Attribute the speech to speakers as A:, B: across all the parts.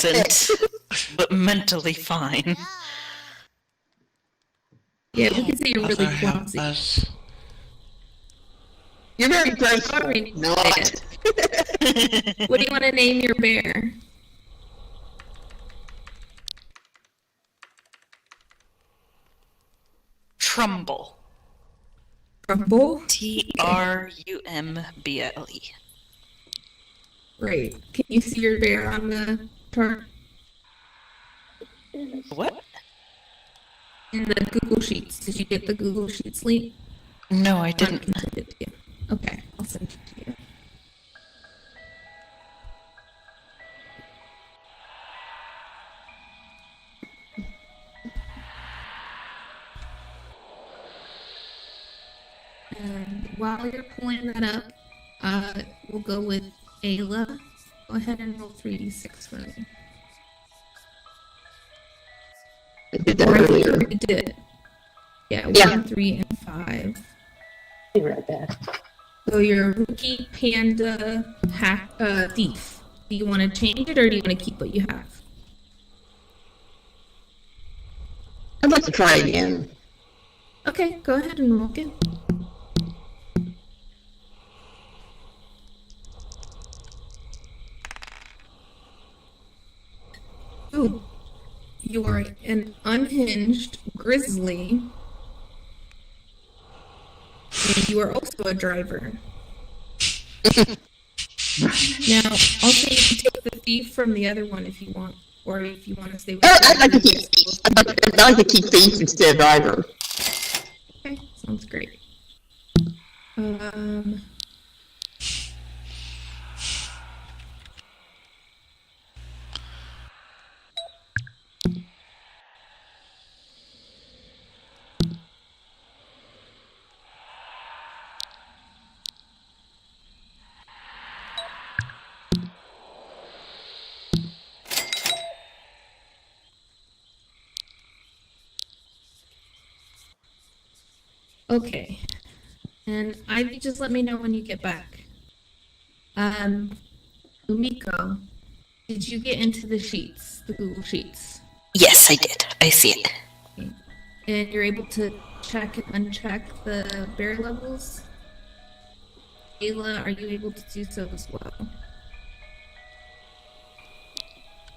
A: impotent, but mentally fine.
B: Yeah, we can say you're really clumsy.
C: You're very graceful. Not.
B: What do you want to name your bear?
A: Trumble.
B: Trumble?
A: Trumble.
B: Great. Can you see your bear on the chart?
A: What?
B: In the Google Sheets. Did you get the Google Sheets link?
A: No, I didn't.
B: I can send it to you. Okay, I'll send it to you. And while you're pulling that up, we'll go with Ayla. Go ahead and roll 3d6 for me.
C: I did that earlier.
B: You did. Yeah, 1, 3, and 5.
C: Be right back.
B: So your rookie panda thief. Do you want to change it or do you want to keep what you have?
C: I'd like to try again.
B: Okay, go ahead and roll again. Ooh, you are an unhinged grizzly, and you are also a driver. Now, also you can take the thief from the other one if you want, or if you want to stay with
C: I'd like to keep thief. I'd like to keep thief instead of driver.
B: Okay, sounds great. Okay, and Ivy, just let me know when you get back. Umiko, did you get into the sheets, the Google Sheets?
A: Yes, I did. I see it.
B: And you're able to check and uncheck the bear levels? Ayla, are you able to do so as well?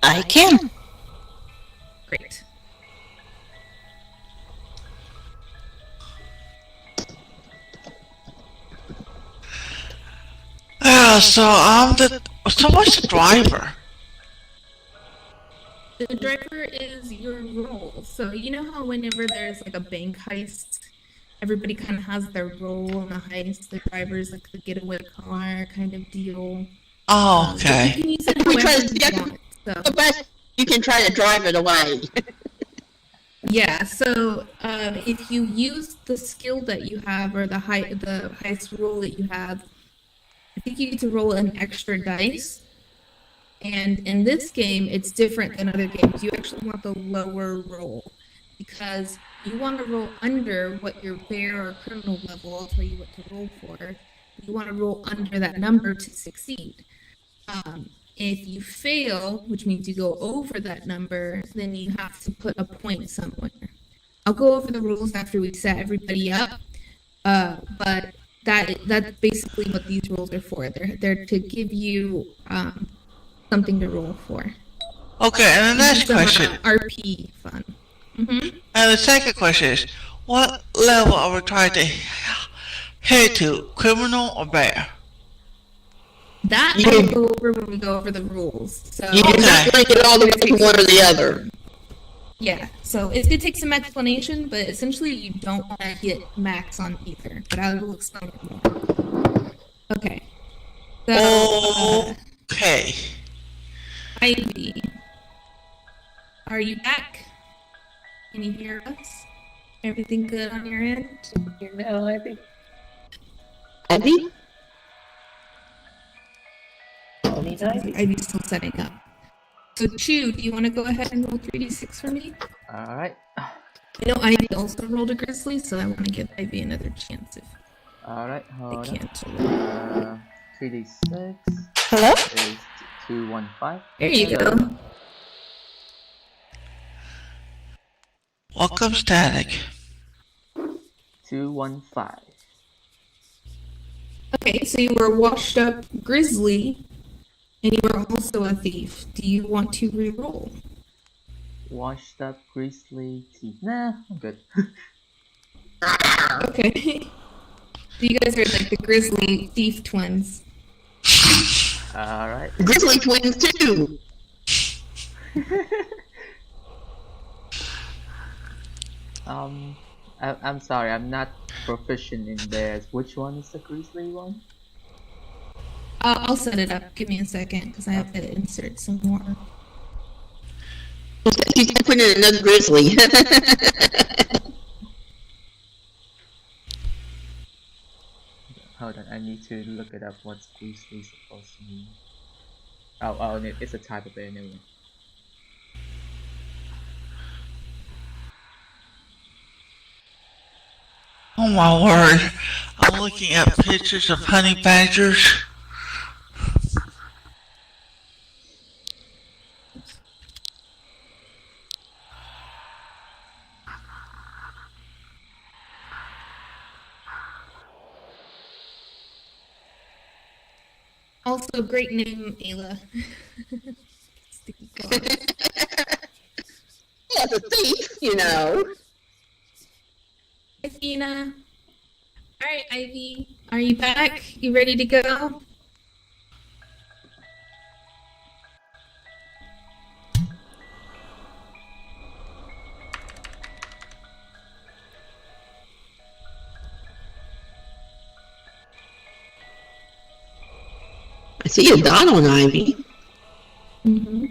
A: I can.
B: Great.
D: So what's the driver?
B: The driver is your role. So you know how whenever there's like a bank heist, everybody kind of has their role in the heist. The driver's like the getaway car kind of deal.
D: Oh, okay.
B: You can use it however you want. So.
C: You can try to drive it away.
B: Yeah, so if you use the skill that you have or the heist rule that you have, I think you need to roll an extra dice. And in this game, it's different than other games. You actually want the lower roll because you want to roll under what your bear or criminal level, I'll tell you what to roll for. You want to roll under that number to succeed. If you fail, which means you go over that number, then you have to put a point somewhere. I'll go over the rules after we set everybody up, but that's basically what these rules are for. They're to give you something to roll for.
D: Okay, and the next question.
B: RP fun. Mm-hmm.
D: And the second question is, what level are we trying to head to, criminal or bear?
B: That I'll go over when we go over the rules. So
C: You do not bring it all the way to one or the other.
B: Yeah, so it's going to take some explanation, but essentially you don't want to hit max on either. But I will explain it more. Okay. So,
D: okay.
B: Ivy, are you back? Can you hear us? Everything good on your end?
C: Hear now, Ivy? Ivy?
B: Ivy's still setting up. So, Chew, do you want to go ahead and roll 3d6 for me?
E: Alright.
B: I know Ivy also rolled a grizzly, so I want to give Ivy another chance if
E: Alright, hold
B: they
E: on.
B: can't.
E: 3d6
A: Hello?
E: is 215.
B: There you go.
D: Welcome, Static.
E: 215.
B: Okay, so you were washed up grizzly, and you were also a thief. Do you want to re-roll?
E: Washed up grizzly teeth. Nah, I'm good.
B: Okay. So you guys are like the grizzly thief twins.
E: Alright.
C: Grizzly twins too.
E: I'm sorry, I'm not proficient in theirs. Which one is the grizzly one?
B: I'll set it up. Give me a second, because I have to insert some more.
C: She's gonna put in another grizzly.
E: Hold on, I need to look it up. What's grizzly supposed to mean? Oh, it's a type of bear. Never mind.
D: Oh my word. I'm looking at pictures of honey badgers.
B: Also, great name, Ayla. Sticky claws.
C: As a thief, you know.
B: Athena. Alright, Ivy. Are you back? You ready to go?
C: I see a dot on Ivy.
B: Mm-hmm.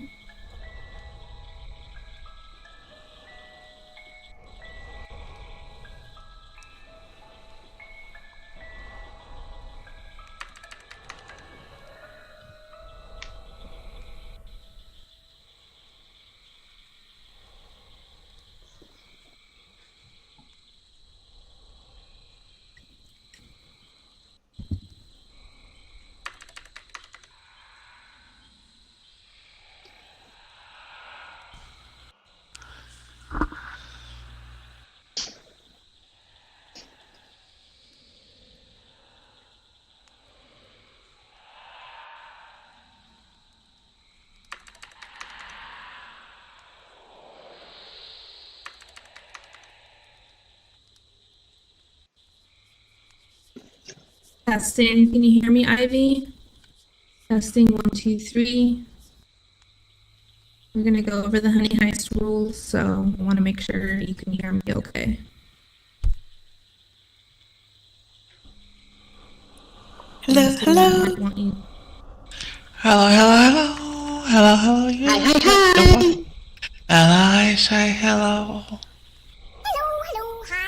B: Testing. Can you hear me, Ivy? Testing 1, 2, 3. We're gonna go over the honey heist rules, so I want to make sure you can hear me okay.
A: Hello, hello.
B: I want you.
D: Hello, hello, hello. Hello, hello, you.
C: Hi, hi, hi.
D: And I say hello.
F: Hello, hi.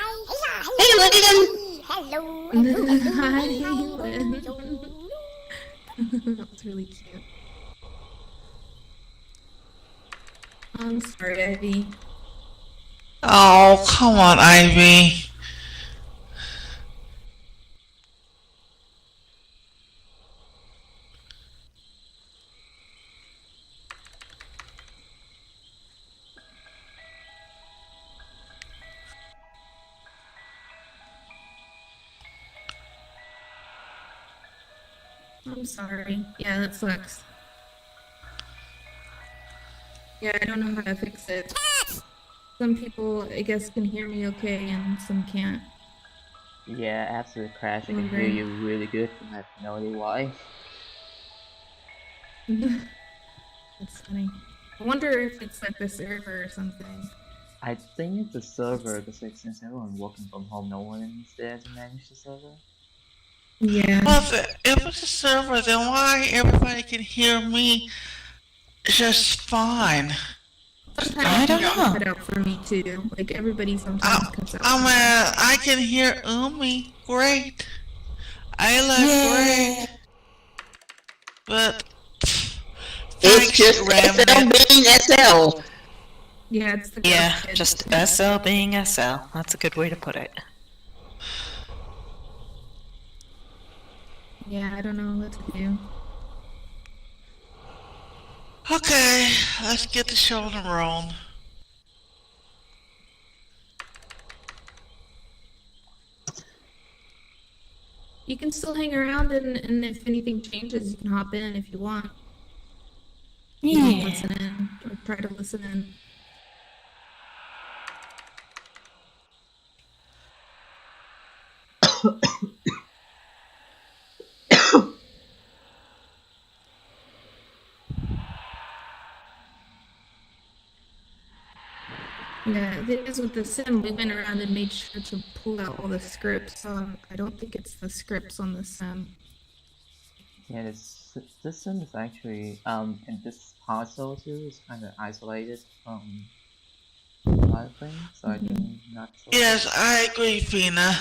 C: Hey, Lynn.
B: Hi, Lynn. That was really cute. I'm sorry, Ivy.
D: Oh, come on, Ivy.
B: I'm sorry. Yeah, that sucks. Yeah, I don't know how to fix it. Some people, I guess, can hear me okay, and some can't.
E: Yeah, after the crash, I can hear you really good. I have no idea why.
B: That's funny. I wonder if it's like the server or something.
E: I think it's the server, because like, since everyone's working from home, no one is there to manage the server.
B: Yeah.
D: Well, if it's a server, then why everybody can hear me just fine?
B: Sometimes
A: I don't
B: you
A: know.
B: cut out for me too. Like everybody sometimes cuts out.
D: I mean, I can hear Umi great. Ayla
A: Yay.
D: great. But
C: It's
D: thanks,
C: just SL
D: Remnant.
C: being SL.
B: Yeah, it's the
A: Yeah,
B: kids.
A: just SL being SL. That's a good way to put it.
B: Yeah, I don't know what to do.
D: Okay, let's get the show on the roll.
B: You can still hang around, and if anything changes, you can hop in if you want. You can
A: Yeah.
B: listen in, or try to listen in. Yeah, the thing is with the sim, we went around and made sure to pull out all the scripts. I don't think it's the scripts on the sim.
E: Yeah, this sim is actually and this puzzle too is kind of isolated from other things, so I think not so.
D: Yes, I agree, Fina.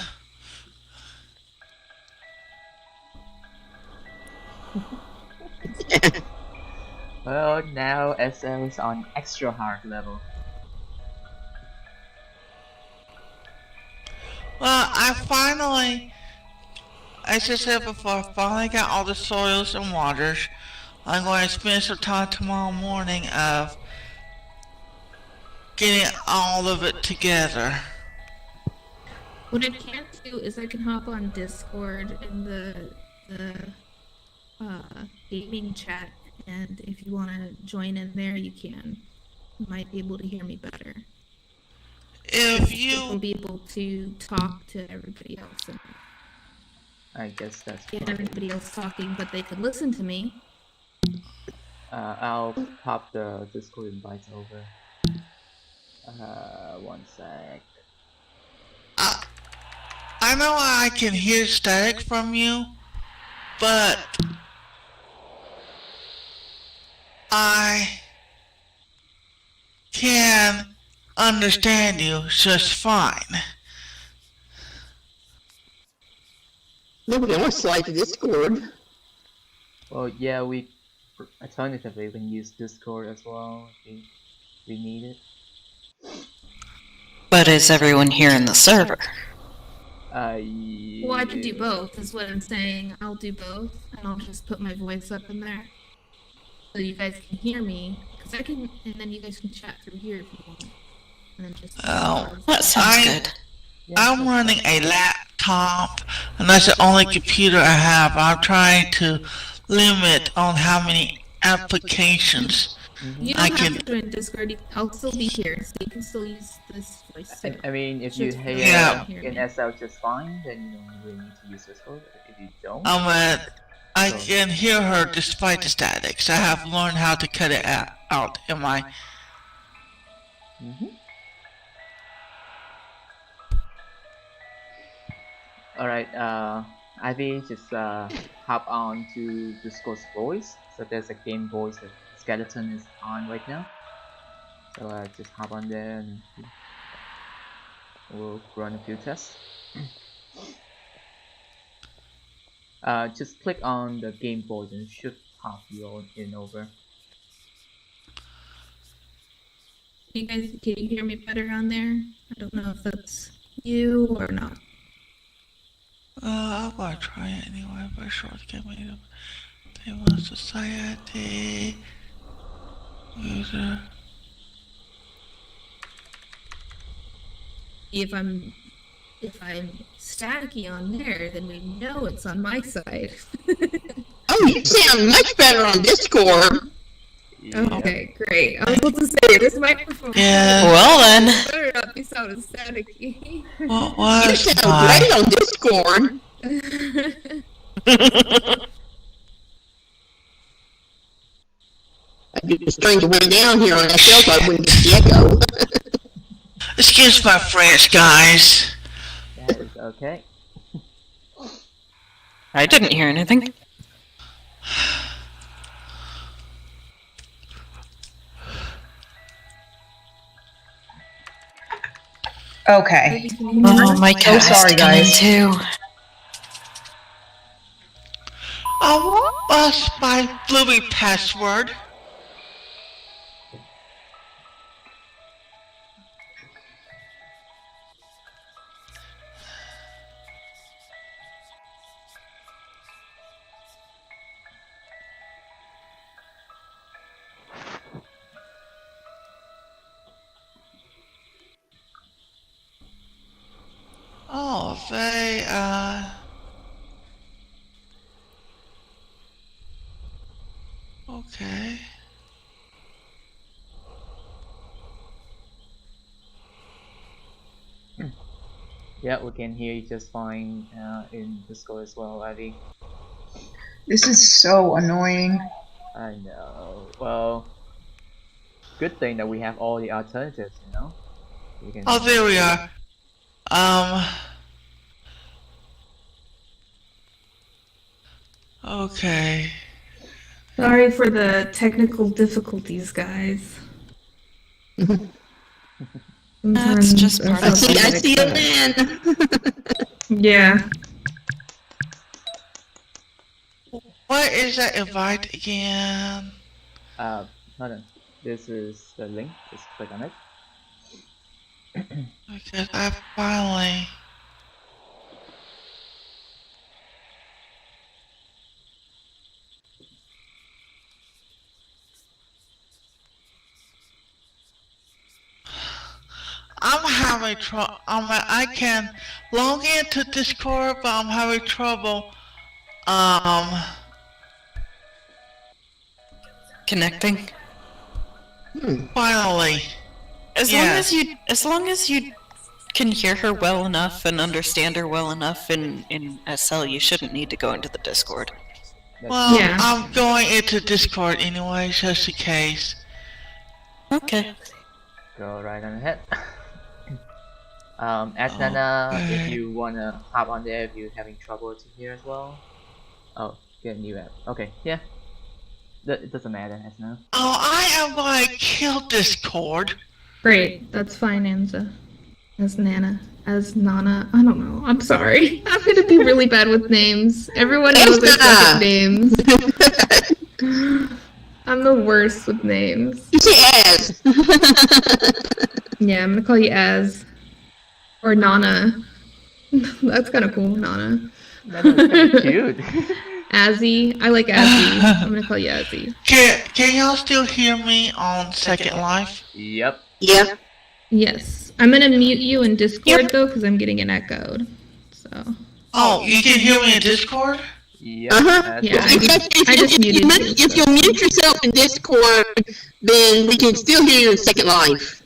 E: Well, now SL is on extra hard level.
D: Well, as I said before, finally got all the soils and waters. I'm going to spend some time tomorrow morning of getting all of it together.
B: What I can do is I can hop on Discord in the gaming chat, and if you want to join in there, you can. You might be able to hear me better.
D: If
B: You'll
D: you,
B: be able to talk to everybody else and
E: I guess that's
B: get
E: fine.
B: everybody else talking, but they can listen to me.
E: I'll pop the Discord invites over. One sec.
D: I know I can hear static from you, but I can understand you just fine.
C: Nobody wants to slide to Discord.
E: Well, yeah, we alternatively can use Discord as well if we need it.
A: But is everyone here in the server?
B: Well, I can do both, is what I'm saying. I'll do both, and I'll just put my voice up in there. So you guys can hear me, because I can, and then you guys can chat through here if you want. And then just...
D: Oh,
A: That sounds good.
D: I'm running a laptop, and that's the only computer I have. I'm trying to limit on how many applications
B: You
D: I
B: don't
D: can.
B: have to join Discord. I'll still be here, so you can still use this voice too.
E: I mean, if you
B: Just
E: hear
D: Yeah.
E: in SL just fine, then you don't really need to use Discord. If you don't,
D: I can hear her despite the statics. I have learned how to cut it out in my.
E: Alright, Ivy, just hop on to Discord's voice. So there's a game voice that Skeleton is on right now. So just hop on there and we'll run a few tests. Just click on the game voice and it should pop you in over.
B: You guys, can you hear me better on there? I don't know if that's you or not.
D: I'm gonna try it anyway. But short game Table Society user.
B: If I'm staticky on there, then we know it's on my side.
C: Oh, you sound much better on Discord.
B: Okay, great. I was about to say this microphone.
D: Yeah.
A: Well then.
B: Better not be sounding staticky.
D: What
C: You
D: was
C: sound
D: my?
C: great on Discord. I'd be strained way down here on SL so I wouldn't get the echo.
D: Excuse my French, guys.
E: That is okay.
A: I didn't hear anything.
G: Okay.
A: Oh, my
G: So
A: cat
G: sorry,
A: is coming
G: guys.
A: too.
D: Oh, what's my Bluey password? Oh,
E: Yeah, we can hear you just fine in Discord as well, Ivy.
G: This is so annoying.
E: I know. Well, good thing that we have all the alternatives, you know? We can...
D: Oh, there we are. Okay.
B: Sorry for the technical difficulties, guys.
A: That's just part
C: I
A: of
C: see a
A: it.
C: man.
B: Yeah.
D: What is that invite again?
E: hold on. This is the link. Just click on it.
D: Because I finally... I'm having trouble. I can log into Discord, but I'm having trouble.
A: Connecting.
D: Finally.
A: As long as you can hear her well enough and understand her well enough in SL, you shouldn't need to go into the Discord.
D: Well,
B: Yeah.
D: I'm going into Discord anyway, just in case.
A: Okay.
E: Go right on ahead. Nana, if you wanna hop on there, if you're having trouble to hear as well. Oh, get a new app. Okay, yeah. It doesn't matter, Asna.
D: Oh, I am going to kill Discord.
B: Great. That's fine, Anza. As Nana. As Nana. I don't know. I'm sorry. I'm gonna be really bad with names. Everyone knows I suck at names. I'm the worst with names.
C: You say as.
B: Yeah, I'm gonna call you Az. Or Nana. That's kind of cool, Nana.
E: That's cute.
B: Azzy. I like Azzy. I'm gonna call you Azzy.
D: Can y'all still hear me on Second Life?
E: Yep.
C: Yeah.
B: Yes. I'm gonna mute you in Discord though, because I'm getting it echoed. So.
D: Oh, you can hear me in Discord?
E: Yep.
C: Uh-huh.
B: Yeah.
C: I just muted you. If you mute yourself in Discord, then we can still hear you in Second Life.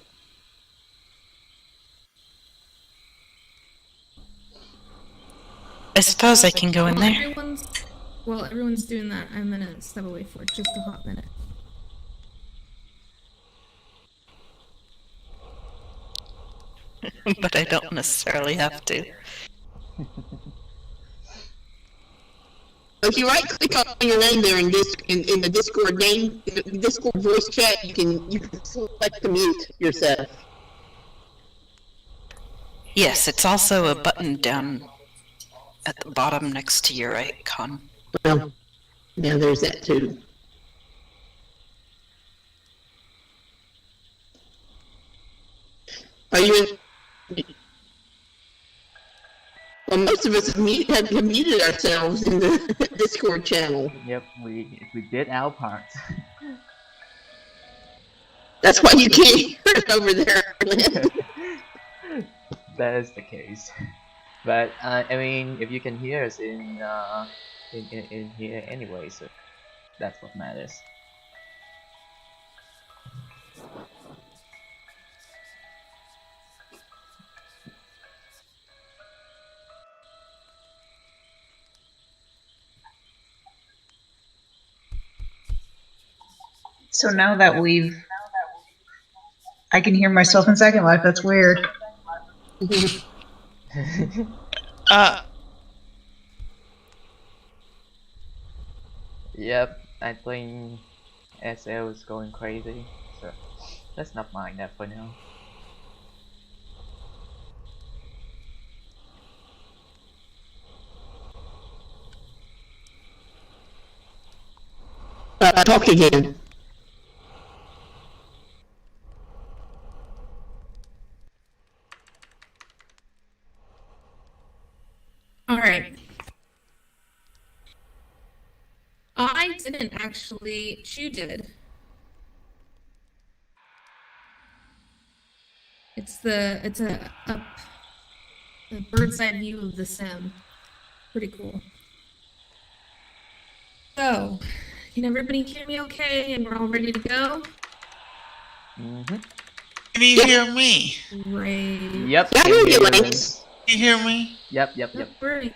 A: I suppose I can go in there.
B: Everyone's doing that. I'm gonna step away for just a hot minute.
A: But I don't necessarily have to.
C: If you right click on your name there in the Discord name, in the Discord voice chat, you can select to mute yourself.
A: Yes, it's also a button down at the bottom next to your icon.
C: Well, now there's that too. Are you in? Well, most of us have muted ourselves in the Discord channel.
E: Yep, we did our part.
C: That's why you can't hear it over there.
E: That is the case. But I mean, if you can hear us in here anyway, so that's what matters.
G: So now that I can hear myself in Second Life. That's weird.
E: Yep, I think SL is going crazy, so let's not mind that for now.
C: Talk again.
B: All right. I didn't actually. Chu did. It's a bird's eye view of the sim. Pretty cool. So, can everybody hear me okay? And we're all ready to go?
E: Mm-hmm.
D: Can you hear me?
B: Great.
E: Yep.
C: I hear you, Lance.
D: You hear me?
E: Yep.
B: Right.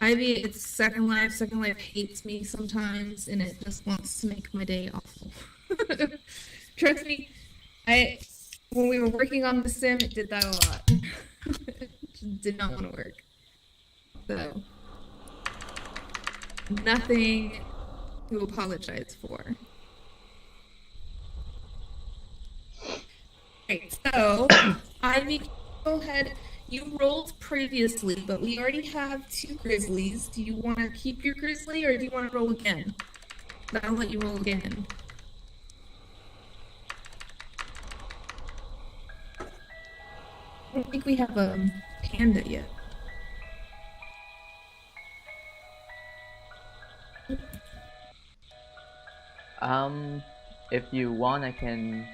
B: Ivy, it's Second Life. Second Life hates me sometimes, and it just wants to make my day awful. Trust me, when we were working on the sim, it did that a lot. It just did not want to work. So, nothing to apologize for. Right, so Ivy, go ahead. You rolled previously, but we already have 2 grizzlies. Do you want to keep your grizzly, or do you want to roll again? I'll let you roll again. I don't think we have a panda yet.
E: If you want, I can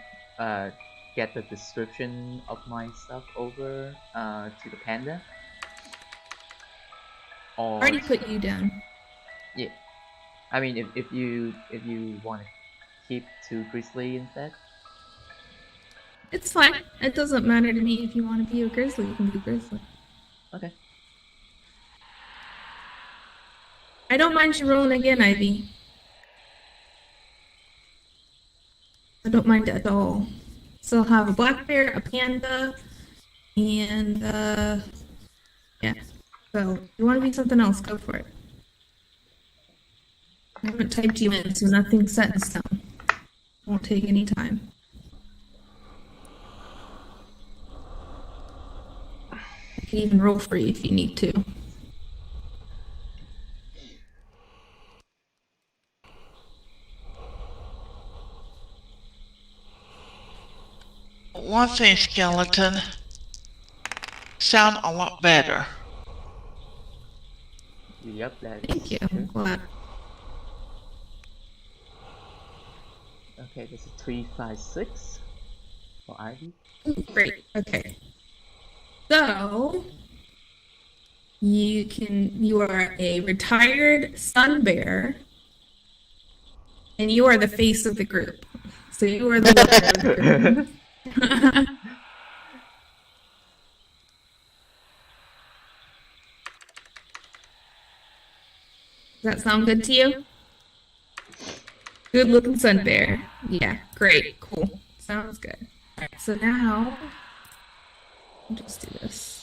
E: get the description of my stuff over to the panda. Or
B: Already put you down.
E: yeah, I mean if you want to keep to grizzly instead.
B: It's fine. It doesn't matter to me if you want to be a grizzly. You can be a grizzly.
E: Okay.
B: I don't mind you rolling again, Ivy. I don't mind at all. So I'll have a black bear, a panda, and yeah. So if you want to be something else, go for it. I haven't typed you in, so nothing's set in stone. Won't take any time. I can even roll for you if you need to.
D: One thing, skeleton. Sound a lot better.
E: Yep, that's
B: Thank you.
E: true.
B: I'm glad.
E: Okay, this is 356 for Ivy.
B: Great. Okay. So you are a retired sun bear, and you are the face of the group. So you are the leader of the group. Does that sound good to you? Good looking sun bear. Yeah, great, cool. Sounds good. Alright, so now I'll just do this.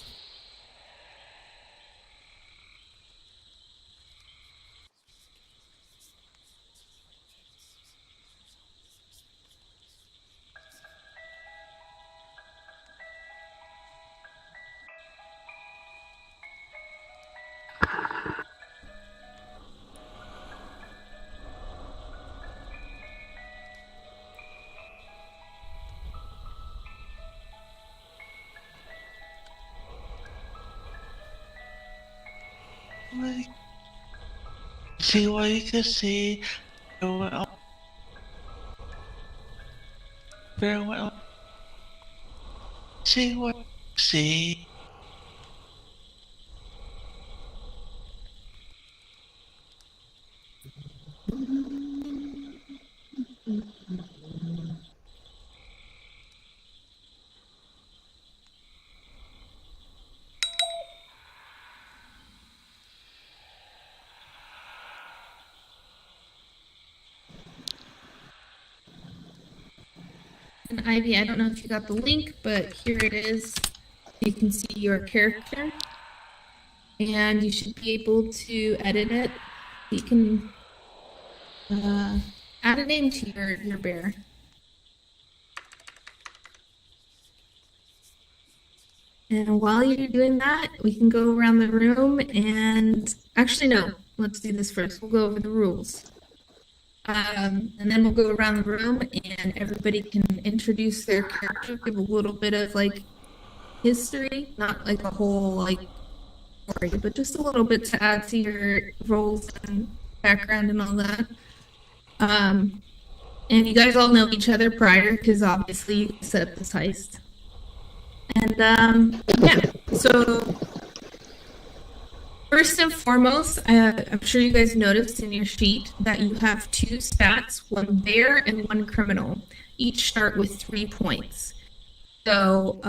D: See what you can see. Farewell. Farewell. See what you see.
B: And Ivy, I don't know if you got the link, but here it is. You can see your character, and you should be able to edit it. You can add a name to your bear. And while you're doing that, we can go around the room and actually no, let's do this first. We'll go over the rules. And then we'll go around the room and everybody can introduce their character, give a little bit of like history, not like a whole like story, but just a little bit to add to your roles and background and all that. And you guys all know each other prior because obviously you set up this heist. And yeah, so first and foremost, I'm sure you guys noticed in your sheet that you have 2 stats, 1 bear and 1 criminal. Each start with 3 points. So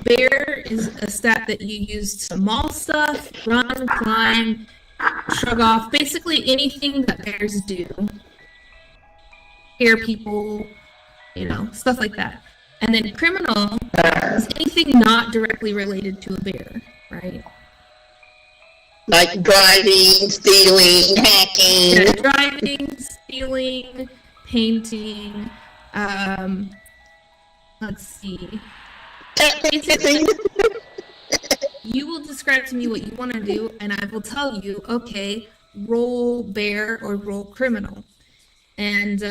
B: Bear is a stat that you use to maul stuff, run, climb, shrug off, basically anything that bears do. Scare people, stuff like that. And then criminal is anything not directly related to a bear, right?
C: Like driving, stealing, hacking.
B: Yeah, driving, stealing, painting, let's see. Basically, you will describe to me what you want to do, and I will tell you, okay, roll bear or roll criminal. And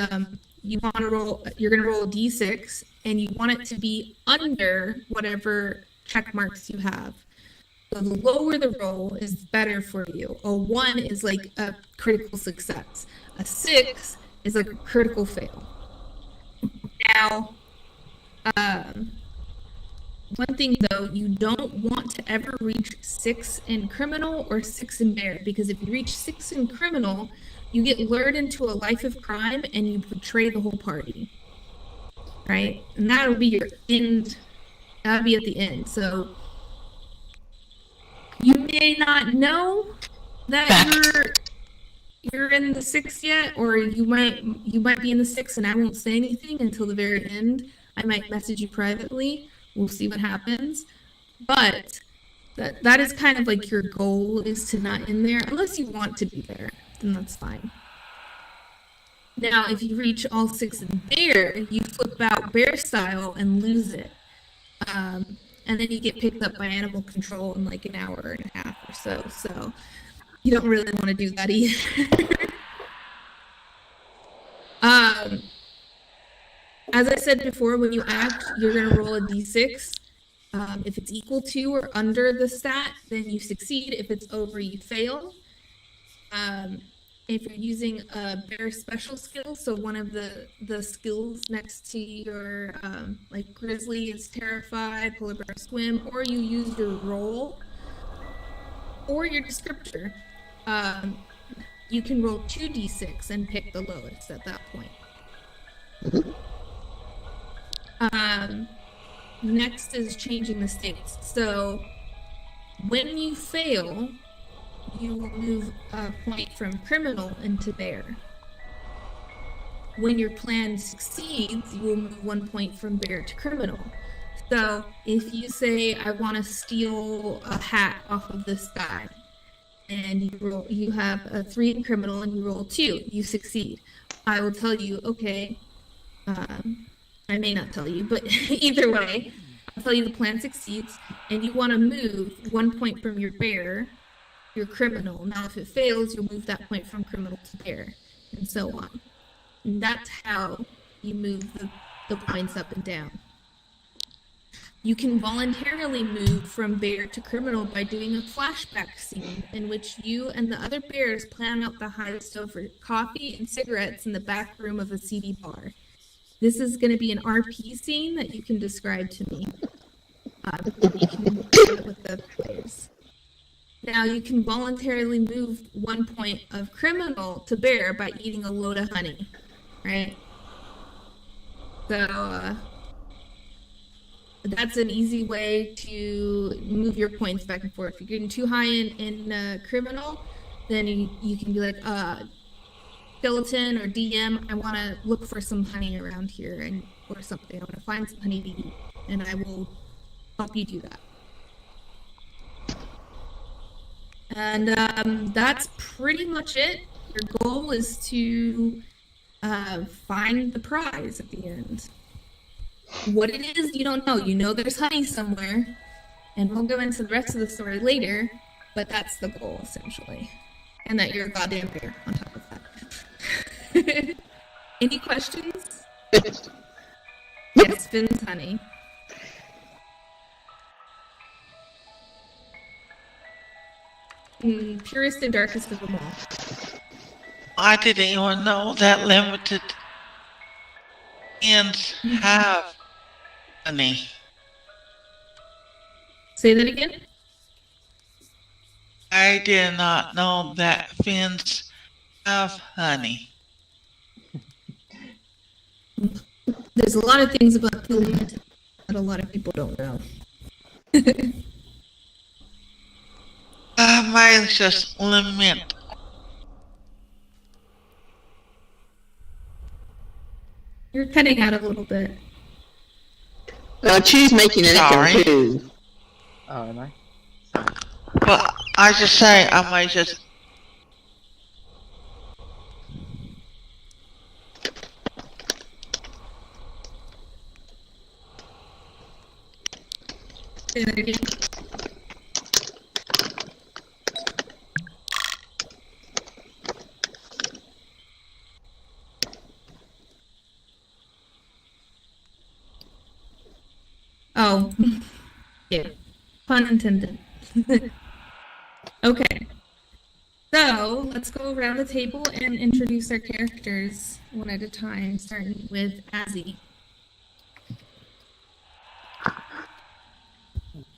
B: you're going to roll a d6, and you want it to be under whatever check marks you have. So the lower the roll is better for you. A 1 is like a critical success. A 6 is like a critical fail. Now, one thing though, you don't want to ever reach 6 in criminal or 6 in bear, because if you reach 6 in criminal, you get lured into a life of crime and you betray the whole party. Right? And that'll be your end. That'll be at the end. So you may not know that you're in the 6 yet, or you might be in the 6 and I won't say anything until the very end. I might message you privately. We'll see what happens. But that is kind of like your goal, is to not in there, unless you want to be there, then that's fine. Now, if you reach all 6 in bear, you flip out bear style and lose it. And then you get picked up by animal control in like an hour and a half or so. So you don't really want to do that either. As I said before, when you act, you're going to roll a d6. If it's equal to or under the stat, then you succeed. If it's over, you fail. If you're using a bear special skill, so one of the skills next to your, like grizzly is terrify, polar bear swim, or you use your roll or your descriptor, you can roll 2d6 and pick the lowest at that point. Next is changing the states. So when you fail, you will move a point from criminal into bear. When your plan succeeds, you will move 1 point from bear to criminal. So if you say, I want to steal a hat off of this guy, and you have a 3 in criminal and you roll 2, you succeed. I will tell you, okay, I may not tell you, but either way, I'll tell you the plan succeeds, and you want to move 1 point from your bear, your criminal. Now, if it fails, you'll move that point from criminal to bear, and so on. And that's how you move the points up and down. You can voluntarily move from bear to criminal by doing a flashback scene in which you and the other bears plan out the heist over coffee and cigarettes in the back room of a seedy bar. This is going to be an RP scene that you can describe to me. You can share it with the players. Now, you can voluntarily move 1 point of criminal to bear by eating a load of honey, right? So, that's an easy way to move your points back and forth. If you're getting too high in criminal, then you can be like, skeleton or DM, I want to look for some honey around here or something. I want to find some honey to eat, and I will help you do that. And that's pretty much it. Your goal is to find the prize at the end. What it is, you don't know. You know there's honey somewhere, and we'll go into the rest of the story later, but that's the goal, essentially. And that you're a goddamn bear on top of that. Any questions? Yes, Finn's honey. Purest and darkest of them all.
D: I didn't even know that limited ends have honey.
B: Say that again?
D: I did not know that fins have honey.
B: There's a lot of things about the limited that a lot of people don't know.
D: I might just limit.
B: You're cutting out a little bit.
C: She's making an
D: Sorry.
C: echo too.
E: Oh, am I?
D: But I just say I might just.
B: Say that again. Oh, yeah. Pun intended. Okay. So, let's go around the table and introduce our characters one at a time, starting with Azzy.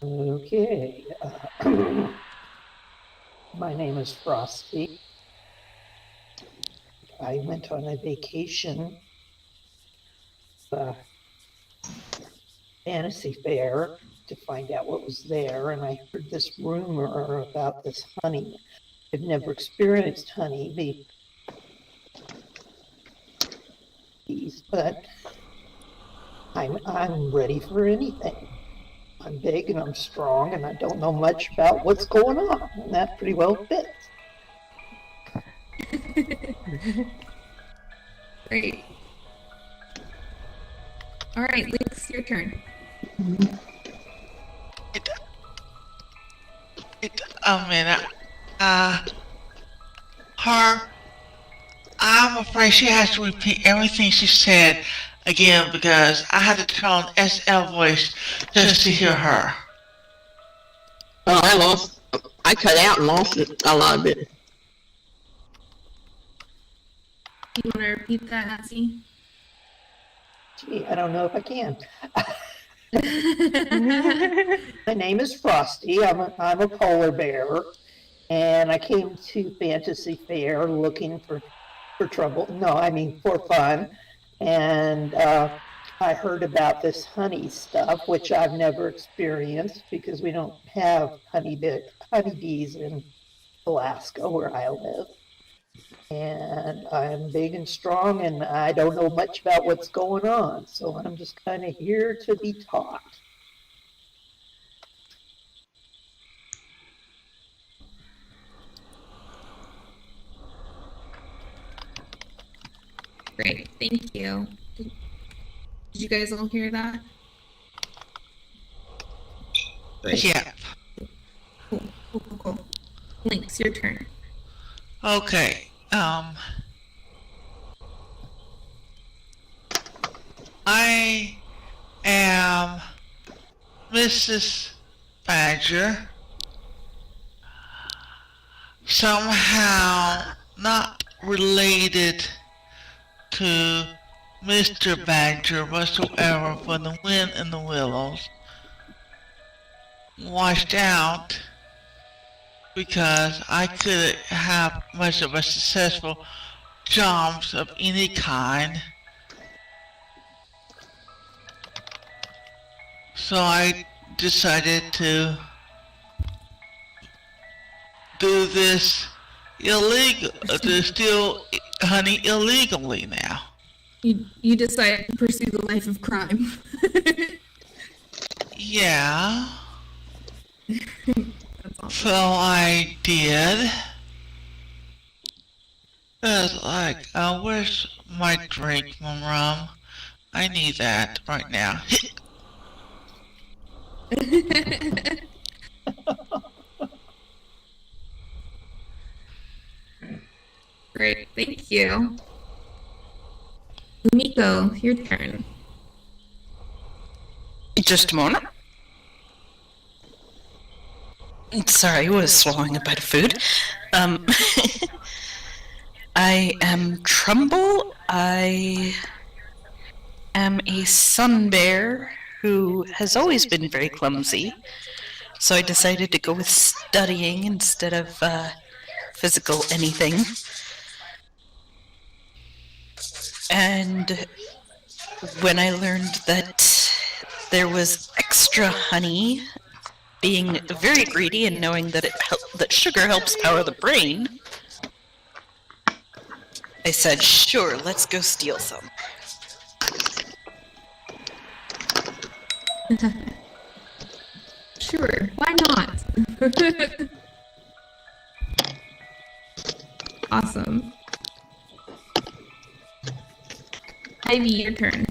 H: Okay. My name is Frosty. I went on a vacation, fantasy fair, to find out what was there, and I heard this rumor about this honey. I've never experienced honey bees, but I'm ready for anything. I'm big and I'm strong and I don't know much about what's going on, and that pretty well fits.
B: Great. All right, Lynx, your turn.
D: Her. I'm afraid she has to repeat everything she said again because I had to turn on SL voice just to hear her.
C: Oh, I cut out and lost it, a lot of it.
B: You want to repeat that, Azzy?
H: Gee, I don't know if I can. My name is Frosty. I'm a polar bear, and I came to Fantasy Fair looking for trouble. No, I mean for fun. And I heard about this honey stuff, which I've never experienced because we don't have honeybees in Alaska where I live. And I'm big and strong, and I don't know much about what's going on. So I'm just kind of here to be taught.
B: Great, thank you. Did you guys all hear that? Great.
D: Yeah.
B: Cool. Lynx, your turn.
D: Okay. I am Mrs. Badger. Somehow not related to Mr. Badger whatsoever for the wind in the willows. Washed out because I couldn't have much of a successful jobs of any kind. So I decided to do this to steal honey illegally now.
B: You decided to pursue the life of crime.
D: Yeah.
B: That's awesome.
D: So I did. It's like, where's my drink, Rum? I need that right now.
B: Great, thank you. Miko, your turn.
A: Just a moment. Sorry, I was swallowing a bite of food. I am Trumbull. I am a sun bear who has always been very clumsy. So I decided to go with studying instead of physical anything. And when I learned that there was extra honey being very greedy and knowing that that sugar helps power the brain, I said, sure, let's go steal some.
B: Sure, why not? Awesome. Ivy, your turn.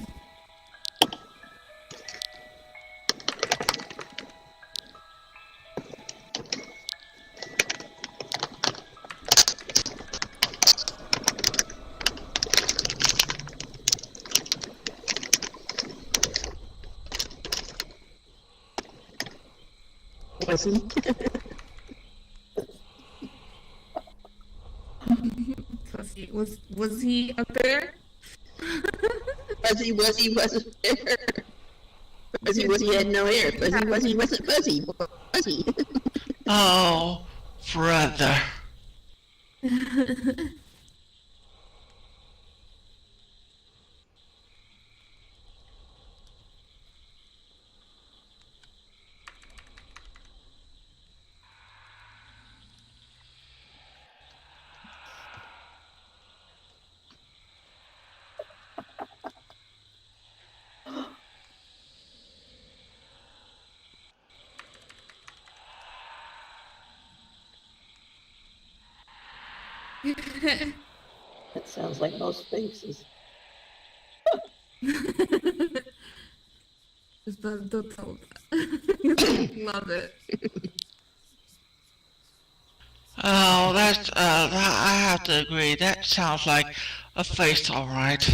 C: Was he?
B: Was he up there?
C: Was he wasn't there. Was he had no hair. Was he wasn't fuzzy. Was he?
D: Oh, brother.
H: That sounds like most faces.
B: Just don't tell that. Love it.
D: Oh, that's, I have to agree. That sounds like a face, all right.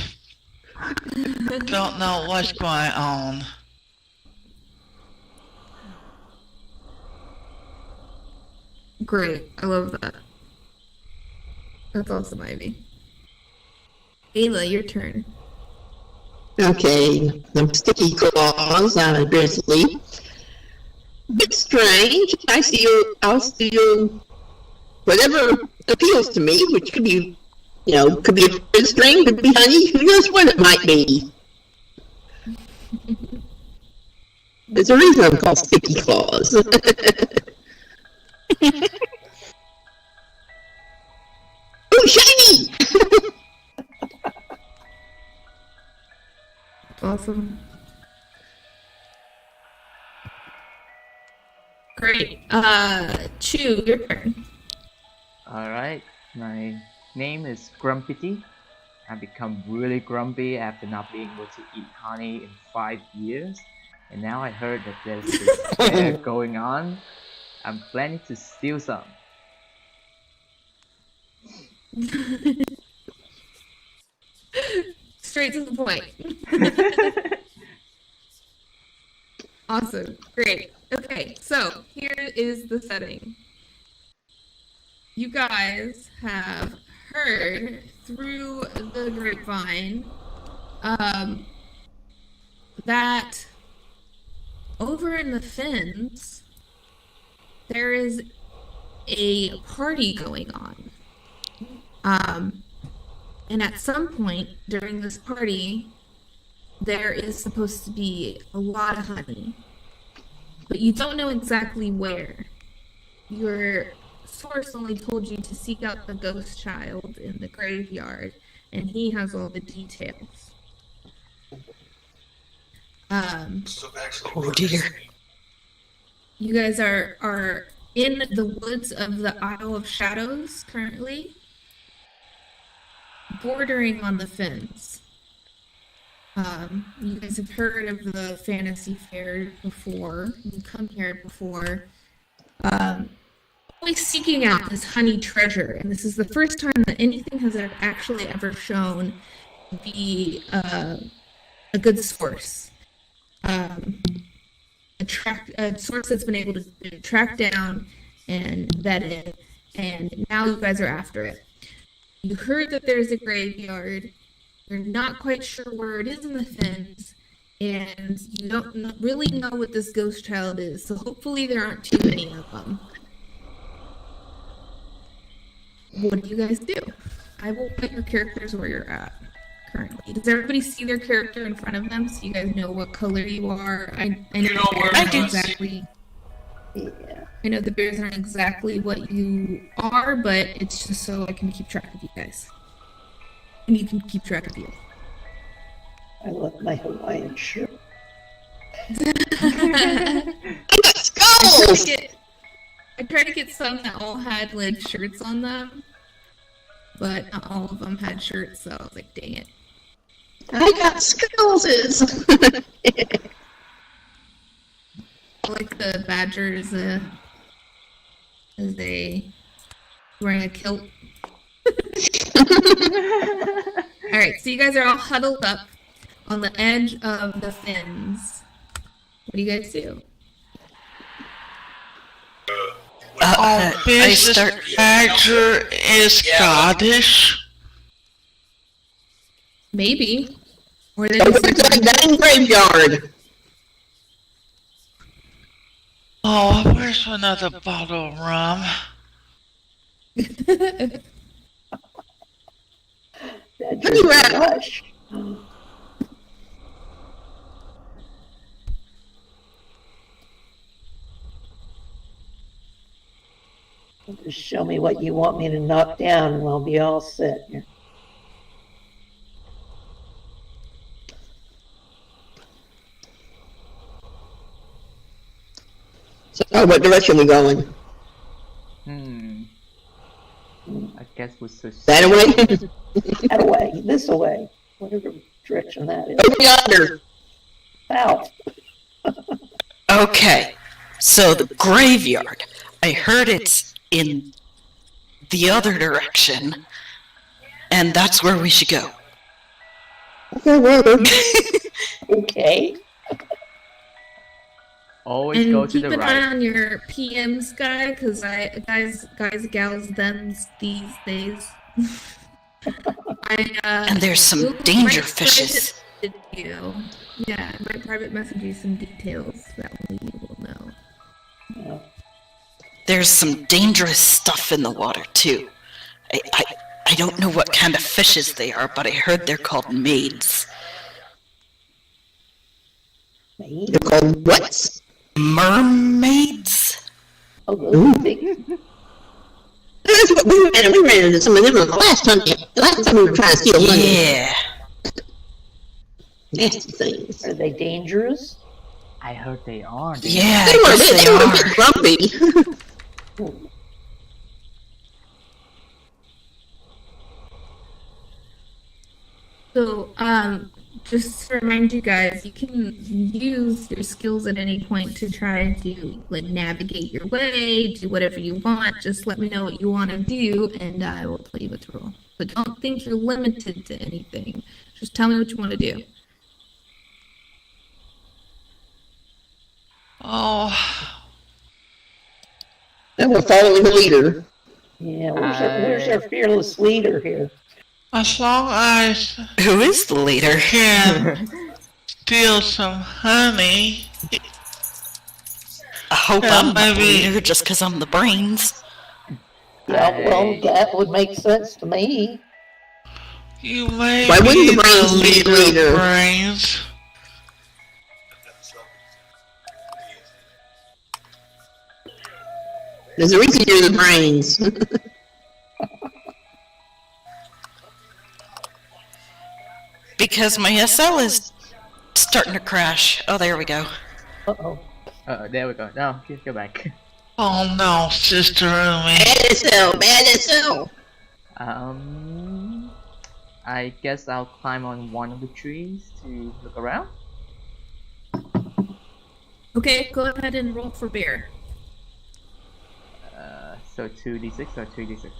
D: Don't know what's going on.
B: Great. I love that. That's awesome, Ivy. Ayla, your turn.
C: Okay, them sticky claws, obviously. Bit strange. I'll steal whatever appeals to me, which could be, could be a bit of string, could be honey, who knows what it might be. There's a reason I'm called Sticky Claws. Oh, shiny!
B: Awesome. Great. Chew, your turn.
E: Alright, my name is Grumpity. I've become really grumpy after not being able to eat honey in 5 years. And now I heard that there's this fair going on. I'm planning to steal some.
B: Straight to the point. Awesome. Great. Okay, so here is the setting. You guys have heard through the grapevine that over in the Fens there is a party going on. And at some point during this party, there is supposed to be a lot of honey, but you don't know exactly where. Your source only told you to seek out the ghost child in the graveyard, and he has all the details.
A: Oh dear.
B: You guys are in the woods of the Isle of Shadows currently, bordering on the Fens. You guys have heard of the fantasy fair before. You've come here before. Always seeking out this honey treasure, and this is the first time that anything has actually ever shown to be a good source. A source that's been able to track down and vet it, and now you guys are after it. You heard that there's a graveyard. You're not quite sure where it is in the Fens, and you don't really know what this ghost child is, so hopefully there aren't too many of them. What do you guys do? I will put your characters where you're at currently. Does everybody see their character in front of them so you guys know what color you are? I know
A: where
B: I
A: I do.
B: exactly.
H: Yeah.
B: I know the bears aren't exactly what you are, but it's just so I can keep track of you guys. And you can keep track of you.
H: I love my Hawaiian shirt.
C: I got
B: I
C: skulls!
B: tried to get some that all had like shirts on them, but not all of them had shirts, so I was like, dang it.
C: I got skulls!
B: I like the badger is wearing a kilt. All right, so you guys are all huddled up on the edge of the fins. What do you guys do?
D: Oh,
A: I
D: Business
A: start.
D: Badger is Scottish.
B: Maybe. Or they
C: Over
B: just
C: to the dang graveyard!
D: Oh, where's another bottle of rum?
H: Badger's rush. Just show me what you want me to knock down and I'll be all set here.
C: So, what direction we going?
E: I guess we should.
C: That away?
H: That away, this away, whatever direction that is.
C: Over yonder!
H: South.
A: Okay, so the graveyard. I heard it's in the other direction, and that's where we should go.
C: Okay, wherever.
H: Okay.
E: Always
B: And
E: go to
B: keep
E: the
B: an eye
E: right.
B: on your PMs, guy, because guys, gals, thems these days.
A: And there's some
B: will
A: danger
B: write
A: fishes.
B: private you. Yeah, my private message you some details that only you will know.
A: There's some dangerous stuff in the water, too. I don't know what kind of fishes they are, but I heard they're called maids.
C: They're called what?
A: Mermaids?
H: Oh, those are big.
C: That's what we ran into some of them the last time we were trying to steal money.
A: Yeah.
C: Nasty things.
H: Are they dangerous?
E: I heard they are.
A: Yeah,
C: They
A: I
C: were,
A: guess
C: they were a
A: they
C: bit
A: are.
C: grumpy.
B: So, just to remind you guys, you can use your skills at any point to try to like navigate your way, do whatever you want. Just let me know what you want to do, and I will tell you what to roll. But don't think you're limited to anything. Just tell me what you want to do.
D: Oh,
C: And we're following the leader.
H: Yeah, where's our fearless leader here?
D: as long as
A: Who is the leader?
D: can steal some honey.
A: I hope
D: Yeah,
A: I'm not the
D: maybe.
A: leader just because I'm the brains.
H: Yeah, well, that would make sense to me.
D: You may
C: Why wouldn't
D: be
C: the brains be the leader?
D: brains.
C: There's a reason you're the brains.
A: Because my SL is starting to crash. Oh, there we go.
H: Uh-oh.
E: There we go. Now, go back.
D: Oh no, Sister Umi.
C: Bad SL, bad SL.
E: I guess I'll climb on one of the trees to look around.
B: Okay, go ahead and roll for bear.
E: So 2d6 or 3d6?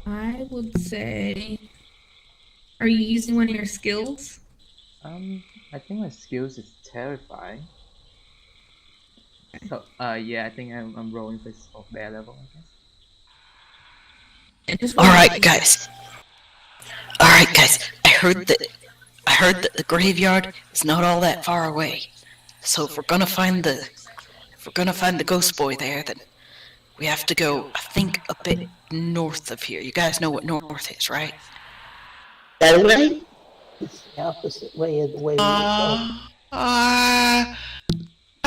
B: I would say, are you using one of your skills?
E: I think my skills is terrify. So, yeah, I think I'm rolling for bear level, I guess.
B: And just
A: All
B: roll
A: right,
B: it.
A: guys. All right, guys. I heard that the graveyard is not all that far away. So if we're gonna find the ghost boy there, then we have to go, I think, a bit north of here. You guys know what north is, right?
C: That way?
H: It's the opposite way of the way we were going.
D: I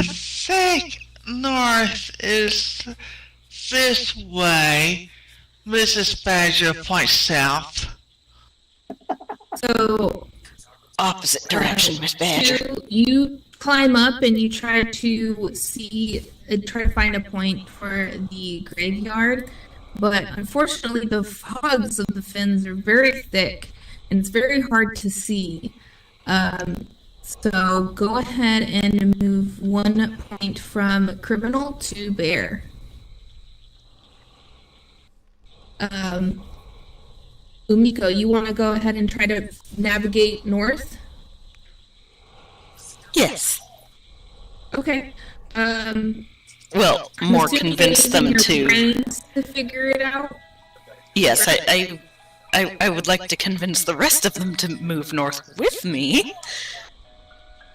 D: think north is this way. Mrs. Badger points south.
B: So
A: Opposite direction, Miss Badger.
B: you climb up and you try to find a point for the graveyard, but unfortunately the fogs of the fins are very thick and it's very hard to see. So go ahead and move 1 point from criminal to bear. Umiko, you want to go ahead and try to navigate north?
A: Yes.
B: Okay.
A: Well,
B: I'm
A: more
B: assuming
A: convince
B: you're
A: them
B: using your
A: to.
B: brains to figure it out.
A: Yes, I would like to convince the rest of them to move north with me.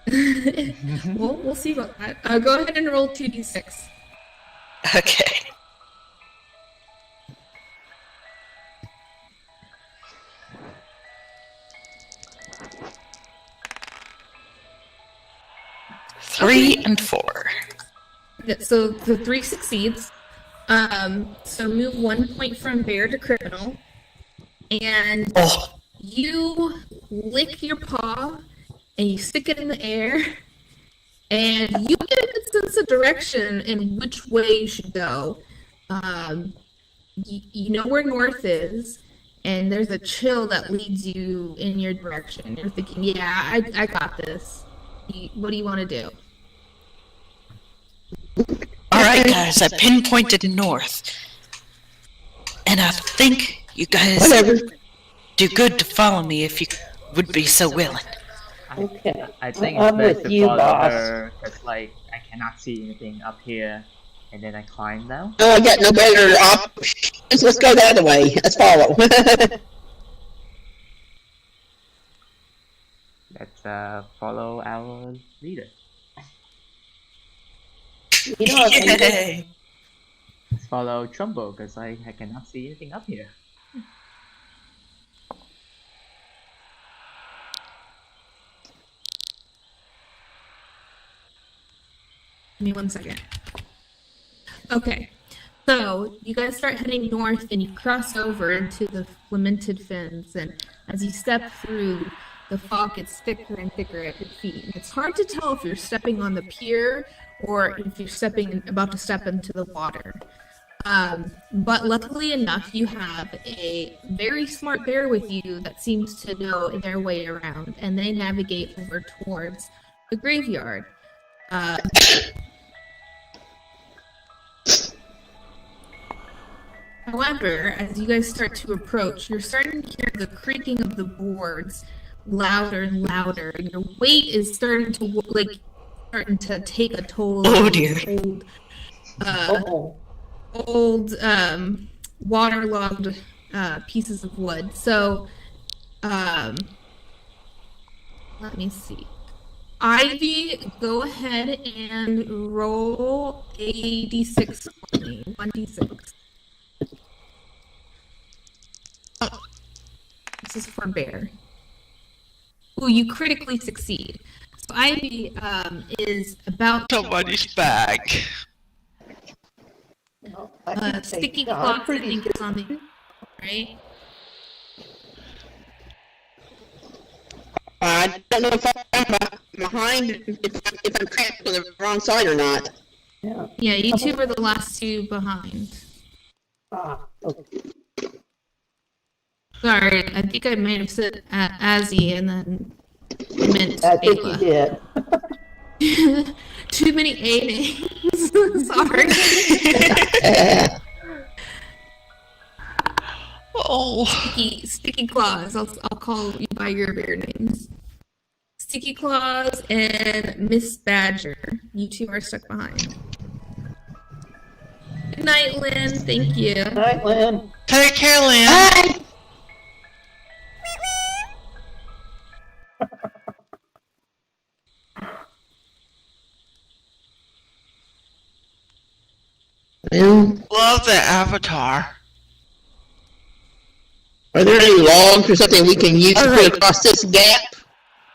B: We'll see about that. Go ahead and roll 2d6.
A: Okay. Three and 4.
B: So the 3 succeeds. So move 1 point from bear to criminal, and you lick your paw and you stick it in the air, and you get a good sense of direction in which way you should go. You know where north is, and there's a chill that leads you in your direction. You're thinking, yeah, I got this. What do you want to do?
A: Alright guys, I pinpointed north. And I think you guys do good to follow me if you would be so willing.
H: Okay.
E: I think
H: I'm
E: it's best
H: with
E: to
H: you,
E: follow
H: boss.
E: her, because like I cannot see anything up here, and then I climb down.
C: Oh, I got no better options. Let's go the other way. Let's follow.
E: Let's follow our leader.
H: You know,
A: Yay!
E: Let's follow Trumbo, because I cannot see anything up here.
B: Give me 1 second. Okay, so you guys start heading north and you cross over into the lamented fins, and as you step through, the fog gets thicker and thicker at your feet. And it's hard to tell if you're stepping on the pier or if you're about to step into the water. But luckily enough, you have a very smart bear with you that seems to know their way around, and they navigate over towards the graveyard. However, as you guys start to approach, you're starting to hear the creaking of the boards louder and louder, and your weight is starting to take a toll.
A: Oh dear.
B: Old waterlogged pieces of wood. So, let me see. Ivy, go ahead and roll a d6 for me. 1d6. This is for bear. Ooh, you critically succeed. So Ivy is about
D: Somebody's back.
H: no, I can say
B: sticky
H: no, I'm
B: cloth. I
H: pretty
B: think it's on the right.
C: I don't know if I'm behind, if I'm trapped to the wrong side or not.
H: Yeah.
B: Yeah, you two were the last two behind.
H: Okay.
B: Sorry, I think I may have said Azzy and then meant
H: I think you
B: Ayla.
H: did.
B: Too many A names. Sorry.
D: Oh,
B: Sticky Claws. I'll call you by your bear names. Sticky Claws and Miss Badger. You two are stuck behind. Good night, Lynn. Thank you.
H: All right, Lynn.
D: take care, Lynn.
C: Bye. Well,
D: Love that avatar.
C: are there any logs or something we can use to put across this gap?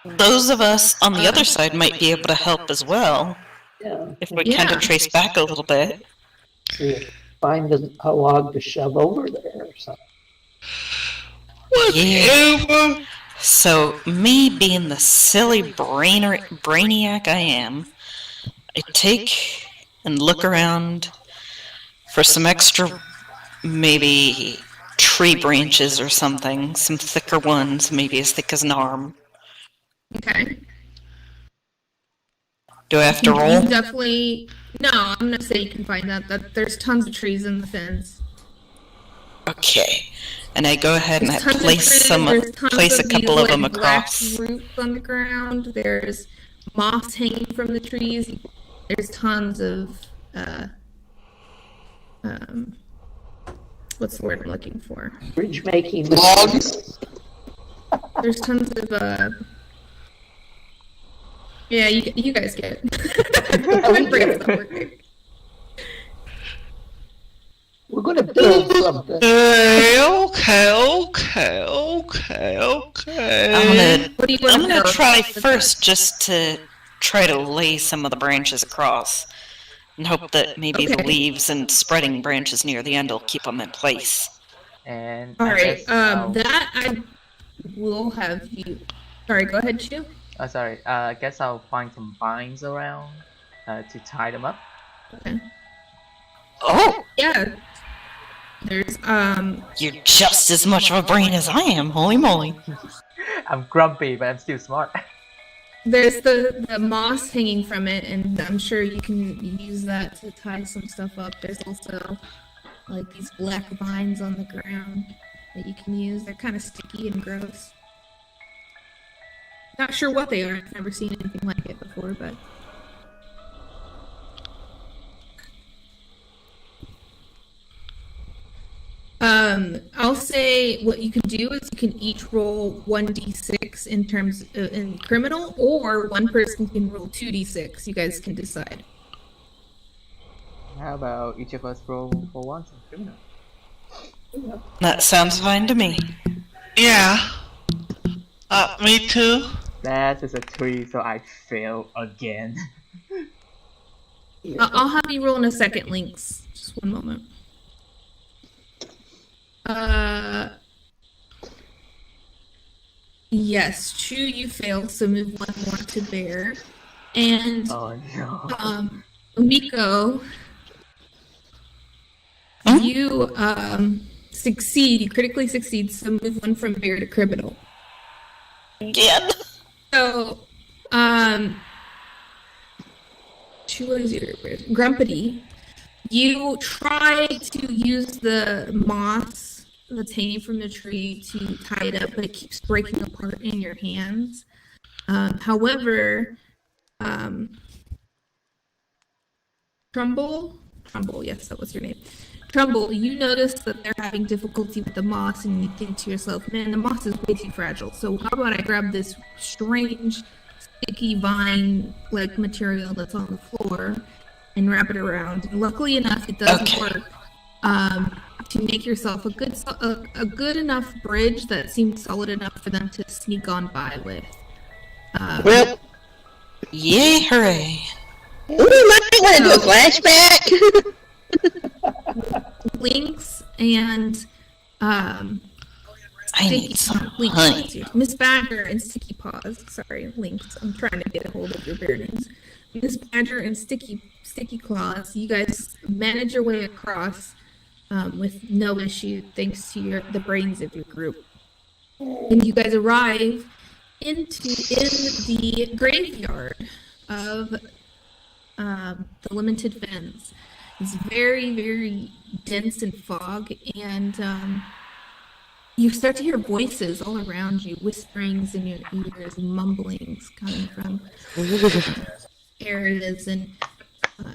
A: those of us on the other side might be able to help as well
H: Yeah.
A: if we kind
B: Yeah.
A: of trace back a little bit.
H: See if find a log to shove over there or something.
D: Whatever.
A: So, me being the silly brainiac I am, I take and look around for some extra, maybe tree branches or something, some thicker ones, maybe as thick as an arm.
B: Okay.
A: Do I have to
B: You
A: roll?
B: definitely. No, I'm gonna say you can find that. There's tons of trees in the fence.
A: Okay. And I go ahead and I
B: There's tons of
A: place
B: trees,
A: some,
B: there's tons
A: place a
B: of
A: couple
B: these,
A: of them
B: like, black
A: across.
B: roots on the ground. There's moss hanging from the trees. There's tons of what's the word I'm looking for?
H: Bridge making.
C: Logs.
B: There's tons of yeah, you guys get it. My brain's not working.
H: We're gonna build something.
D: Okay.
B: What do you want
A: I'm
B: to
A: gonna
B: build?
A: try first just to try to lay some of the branches across and hope that maybe the
B: Okay.
A: leaves and spreading branches near the end will keep them in place.
E: And
B: All
E: I
B: right.
E: guess I'll-
B: That I will have you. Sorry. Go ahead, Shu.
E: sorry. I guess I'll find some vines around to tie them up.
B: Okay.
A: Oh,
B: Yeah. There's
A: you're just as much of a brain as I am, holy moly.
E: I'm grumpy, but I'm still smart.
B: There's the moss hanging from it, and I'm sure you can use that to tie some stuff up. There's also like these black vines on the ground that you can use. They're kind of sticky and gross. Not sure what they are. I've never seen anything like it before, but I'll say what you can do is you can each roll 1d6 in terms in criminal, or one person can roll 2d6. You guys can decide.
E: How about each of us roll for once in criminal?
A: That sounds fine to me.
D: Yeah. Me too.
E: That is a 3, so I fail again.
B: I'll have you roll in a second, Lynx. Just one moment. Yes, Chu, you failed, so move one more to Bear. And
E: Oh no.
B: Miko, you succeed. You critically succeed, so move one from Bear to criminal.
A: Again?
B: So, Chu is your Grumpity. You try to use the moss that's hanging from the tree to tie it up, but it keeps breaking apart in your hands. However, Trumbull, yes, that was your name. Trumbull, you notice that they're having difficulty with the moss, and you think to yourself, man, the moss is way too fragile. So how about I grab this strange, sticky vine-like material that's on the floor and wrap it around. And luckily enough, it does work to make yourself a good enough bridge that seems solid enough for them to sneak on by with.
C: Well,
A: Yay, hooray.
C: we might want to do a flashback.
B: Lynx and
A: I need some
B: Lynx,
A: honey.
B: that's you. Miss Badger and Sticky Paws. Sorry, Lynx. I'm trying to get a hold of your bear names. Miss Badger and Sticky Claws. You guys manage your way across with no issue, thanks to the brains of your group. And you guys arrive in the graveyard of the Limited Fens. It's very, very dense in fog, and you start to hear voices all around you, whisperings in your ears, mumblings coming from areas, and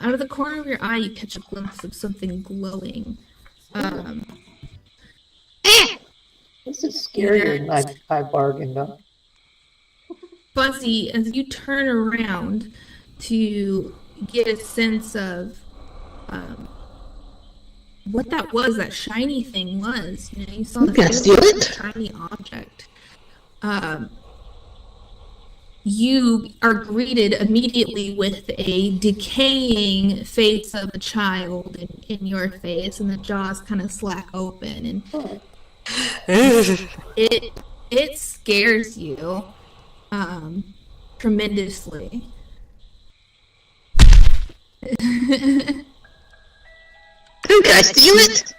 B: out of the corner of your eye, you catch a glimpse of something glowing.
H: This is scarier than I bargained on.
B: Fuzzy, as you turn around to get a sense of what that shiny thing was. You know, you saw
C: Can I steal it?
B: shiny object. you are greeted immediately with a decaying face of a child in your face, and the jaws kind of slack open, and it scares you tremendously.
C: Can I steal it?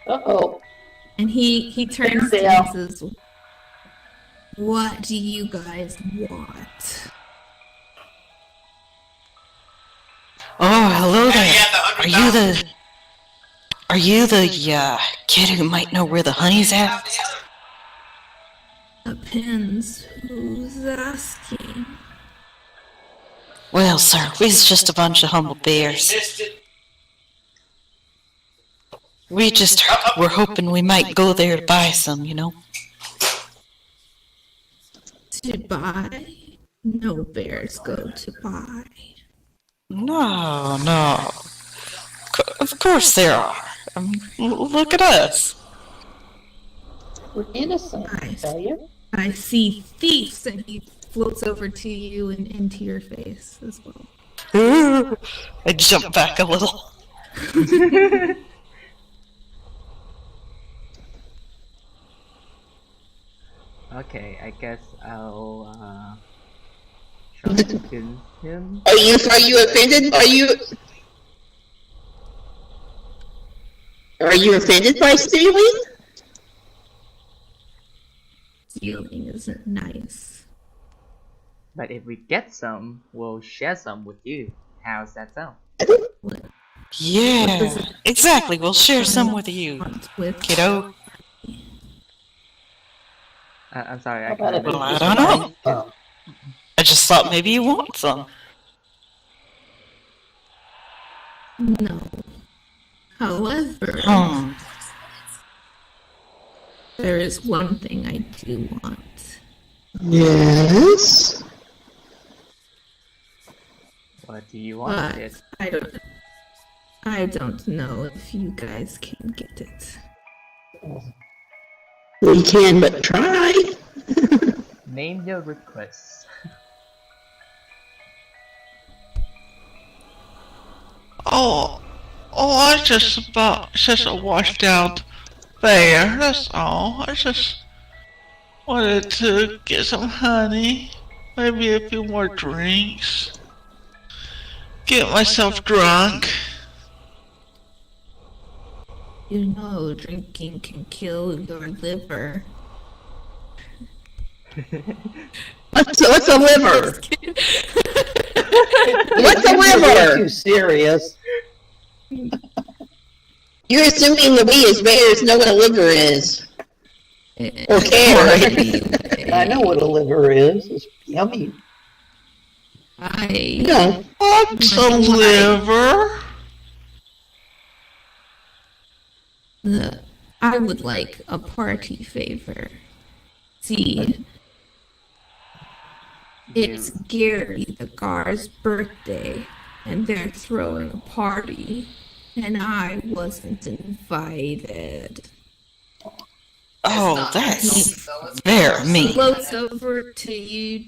H: Uh-oh.
B: And he turns to you and says, "What do you guys want?"
A: Oh, hello there. Are you the kid who might know where the honey's at?
B: Depends who's asking.
A: Well, sir, we's just a bunch of humble bears. We're hoping we might go there to buy some, you know.
B: To buy? No bears go to buy.
A: No. Of course there are. I mean, look at us.
H: We're innocent,
B: Nice.
H: tell you.
B: I see thieves, and he floats over to you and into your face as well.
A: I jump back a little.
E: Okay, I guess I'll try to kill him.
C: Are you offended? Are you offended by stealing?
B: Stealing isn't nice.
E: But if we get some, we'll share some with you. How's that sound?
B: What
A: Yeah, exactly. We'll share some with you,
B: want with
A: kiddo.
E: I'm sorry, I
H: How about
E: can't.
H: if
A: Well, I
H: it's
A: don't know.
H: nice?
A: I just thought maybe you want some.
B: No. However, there is one thing I do want.
C: Yes.
E: What do you want?
B: But I don't know if you guys can get it.
C: We can but try.
E: Name your request.
D: I just a washed out bear, that's all. I just wanted to get some honey, maybe a few more drinks, get myself drunk.
B: You know, drinking can kill your liver.
C: What's a liver? What's a
H: You're way
C: liver?
H: too serious.
C: You're assuming that we as bears know what a liver is. Or care.
H: I know what a liver is. It's yummy.
C: No.
D: What's a liver?
B: I would like a party favor. See, it's Gary the Gar's birthday, and they're throwing a party, and I wasn't invited.
A: Oh, that's very mean.
B: Floats over to you,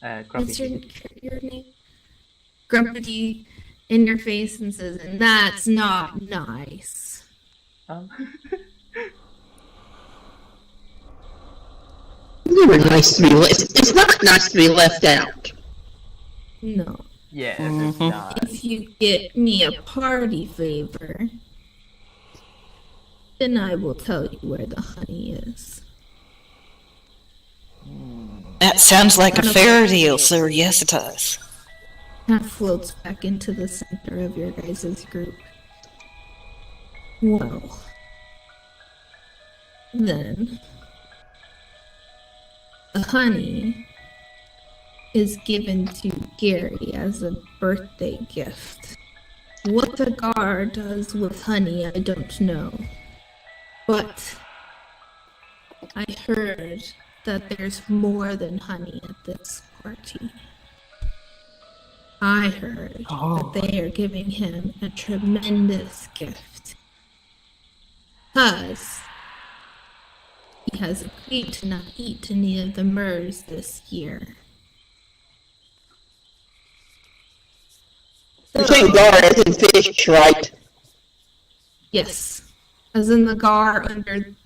B: what's
E: Grumpy.
B: your name? Grumpy in your face and says, "And that's not nice."
C: Never nice to be it's not nice to be left out.
B: No.
E: Yes, it's not.
B: If you get me a party favor, then I will tell you where the honey is.
A: That sounds like a fair deal, sir. Yes, it does.
B: That floats back into the center of your guys' group. Well, then, the honey is given to Gary as a birthday gift. What the guard does with honey, I don't know. But I heard that there's more than honey at this party. I heard that they are giving him a tremendous gift. 'Cause has agreed to not eat any of the murs this year.
C: You're saying gar as in fish, right?
B: Yes, as in the gar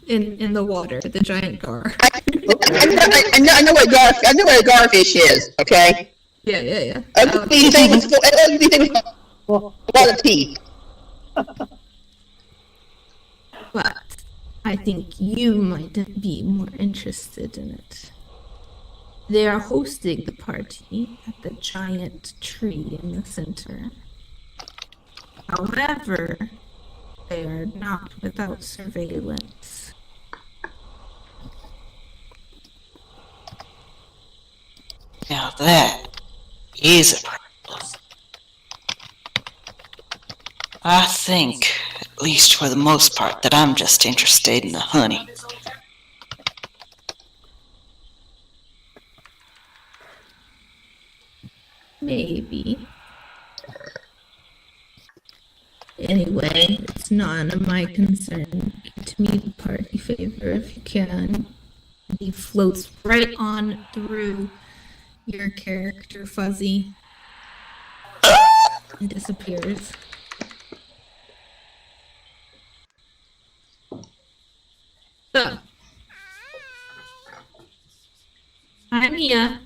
B: in the water, the giant gar.
C: I know what a garfish is. Okay.
B: Yeah.
C: Ugly thing with a lot of teeth.
B: But I think you might be more interested in it. They are hosting the party at the giant tree in the center. However, they are not without surveillance.
A: Now that is a problem. I think, at least for the most part, that I'm just interested in the honey.
B: Maybe. Anyway, it's none of my concern. Get me the party favor if you can. He floats right on through your character, Fuzzy, and disappears. So, I'm Mia.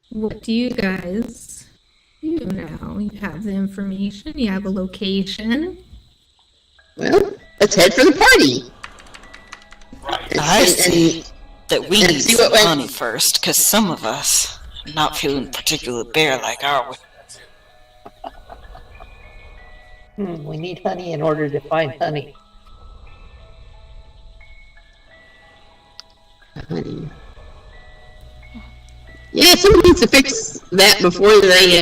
B: What do you guys do now? You have the information, you have a location.
C: Well, let's head for the party.
A: I see that we
C: and
A: need
C: see
A: some
C: what-
A: honey first, because some of us are not feeling particularly bear-like, are we?
H: We need honey in order to find honey.
C: Honey. Yeah, someone needs to fix that before they,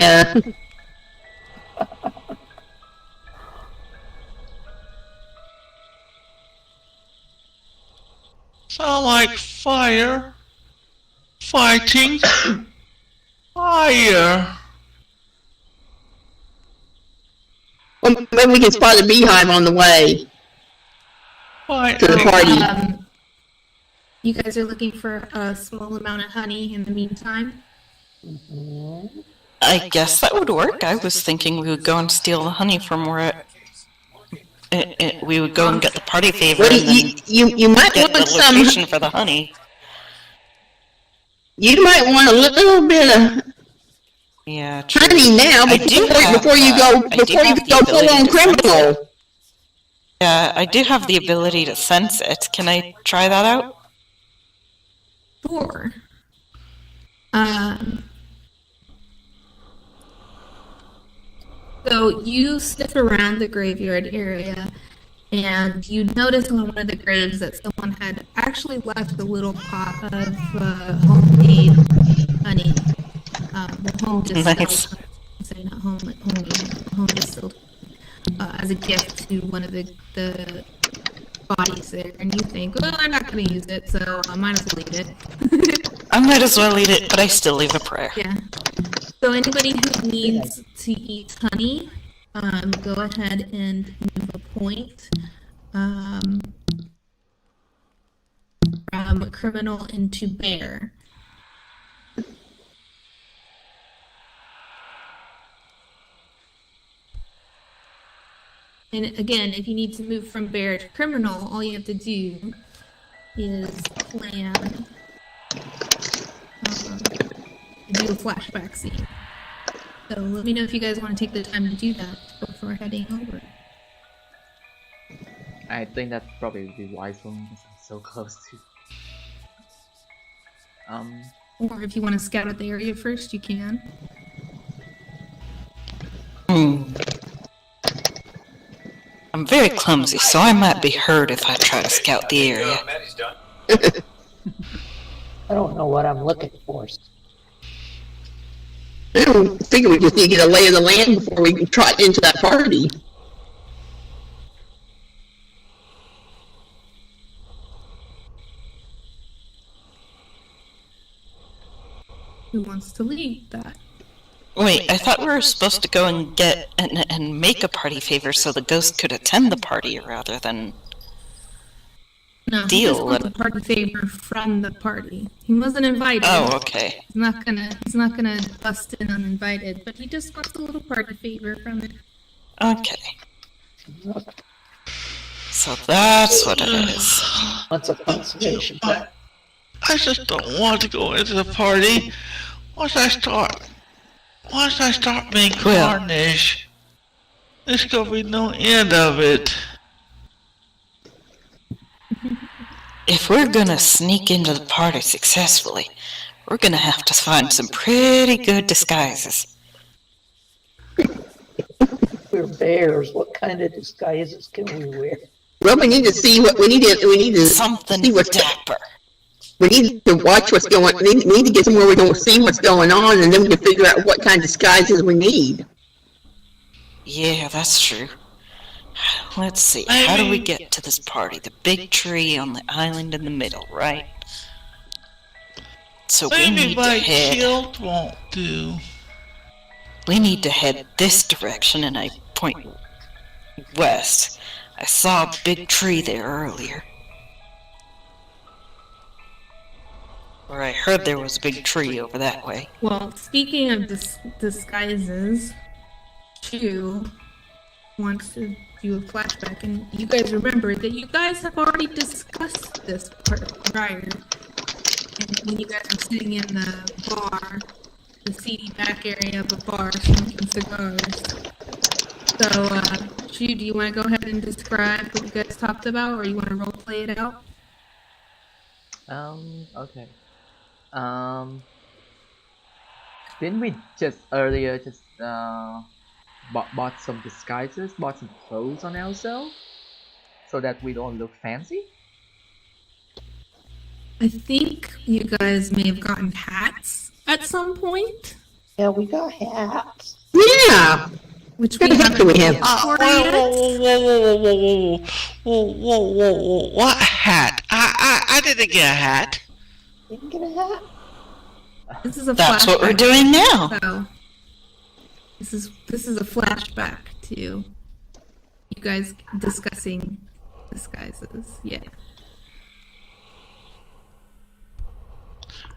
D: Sound like fire. Fighting. Fire.
C: well, maybe we can spot a beehive on the way to the
D: Fighting.
C: party.
B: You guys are looking for a small amount of honey in the meantime?
A: I guess that would work. I was thinking we would go and steal the honey from where we would go and get the party favor
C: Well,
A: and then
C: you might
A: get
C: want
A: the
C: some.
A: location for the honey.
C: You might want a little bit of
A: Yeah, true.
C: honey now
A: I do have,
C: before you go
A: I do have the
C: full
A: ability
C: on
A: to sense
C: criminal.
A: Yeah, I do have the ability to sense it. Can I try that out?
B: Sure. So you sniff around the graveyard area, and you notice on one of the graves that someone had actually left a little pot of homemade honey. The home distilled.
A: Nice.
B: Sorry, not homemade, home distilled. As a gift to one of the bodies there, and you think, well, I'm not going to use it, so I might as well eat it.
A: I might as well eat it, but I still leave a prayer.
B: Yeah. So anybody who needs to eat honey, go ahead and move a point from criminal into bear. And again, if you need to move from bear to criminal, all you have to do is plan do a flashback scene. So let me know if you guys want to take the time to do that before heading over.
E: I think that probably would be wise for me because I'm so close to.
B: Or if you want to scout out the area first, you can.
A: I'm very clumsy, so I might be hurt if I try to scout the area.
H: I don't know what I'm looking for.
C: I don't figure we just need to get a lay of the land before we trot into that party.
B: Who wants to lead that?
A: Wait, I thought we were supposed to go and get and make a party favor so the ghost could attend the party rather than...
B: No, he
A: deal.
B: just wants a party favor from the party. He wasn't invited.
A: Oh, okay.
B: He's not gonna bust in uninvited, but he just wants a little party favor from it.
A: Okay. So that's what it is.
H: What's a conservation pack?
D: I just don't want to go into the party. Once I start being
A: Well.
D: carnage, there's gonna be no end of it.
A: If we're gonna sneak into the party successfully, we're gonna have to find some pretty good disguises.
H: We're bears. What kind of disguises can we wear?
C: Well, we need to see what we need to
A: Something
C: see what's
A: dapper.
C: we need to watch what's going. We need to get somewhere we don't see what's going on, and then we can figure out what kind of disguises we need.
A: Yeah, that's true. Let's see. How do we get to this party? The big tree on the island in the middle, right? So we
D: Maybe
A: need to
D: my
A: head.
D: shield won't do.
A: We need to head this direction, and I point west. I saw a big tree there earlier. Or I heard there was a big tree over that way.
B: Well, speaking of disguises, Chu wants to do a flashback, and you guys remember that you guys have already discussed this prior. And when you guys were sitting in the bar, the seedy back area of the bar, smoking cigars. So, Chu, do you want to go ahead and describe what you guys talked about, or you want to role play it out?
E: Okay. Didn't we just earlier bought some disguises, bought some clothes on ourselves, so that we don't look fancy?
B: I think you guys may have gotten hats at some point,
H: Yeah, we got hats.
C: Yeah.
B: which
C: What
B: we
C: the heck do
B: haven't
C: we have?
B: paid for yet.
D: What hat? I didn't get a hat.
H: You can get a hat.
B: This is a
A: That's what we're
B: flashback.
A: doing now.
B: So, this is a flashback to you guys discussing disguises. Yeah.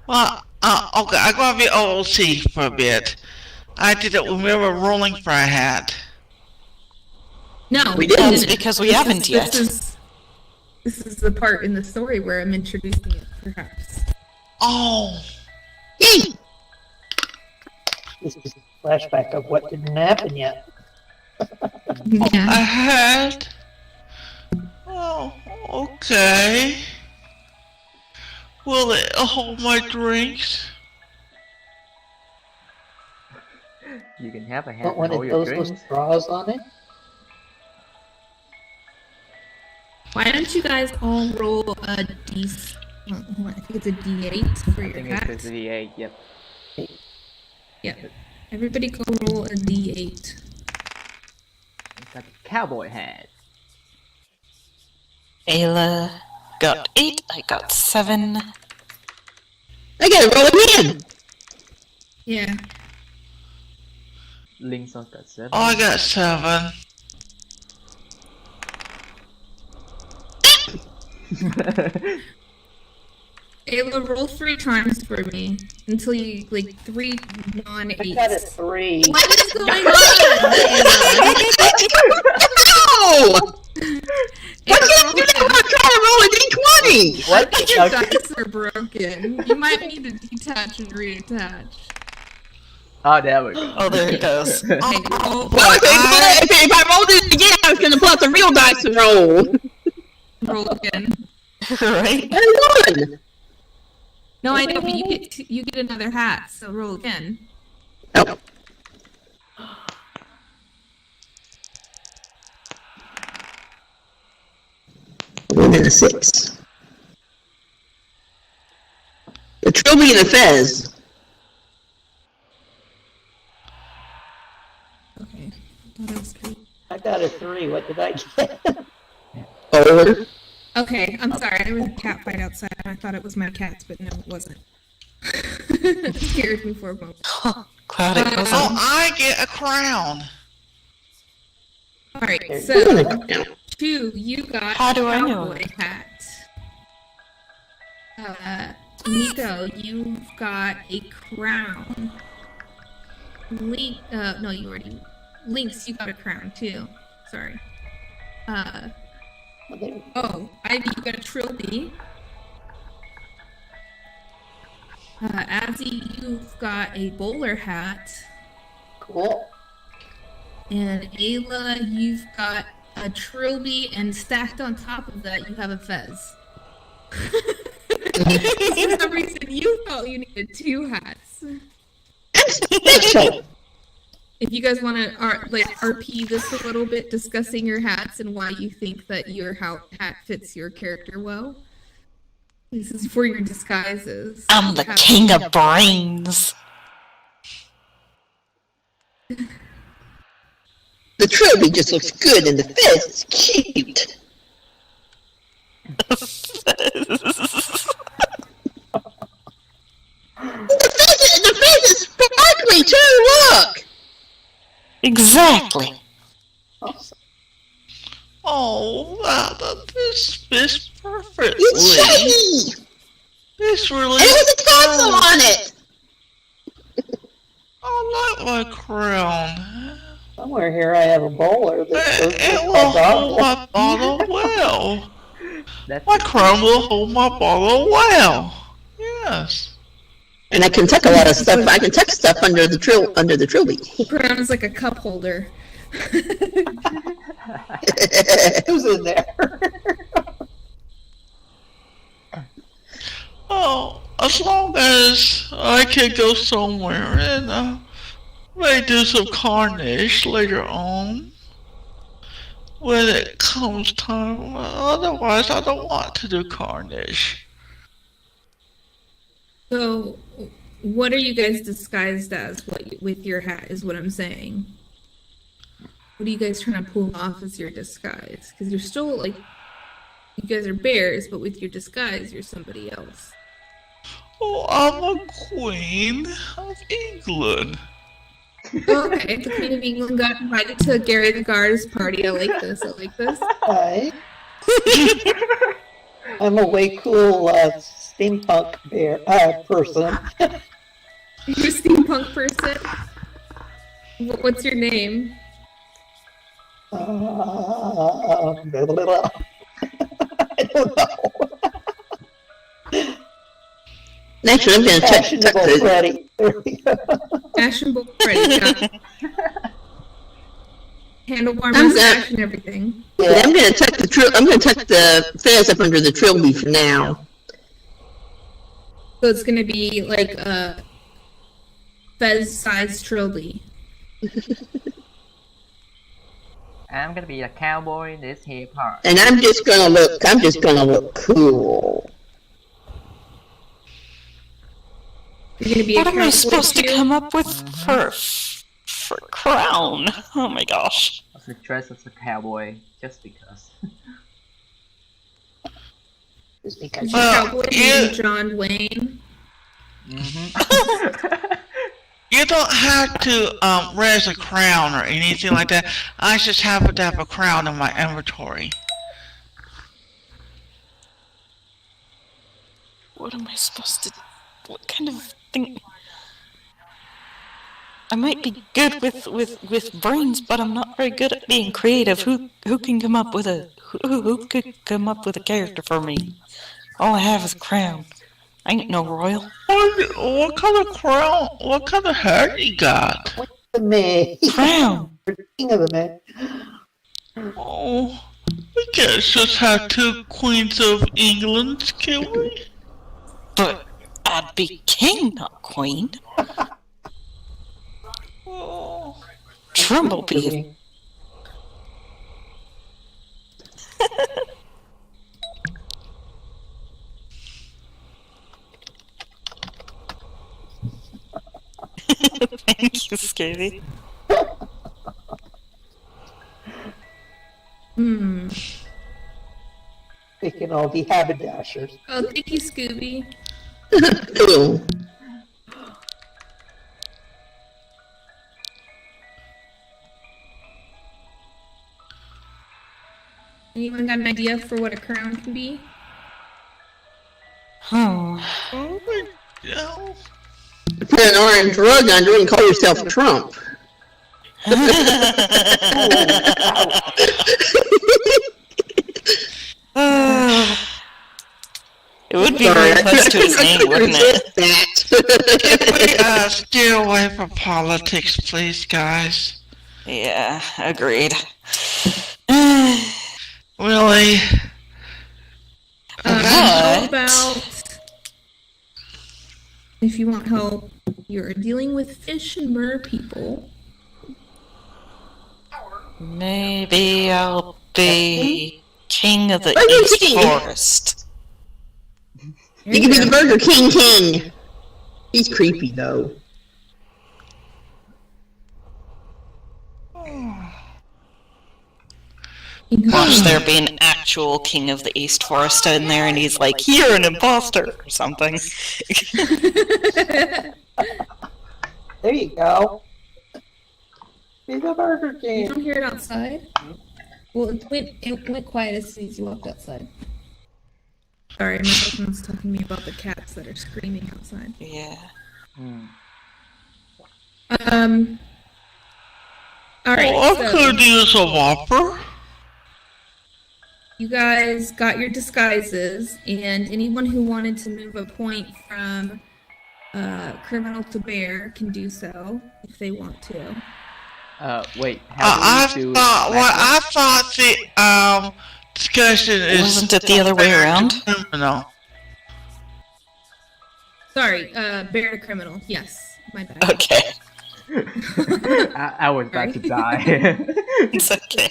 D: Well, okay, I'm gonna be OOC for a bit. I didn't remember rolling for a hat.
B: No,
C: We didn't.
A: That's because we haven't yet.
B: This is the part in the story where I'm introducing it, perhaps.
D: Oh,
C: Yay!
H: This is a flashback of what didn't happen yet.
D: a
B: Yeah.
D: hat? Oh, okay. Will it hold my drinks?
E: You can have a hat
H: Want one
E: and
H: of
E: all your
H: those
E: drinks.
H: with straws on it?
B: Why don't you guys all roll a D? I think it's a D8 for
E: I
B: your
E: think
B: hat.
E: it's the 8, yep.
B: Yep. Everybody go roll a D8.
E: It's like a cowboy hat.
A: Ayla got 8, I got 7.
C: I gotta roll again.
B: Yeah.
E: Link's on got 7.
D: Oh, I got 7.
B: Ayla, roll 3 times for me until you like 3
H: I
B: non-8s.
H: got a 3.
B: What is going on,
C: No! Why
B: Ayla?
C: can't you do that when I'm trying to roll a d20?
E: What?
B: I think your
E: Okay.
B: dice are broken. You might need to detach and reattach.
E: Oh, there we go.
A: Oh, there it goes.
B: Okay, roll,
C: Well, if I rolled it again, I was gonna pull out the real dice and roll.
B: roll again.
C: I
A: Right?
C: won.
B: No, I know, but you get another hat, so roll again.
C: Oh. One and a 6. The trilby and the fez.
B: Okay. That was good.
H: I got a 3. What did I get?
C: Or
B: Okay, I'm sorry. There was a cat fight outside. I thought it was my cats, but no, it wasn't. Scared me for a moment.
A: Glad it
D: Oh,
A: wasn't.
D: I get a crown.
B: All right,
C: I'm
B: so
C: gonna go down.
B: 2, you got
A: How do I know?
B: cowboy hat. Nico, you've got a crown. No, you already. Lynx, you got a crown too. Sorry. Ivy, you got a trilby. Azzy, you've got a bowler hat.
H: Cool.
B: And Ayla, you've got a trilby, and stacked on top of that, you have a fez. For some reason, you felt you needed 2 hats.
C: Special.
B: If you guys want to RP this a little bit, discussing your hats and why you think that your hat fits your character well. This is for your disguises.
A: I'm the king of brains.
C: The trilby just looks good, and the fez is cute. The fez is sparkly too. Look.
A: Exactly.
D: Oh, this fits perfectly.
C: It's shiny.
D: This really.
C: And it has a tassel on it.
D: I like my crown.
H: Somewhere here I have a bowler that
D: It will hold my bottle well. My crown will hold my bottle well. Yes.
C: And I can tuck a lot of stuff. I can tuck stuff under the trilby.
B: Crown is like a cup holder.
H: Who's in there?
D: Oh, as long as I can go somewhere and may do some carnage later on when it comes time. Otherwise, I don't want to do carnage.
B: So, what are you guys disguised as? With your hat is what I'm saying. What are you guys trying to pull off as your disguise? Because you're still like, you guys are bears, but with your disguise, you're somebody else.
D: Oh, I'm a queen of England.
B: Okay, the Queen of England got invited to Gary the Guard's party. I like this.
H: Hi. I'm a way cool steampunk bear person.
B: You're a steampunk person? What's your name?
H: I don't know.
C: Next, I'm going to tuck
H: Fashionable Freddy. There we go.
B: Fashionable Freddy. Got it. Handlebar mustache and everything.
C: Yeah, I'm going to tuck the fez up under the trilby for now.
B: So it's going to be like a fez-sized trilby.
E: I'm gonna be a cowboy in this here part.
C: And I'm just gonna look cool.
B: You're gonna be
A: What
B: a
A: am I
B: cowboy
A: supposed to
B: too?
A: come up with for crown? Oh my gosh.
E: I was dressed as a cowboy just because.
H: Just because
B: Is your cowboy named John Wayne?
D: You don't have to raise a crown or anything like that. I just happen to have a crown in my inventory.
A: What am I supposed to... What kind of thing... I might be good with brains, but I'm not very good at being creative. Who can come up with who could come up with a character for me? All I have is a crown. I ain't no royal.
D: What kind of crown? What kind of hat you got?
H: me.
A: Crown.
H: King of the man.
D: Oh, we can't just have 2 queens of England, can we?
A: But I'd be king, not queen.
D: Oh.
A: Trumbull be. Thank you, Scary.
H: They can all be haberdashers.
B: Oh, thank you, Scooby.
C: Cool.
B: Anyone got an idea for what a crown can be?
A: Hmm.
D: Oh my God.
C: Put an orange rug under it and call yourself Trump.
A: It would be
C: Sorry,
A: very close to his name, wouldn't it?
D: Can we steer away from politics, please, guys?
A: Yeah, agreed.
D: Really?
B: How
A: But-
B: about if you want help, you're dealing with fish and mer people.
A: Maybe I'll be king of the
C: Burger
A: East
C: King.
A: Forest.
C: You can be the Burger King. He's creepy though.
A: Watch there be an actual king of the East Forest in there, and he's like, "You're an imposter," or something.
H: There you go. Be the Burger
B: You
H: King.
B: don't hear it outside? Well, it went quiet as soon as you walked outside. Sorry, my husband's talking to me about the cats that are screaming outside.
A: Yeah.
B: Alright,
D: I
B: so
D: could use a Whopper.
B: you guys got your disguises, and anyone who wanted to move a point from criminal to bear can do so if they want to.
E: Wait, how do we do
D: I thought the discussion is
A: Wasn't it the other way around?
D: criminal.
B: Sorry, bear to criminal. Yes, my bad.
A: Okay.
E: I was about to die.
A: It's okay.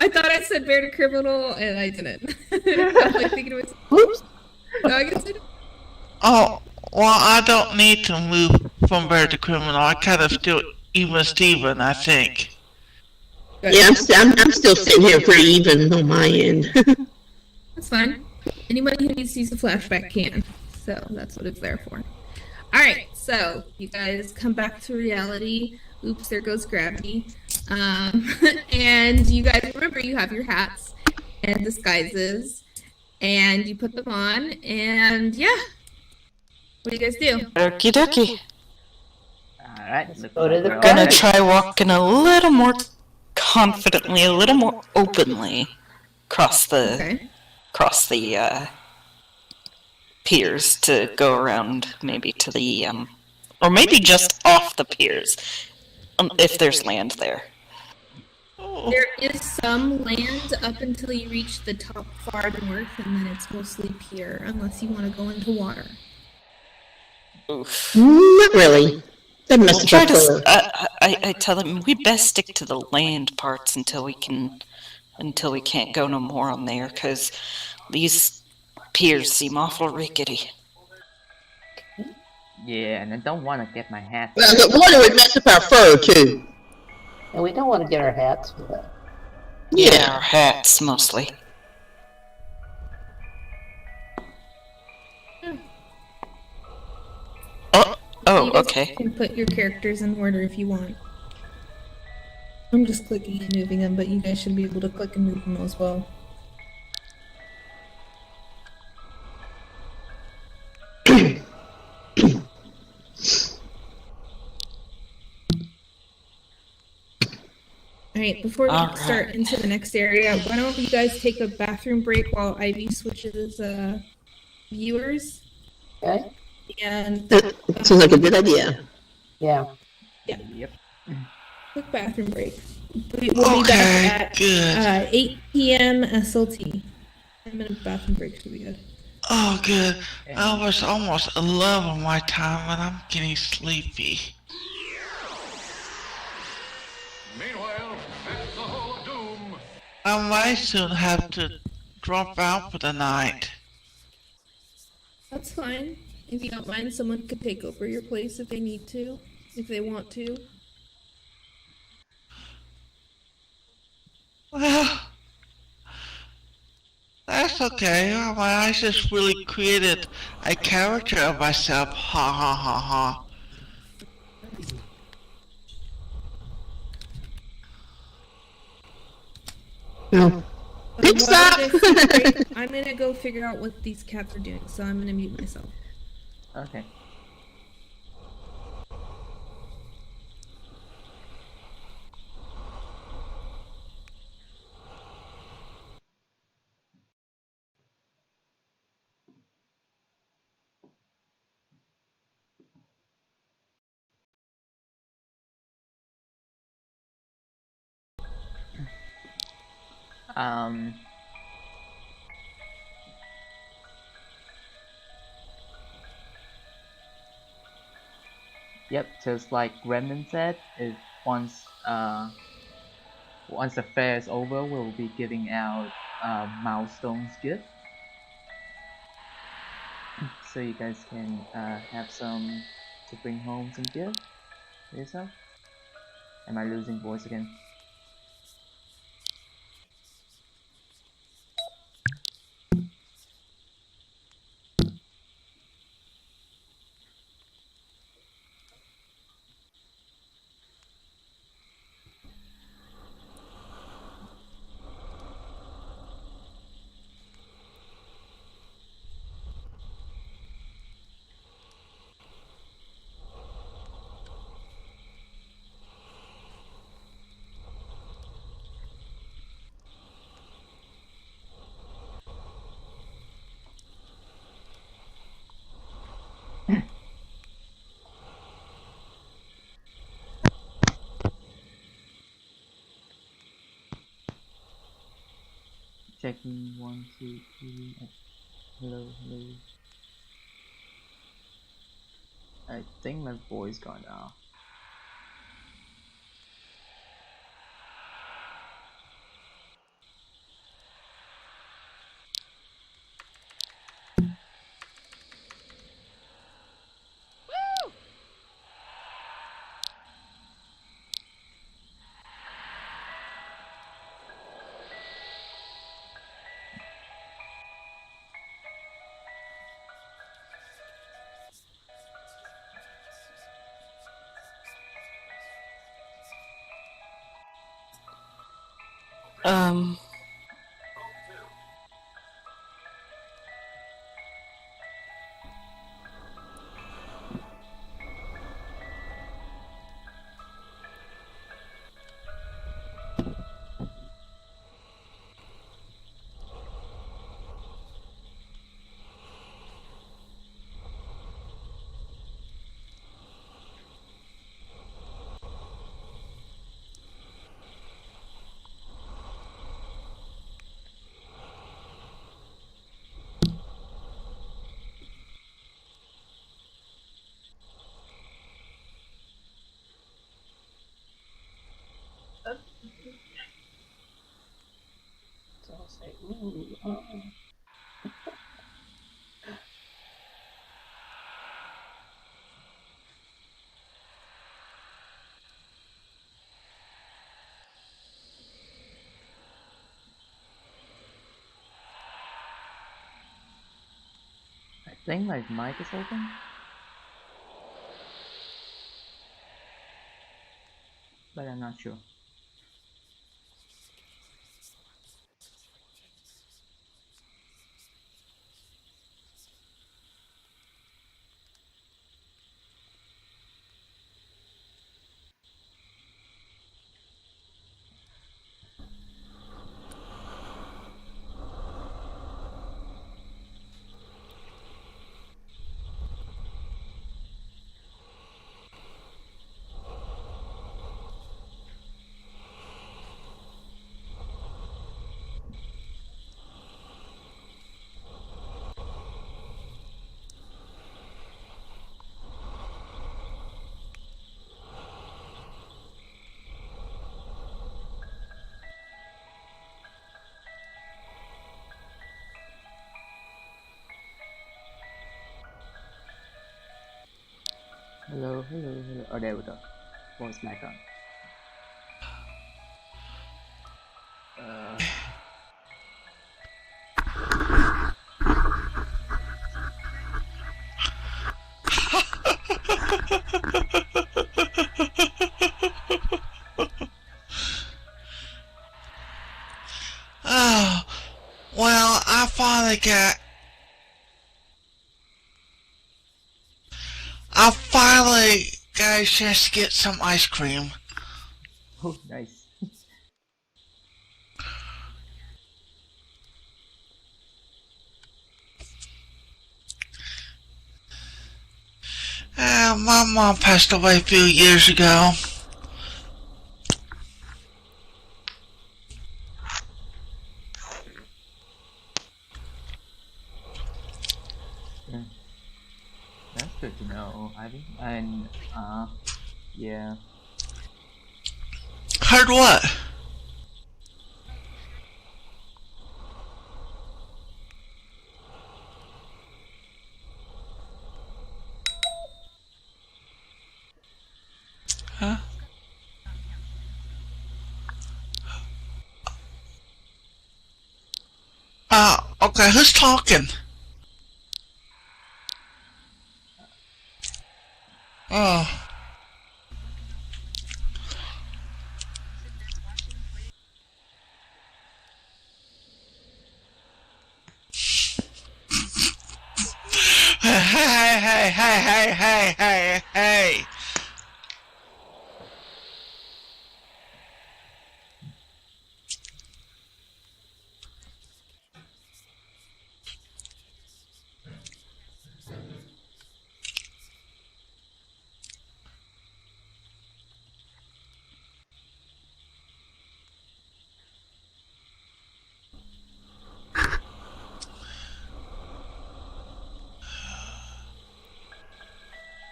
B: I thought I said bear to criminal, and I didn't. I was like thinking it was.
H: Whoops.
B: No, I guess I didn't.
D: Oh, well, I don't need to move from bear to criminal. I kind of still even Steven, I think.
C: Yeah, I'm still sitting here pretty even on my end.
B: That's fine. Anybody who needs to use a flashback can. So that's what it's there for. Alright, so you guys come back to reality. Oops, there goes gravity. And you guys remember you have your hats and disguises. And you put them on. And yeah. What do you guys do?
A: Okie dokie.
E: Alright,
H: go to the
A: Gonna
H: Right.
A: try walking a little more confidently, a little more openly across the
B: Okay.
A: piers to go around maybe to the or maybe just off the piers if there's land there.
B: There is some land up until you reach the top far north, and then it's mostly pier, unless you want to go into water.
A: Oof.
C: Not really. That
A: We'll
C: must
A: try
C: have
A: to. I tell them we best stick to the land parts until we can't go no more on there, because these piers seem awful rickety.
E: Yeah, and I don't want to get my hat.
C: Well, the water would mess up our fur too.
H: And we don't want to get our hats wet.
A: Yeah, our hats mostly. Oh,
B: You guys
A: okay.
B: can put your characters in order if you want. I'm just clicking and moving them, but you guys should be able to click and move them as well. Alright, before we
A: Alright.
B: start into the next area, why don't you guys take a bathroom break while Ivy switches viewers?
H: Okay?
B: And
C: That sounds like a good idea.
H: Yeah.
E: Yep.
B: quick bathroom break. We'll be back at
D: good.
B: 8 p.m. SLT. 10-minute bathroom break should be good.
D: Oh, good. I was almost 11 my time and I'm getting sleepy.
I: Meanwhile, at the Hall of Doom,
D: I might soon have to drop out for the night.
B: That's fine. If you don't mind, someone could take over your place if they need to, if they want to.
D: Well, that's okay. I just really created a character of myself. Ha ha ha ha.
C: Well, Pit stop!
B: I'm gonna go figure out what these cats are doing, so I'm gonna mute myself.
E: Okay. Um. Yep, just like Gremlin said, if once the fair is over, we'll be giving out milestones gift, so you guys can have some to bring home some gift for yourself. Am I losing voice again? Checking 1, 2, 3. Hello, hello. I think my voice gone now.
A: Um,
H: So I'll say, ooh,
E: I think my mic is open. But I'm not sure. Hello, hello, hello. Oh, there we go. Voice mic on.
D: Oh, I finally got a chance to get some ice cream.
E: Oh, nice.
D: My mom passed away a few years ago.
E: Yeah, that's good to know, Ivy. And yeah.
D: Heard what? Huh? Okay, who's talking? Oh. Hey.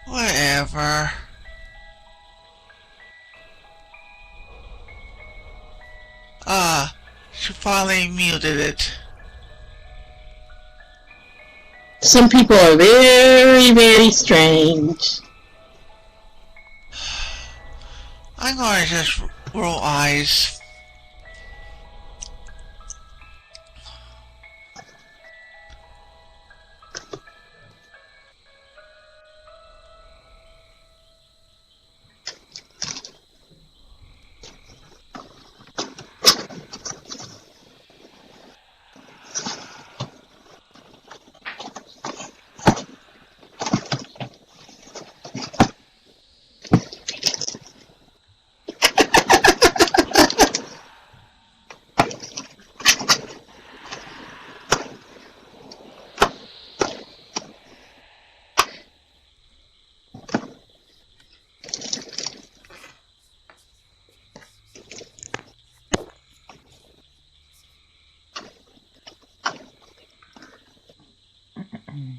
D: Whatever. She finally muted it.
C: Some people are very, very strange.
D: I'm gonna just roll eyes.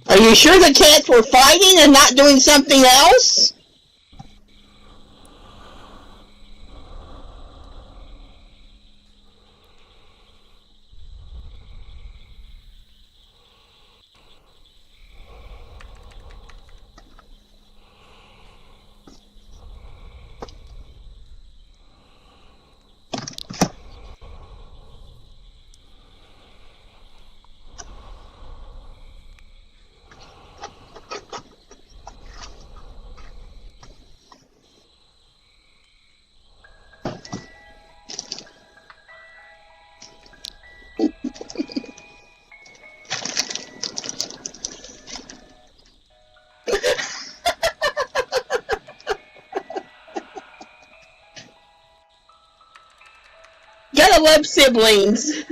C: Are you sure the cats were fighting and not doing something else? Gotta love siblings.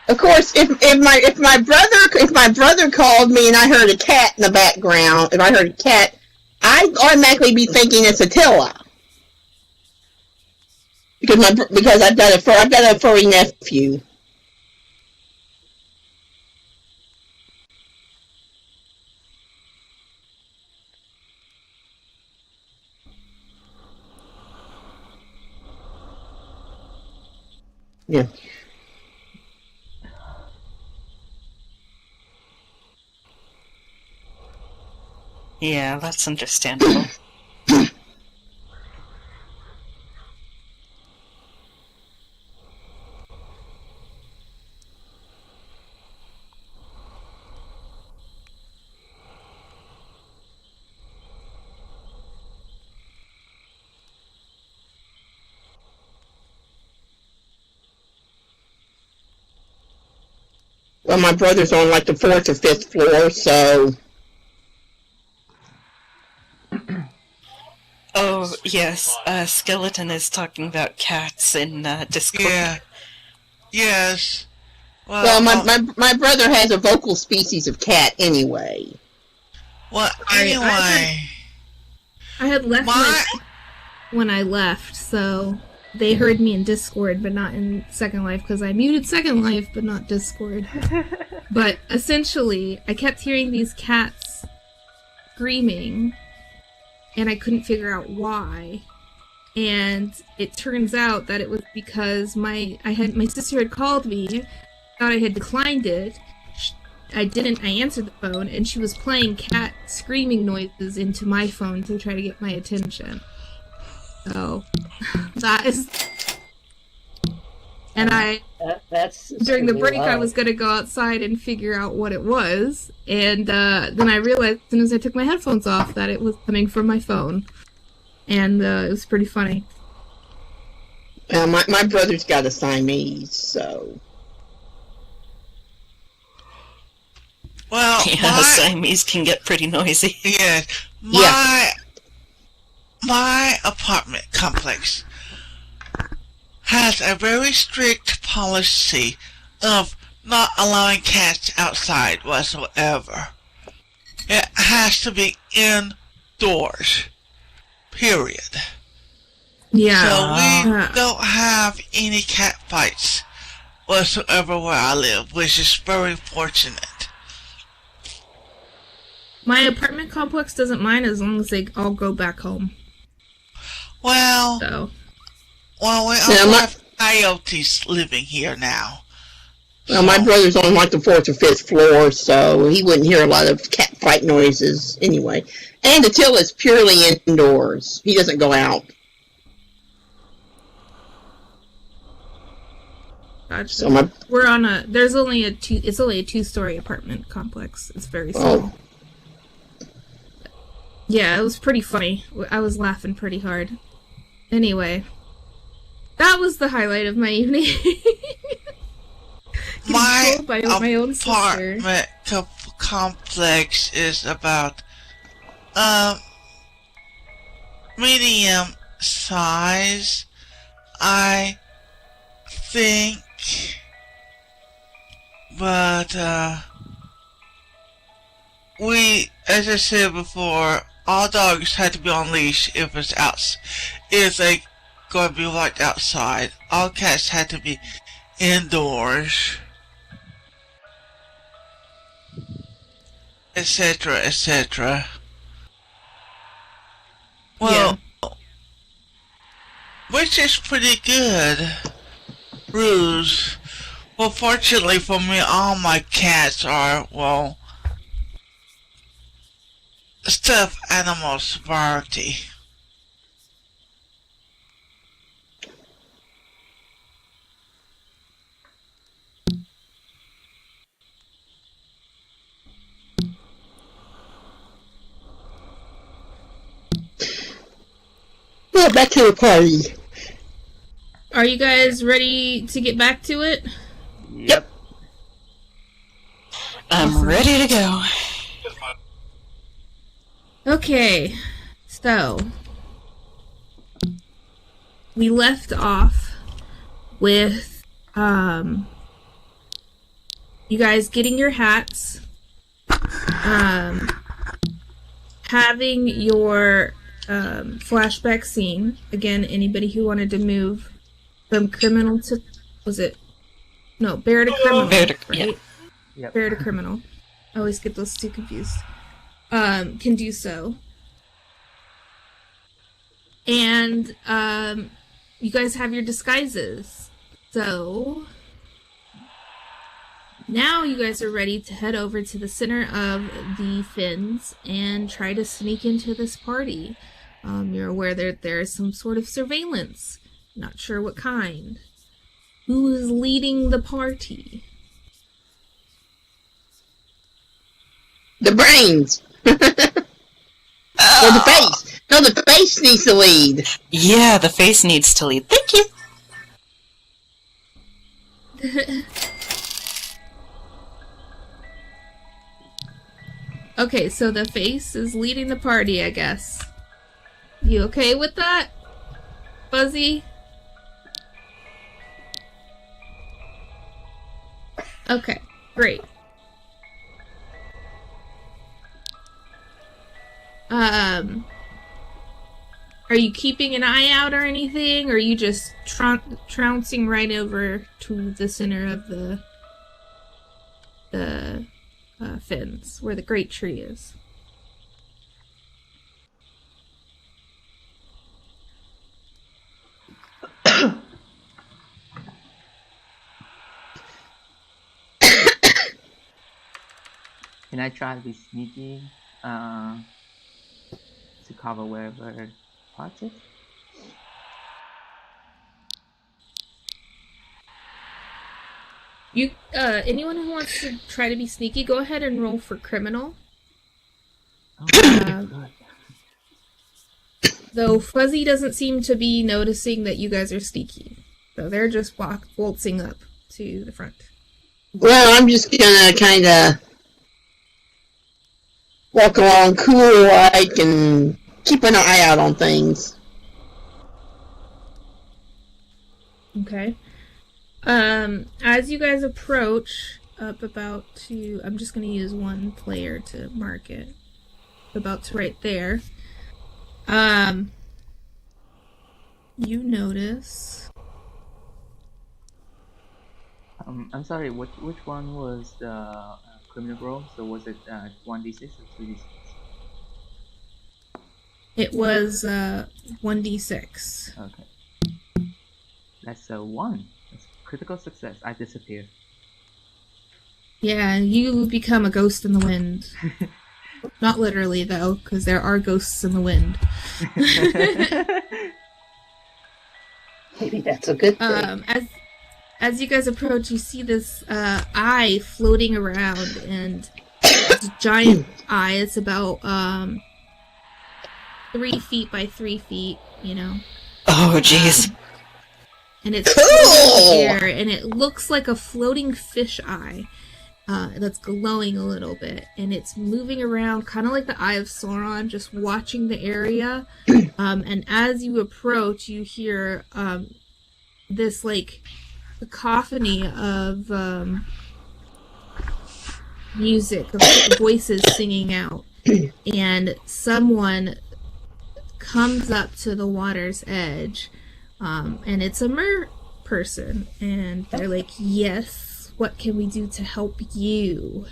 C: Of course, if my brother called me and I heard a cat in the background, if I heard a cat, I'd automatically be thinking it's Attila. Because I've got a furry nephew. Yeah.
A: Yeah, that's understandable.
C: Well, my brother's on like the 4th or 5th floor, so...
A: Oh, yes, Skeleton is talking about cats in Discord.
D: Yeah. Yes.
C: Well, my brother has a vocal species of cat anyway.
D: Well,
B: Sorry,
D: anyway.
B: I had left when I left, so they heard me in Discord, but not in Second Life, because I muted Second Life, but not Discord. But essentially, I kept hearing these cats screaming, and I couldn't figure out why. And it turns out that it was because my sister had called me, thought I had declined it. I didn't. I answered the phone, and she was playing cat screaming noises into my phone to try to get my attention. So that is. And
H: That's
B: during the break, I
H: loud.
B: was gonna go outside and figure out what it was, and then I realized as soon as I took my headphones off that it was coming from my phone, and it was pretty funny.
C: My brother's got a Siamese, so...
D: Well,
A: Yeah, Siamese can get pretty noisy.
D: yeah, my apartment complex has a very strict policy of not allowing cats outside whatsoever. It has to be indoors. Period.
B: Yeah.
D: So we don't have any cat fights whatsoever where I live, which is very fortunate.
B: My apartment complex doesn't mind as long as they all go back home.
D: Well,
B: So.
D: well, we also have coyotes living here now.
C: Well, my brother's on like the 4th or 5th floor, so he wouldn't hear a lot of cat fight noises anyway. And the till is purely indoors. He doesn't go out.
B: Gotcha.
C: So
B: We're on it's only a 2-story apartment complex. It's very small.
C: Oh.
B: Yeah, it was pretty funny. I was laughing pretty hard. Anyway, that was the highlight of my evening.
D: My
B: told by my own sister.
D: apartment complex is about medium size, I think, but we, as I said before, all dogs had to be on leash if it's if they going to be locked outside. All cats had to be indoors, etc., etc. Well, which is pretty good. Ruse. Well, fortunately for me, all my cats are, well, stuffed animals variety.
C: Well, back to the party.
B: Are you guys ready to get back to it?
E: Yep.
A: I'm ready to go.
B: Okay, so we left off with you guys getting your hats, having your flashback scene. Again, anybody who wanted to move from criminal to bear to criminal,
A: Bear to-
B: right?
A: yeah.
E: Yep.
B: Bear to criminal. I always get those two confused. Can do so. And you guys have your disguises. So now you guys are ready to head over to the center of the Finns and try to sneak into this party. You're aware that there is some sort of surveillance. Not sure what kind. Who is leading the party?
C: The brains. Or the face. No, the face needs to lead.
A: Yeah, the face needs to lead. Thank you.
B: Okay, so the face is leading the party, I guess. You okay with that, Fuzzy? Okay, great. Are you keeping an eye out or anything, or are you just trouncing right over to the center of the fins, where the great tree is?
E: Can I try to be sneaky to cover wherever parts is?
B: You, anyone who wants to try to be sneaky, go ahead and roll for criminal.
E: Oh,
B: Though Fuzzy doesn't seem to be noticing that you guys are sneaky. So they're just waltzing up to the front.
C: Well, I'm just gonna kind of walk along cool like and keep an eye out on things.
B: Okay. As you guys approach up about to, I'm just going to use one player to mark it. About to right there. You notice.
E: I'm sorry. Which one was the criminal roll? So was it 1d6 or 2d6?
B: It was 1d6.
E: Okay. That's a 1. That's critical success. I disappear.
B: Yeah, you become a ghost in the wind. Not literally, though, because there are ghosts in the wind.
H: Maybe that's a good thing.
B: As you guys approach, you see this eye floating around, and it's a giant eye. It's about 3 feet by 3 feet, you know.
A: Oh, jeez.
B: And it's floating in the air, and it looks like a floating fish eye that's glowing a little bit, and it's moving around, kind of like the Eye of Sauron, just watching the area. And as you approach, you hear this like cacophony of music, of voices singing out, and someone comes up to the water's edge, and it's a mer person, and they're like, "Yes, what can we do to help you?"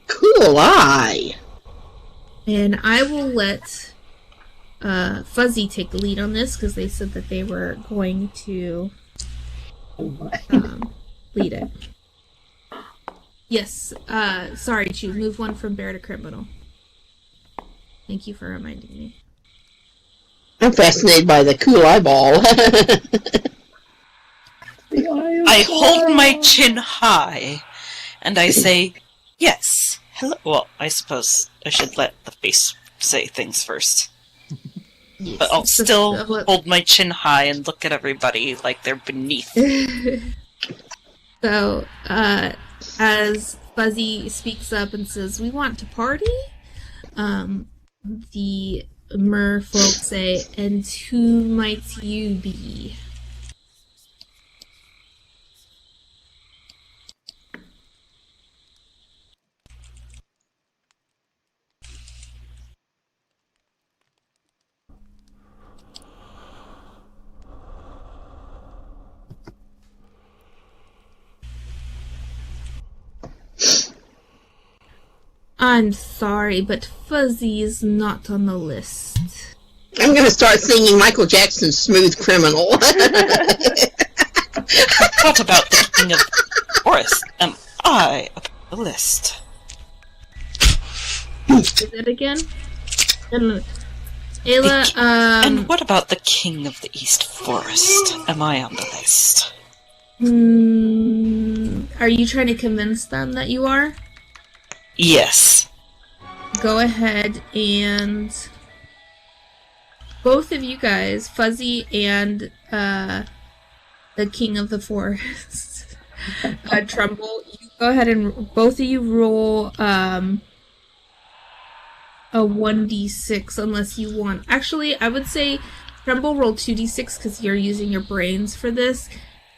C: Cool eye.
B: And I will let Fuzzy take the lead on this, because they said that they were going to lead it. Yes, sorry, Chew, move one from bear to criminal. Thank you for reminding me.
C: I'm fascinated by the cool eyeball.
A: I hold my chin high, and I say, yes, hello. Well, I suppose I should let the face say things first.
B: Yes.
A: But I'll still hold my chin high and look at everybody like they're beneath.
B: So, as Fuzzy speaks up and says, "We want to party," the mer folk say, "And who might you be?" I'm sorry, but Fuzzy is not on the list.
C: I'm gonna start singing Michael Jackson's Smooth Criminal.
A: What about the King of the Forest? Am I up the list?
B: Say that again? Ayla,
A: And what about the King of the East Forest? Am I on the list?
B: Are you trying to convince them that you are?
A: Yes.
B: Go ahead and both of you guys, Fuzzy and the King of the Forest, Trumbull, you go ahead and both of you roll a 1d6 unless you want. Actually, I would say Tremble roll 2d6 because you're using your brains for this.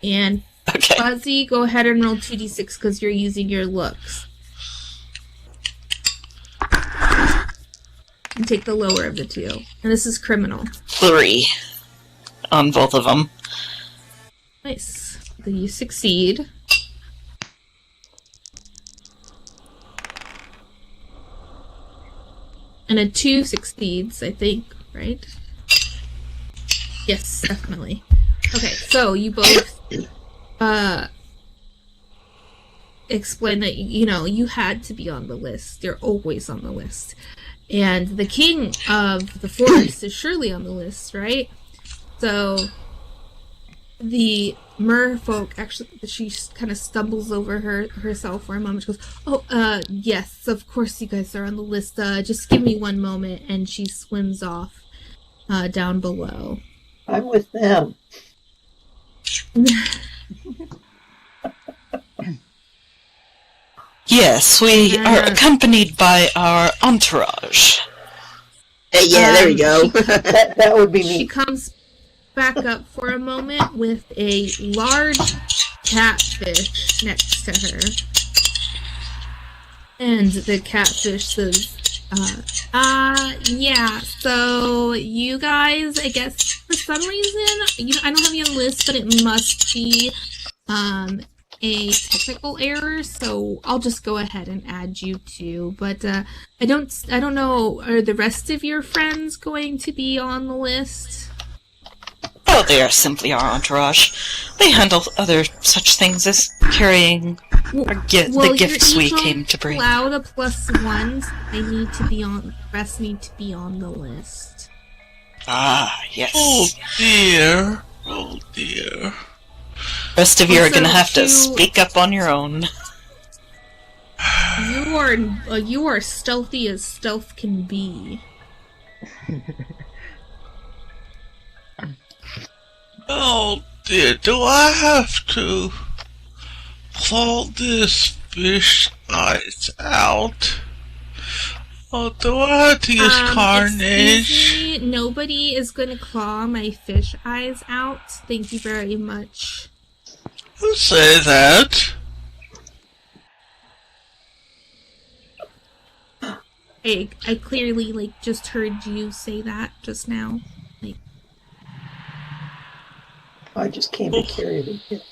B: And
A: Okay.
B: Fuzzy, go ahead and roll 2d6 because you're using your looks. And take the lower of the two. And this is criminal.
A: 3 on both of them.
B: Nice. So you succeed. And a 2 succeeds, I think, right? Yes, definitely. Okay, so you both explain that, you know, you had to be on the list. You're always on the list. And the king of the forest is surely on the list, right? So the merfolk, actually, she kind of stumbles over herself for a moment. She goes, oh, yes, of course you guys are on the list. Just give me one moment. And she swims off down below.
H: I'm with them.
A: Yes, we are accompanied by our entourage.
C: Hey, yeah, there you go.
H: That would be
B: She
H: me.
B: comes back up for a moment with a large catfish next to her. And the catfish says, yeah, so you guys, I guess for some reason, I don't have you on the list, but it must be, a technical error, so I'll just go ahead and add you too. But I don't know, are the rest of your friends going to be on the list?
A: Oh, they are simply our entourage. They handle other such things as carrying the gifts we came to bring.
B: Allowed a +1. They need to be on. The rest need to be on the list.
A: Ah, yes.
D: Oh dear. Oh dear.
A: Rest of you are gonna
B: Also,
A: have to speak up on your own.
B: You are stealthy as stealth can be.
D: Oh dear, do I have to claw this fish eyes out? Oh, do I have to use carnage?
B: Excuse me, nobody is going to claw my fish eyes out. Thank you very much.
D: Who say that?
B: I clearly, just heard you say that just now.
H: I just came to carry the gift.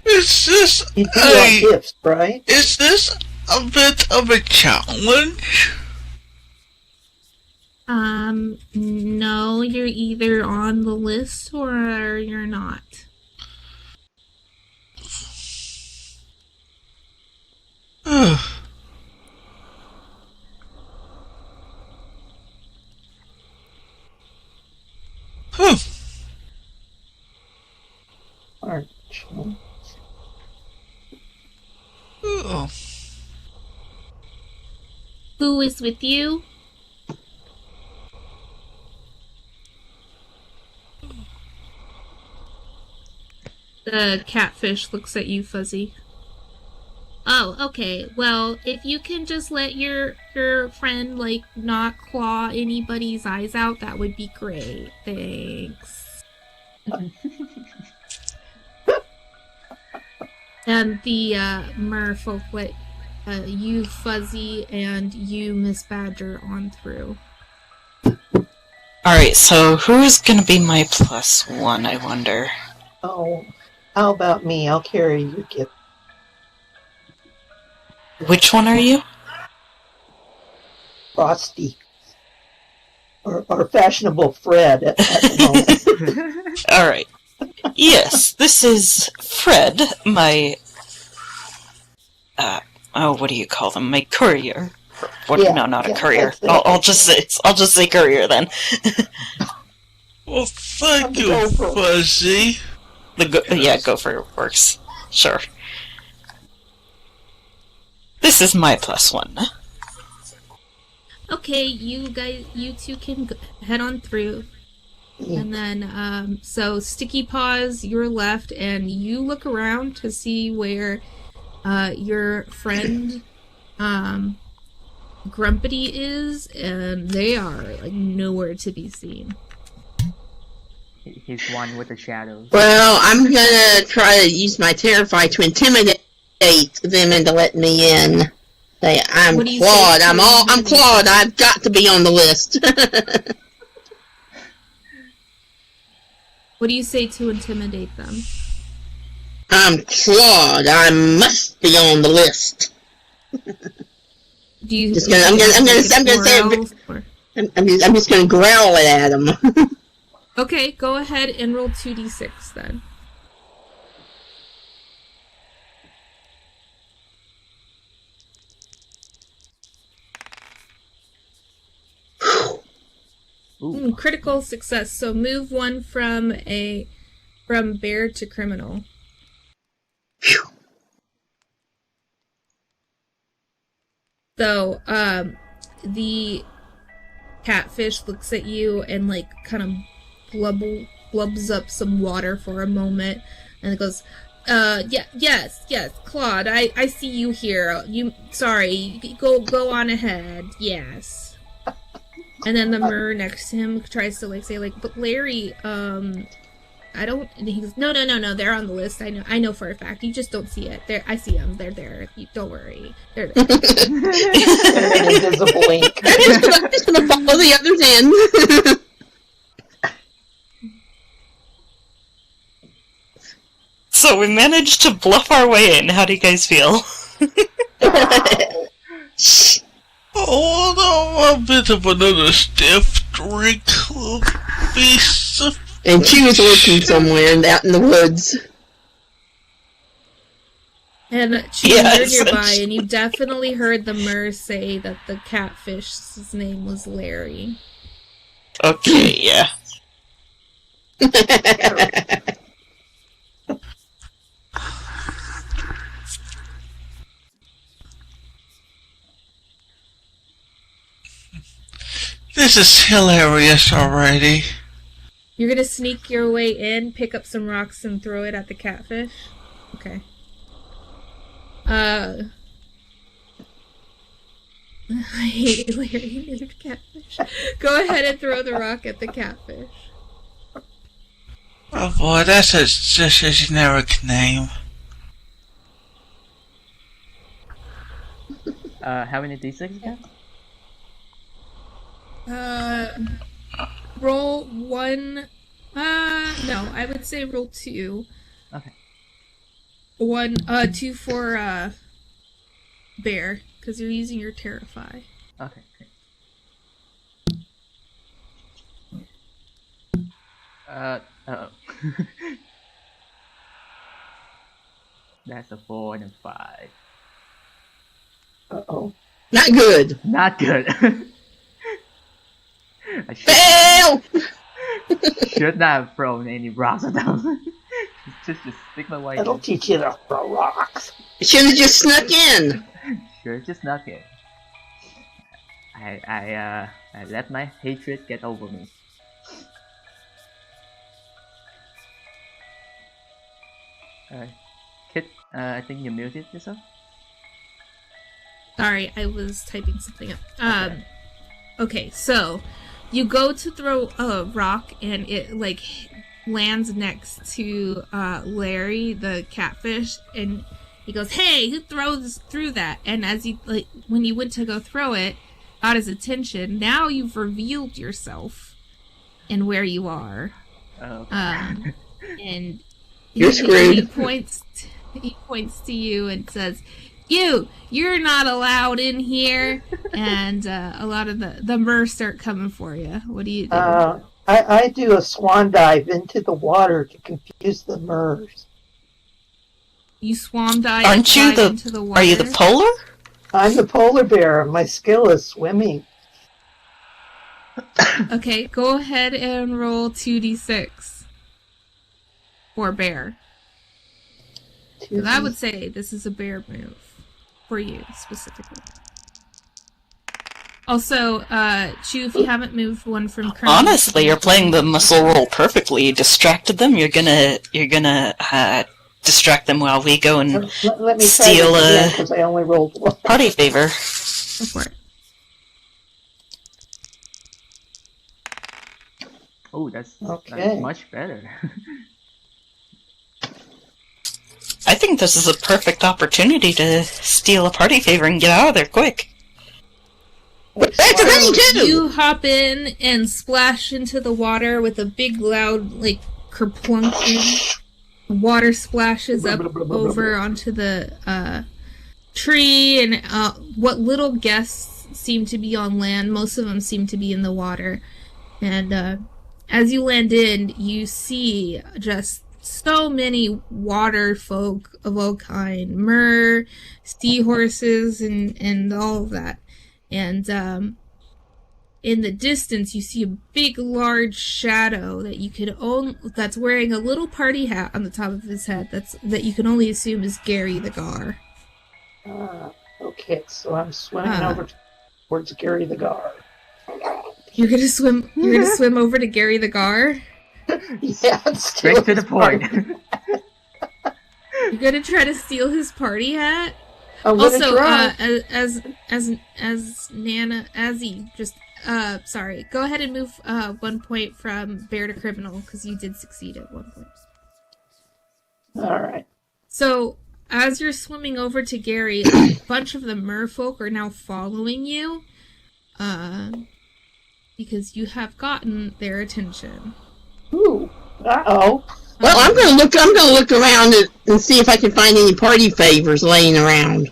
D: Is this
H: You do want gifts, right?
D: Is this a bit of a challenge?
B: No, you're either on the list or you're not.
H: Aren't
D: Oh.
B: Who is with you? The catfish looks at you, Fuzzy. Oh, okay. Well, if you can just let your friend, not claw anybody's eyes out, that would be great. Thanks. And the merfolk let you, Fuzzy, and you, Miss Badger, on through.
A: Alright, so who's gonna be my +1, I wonder?
H: Oh, how about me? I'll carry your gift.
A: Which one are you?
H: Frosty. Or fashionable Fred at the moment.
A: Alright. Yes, this is Fred, my... what do you call them? My courier. No, not a courier. I'll just say courier then.
D: Well, thank you, Fuzzy.
A: Gopher works. Sure. This is my +1.
B: Okay, you two can head on through. And then, so Sticky Paws, you're left, and you look around to see where your friend Grumpity is, and they are like nowhere to be seen.
E: He's one with the shadows.
C: Well, I'm gonna try to use my Terrify to intimidate them into letting me in. Say, I'm
B: What do you
C: Claude.
B: say to
C: I'm Claude. I've got to be on the list.
B: What do you say to intimidate them?
C: I'm Claude. I must be on the list.
B: Do you?
C: I'm just gonna growl it at them.
B: Okay, go ahead and roll 2d6 then. Critical success. So move one from bear to criminal. So, the catfish looks at you and like kind of blubs up some water for a moment, and it goes, yes, Claude, I see you here. Sorry, go on ahead. Yes. And then the mer next to him tries to like say like, but Larry, I don't. And he goes, no, they're on the list. I know for a fact. You just don't see it. I see them. They're there. Don't worry. They're there.
H: An invisible link.
C: I'm just gonna follow the others in.
A: So we managed to bluff our way in. How do you guys feel?
D: Oh, no, a bit of another stiff drink will be sufficient.
C: And she was lurking somewhere out in the woods.
B: And you're nearby, and you definitely heard the mer say that the catfish's name was Larry.
A: Okay, yeah.
D: This is hilarious already.
B: You're gonna sneak your way in, pick up some rocks, and throw it at the catfish? Okay. I hate Larry named catfish. Go ahead and throw the rock at the catfish.
D: Oh boy, that's just a generic name.
E: How many d6 again?
B: Roll 1. No, I would say roll 2.
E: Okay.
B: 2 for bear, because you're using your Terrify.
E: Okay. Uh-oh. That's a 4 and a 5.
H: Uh-oh.
C: Not good.
E: Not good. I
C: Fail!
E: should not have thrown any rocks at them. just stick my way
H: That'll
E: in.
H: teach you to throw rocks.
C: Should have just snuck in.
E: Sure, just snuck in. I let my hatred get over me. Kit, I think you muted yourself?
B: Sorry, I was typing something up. Okay, so you go to throw a rock and it like lands next to Larry the catfish, and he goes, "Hey, who threw that?" And as you like when you went to go throw it, got his attention. Now you've revealed yourself and where you are.
E: Oh.
B: And
C: You're screwed.
B: He points to you and says, You're not allowed in here." And a lot of the mers start coming for you. What do you do?
H: I do a swan dive into the water to confuse the mers.
B: You swan dive
A: Aren't you
B: into the water?
A: Are you the polar?
H: I'm the polar bear. My skill is swimming.
B: Okay, go ahead and roll 2d6 for bear. 'Cause I would say this is a bear move for you specifically. Also, Chu, if you haven't moved one from criminal,
A: Honestly, you're playing the muscle roll perfectly. You distracted them. You're gonna distract them while we go and
H: Let me try
A: steal
H: this again
A: a
H: because I only rolled one.
A: party favor.
B: Go for it.
E: Oh, that's
H: Okay.
E: much better.
A: I think this is a perfect opportunity to steal a party favor and get out of there quick.
C: That's a honey too!
B: You hop in and splash into the water with a big loud, like, kerplunking. Water splashes up over onto the tree, and what little guests seem to be on land, most of them seem to be in the water. And as you land in, you see just so many water folk of all kind, mer, seahorses, and all of that. And in the distance, you see a big, large shadow that you could that's wearing a little party hat on the top of his head. That you can only assume is Gary the Gar.
H: Okay, so I'm swimming over towards Gary the Gar.
B: You're gonna swim. You're gonna swim over to Gary the Gar.
H: Yeah,
E: Straight to the point.
B: You're gonna try to steal his party hat.
H: I'm gonna
B: Also,
H: try.
B: as Nana, sorry. Go ahead and move 1 point from bear to criminal because you did succeed at 1 point.
H: All right.
B: So as you're swimming over to Gary, a bunch of the merfolk are now following you, because you have gotten their attention.
H: Ooh. Uh-oh.
C: Well, I'm gonna look around and see if I can find any party favors laying around.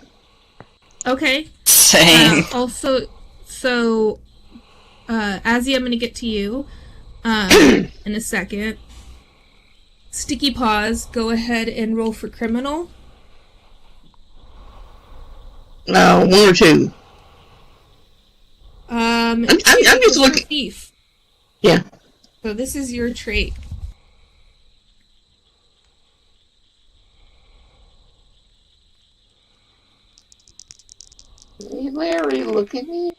B: Okay.
A: Same.
B: Also, so, Azzy, I'm gonna get to you, in a second. Sticky Paws, go ahead and roll for criminal.
C: 1 or 2.
B: I'm
C: just looking.
B: Thief.
C: Yeah.
B: So this is your trait.
H: Hey, Larry, look at me.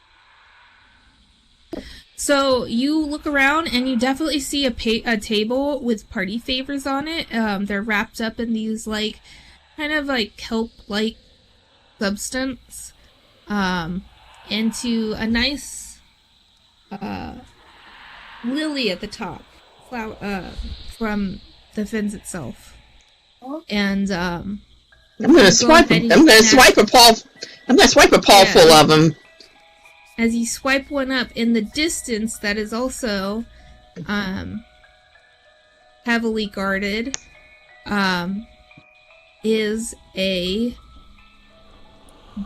B: So you look around and you definitely see a table with party favors on it. They're wrapped up in these kind of kelp-like substance, into a nice lily at the top, from the fins itself. And
C: I'm gonna swipe a paw. I'm gonna swipe a paw full of them.
B: As you swipe one up in the distance, that is also heavily guarded, is a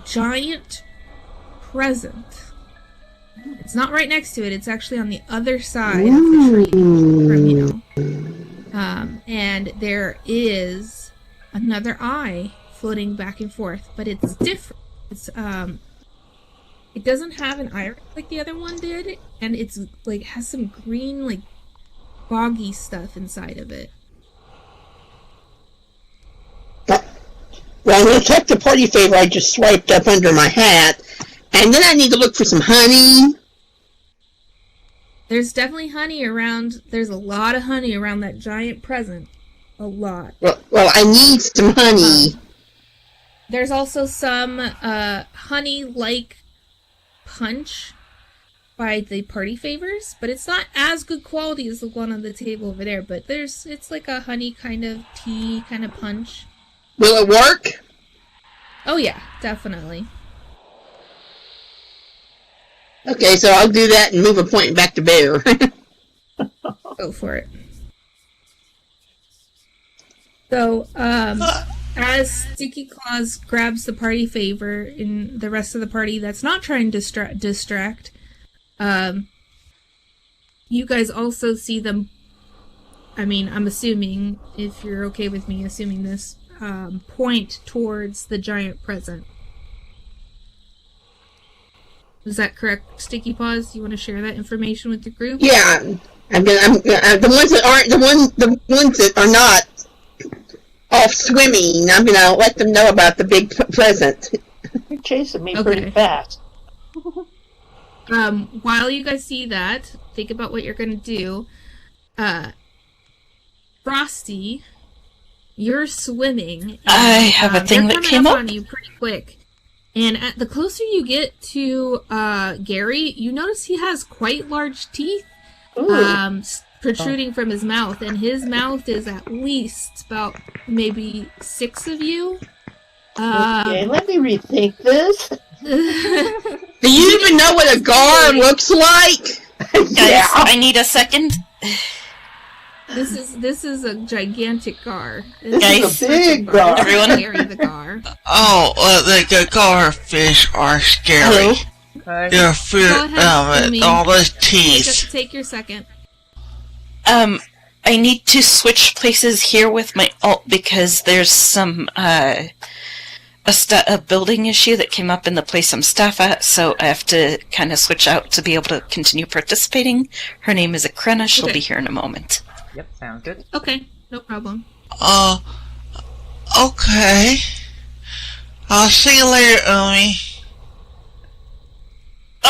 B: giant present. It's not right next to it, it's actually on the other side of the tree from you. And there is another eye floating back and forth, but it's different. It's it doesn't have an iris like the other one did, and it's has some green boggy stuff inside of it.
C: Well, I'm going to check the party favor I just swiped up under my hat, and then I need to look for some honey.
B: There's definitely honey around. There's a lot of honey around that giant present. A lot.
C: Well, I need some honey.
B: There's also some honey-like punch by the party favors, but it's not as good quality as the one on the table over there. But it's like a honey kind of tea kind of punch.
C: Will it work?
B: Oh yeah, definitely.
C: Okay, so I'll do that and move a point back to Bear.
B: Go for it. So, as Sticky Claws grabs the party favor in the rest of the party that's not trying to distract, you guys also see them, I mean, I'm assuming, if you're okay with me assuming this, point towards the giant present. Is that correct, Sticky Paws? You want to share that information with the group?
C: Yeah, the ones that are not off swimming, I'm gonna let them know about the big present.
H: You're chasing me pretty fast.
B: While you guys see that, think about what you're gonna do. Frosty, you're swimming.
A: I have a thing that came up
B: on you pretty quick. And the closer you get to Gary, you notice he has quite large teeth,
H: Ooh.
B: Protruding from his mouth, and his mouth is at least about maybe 6 of you.
H: Okay, let me rethink this.
C: Do you even know what a gar looks like?
A: Guys, I need a second.
B: This is a gigantic gar.
H: This is a big gar.
A: Everyone?
B: Carry the gar.
D: Oh, the garfish are scary.
A: Hello?
D: They're fear
B: Go ahead,
D: with
B: Amy.
D: all those teeth.
B: Take your second.
A: I need to switch places here with my alt because there's some a building issue that came up in the place I'm staff at, so I have to kind of switch out to be able to continue participating. Her name is Akrena. She'll be here in a moment.
E: Yep, sounds good.
B: Okay, no problem.
D: Okay. I'll see you later, Umi.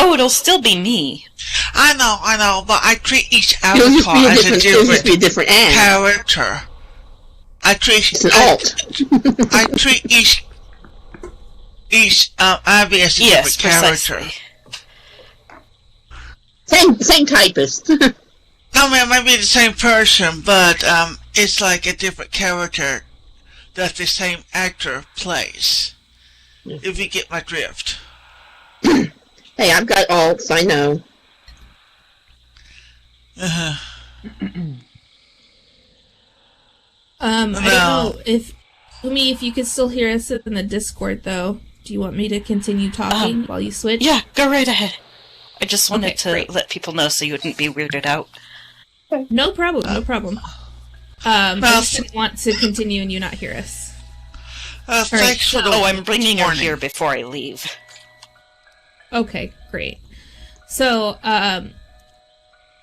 A: Oh, it'll still be me.
D: I know, but I treat each
C: It'll just
D: avatar as
C: it'll just be a different ad.
D: character.
C: It's an alt.
D: I treat each Abby as a
A: Yes,
D: different character.
A: precisely.
C: Same typist.
D: I mean, it might be the same person, but it's like a different character that the same actor plays. If you get my drift.
C: Hey, I've got alts, I know.
B: I don't know if Umi, if you could still hear us in the Discord, though. Do you want me to continue talking while you switch?
A: Yeah, go right ahead. I just wanted to
B: great.
A: let people know so you wouldn't be weirded out.
B: No problem. No problem. I just didn't want to continue and you not hear us.
D: Thanks for the
A: I'm bringing her
D: warning.
A: here before I leave.
B: Okay, great. So,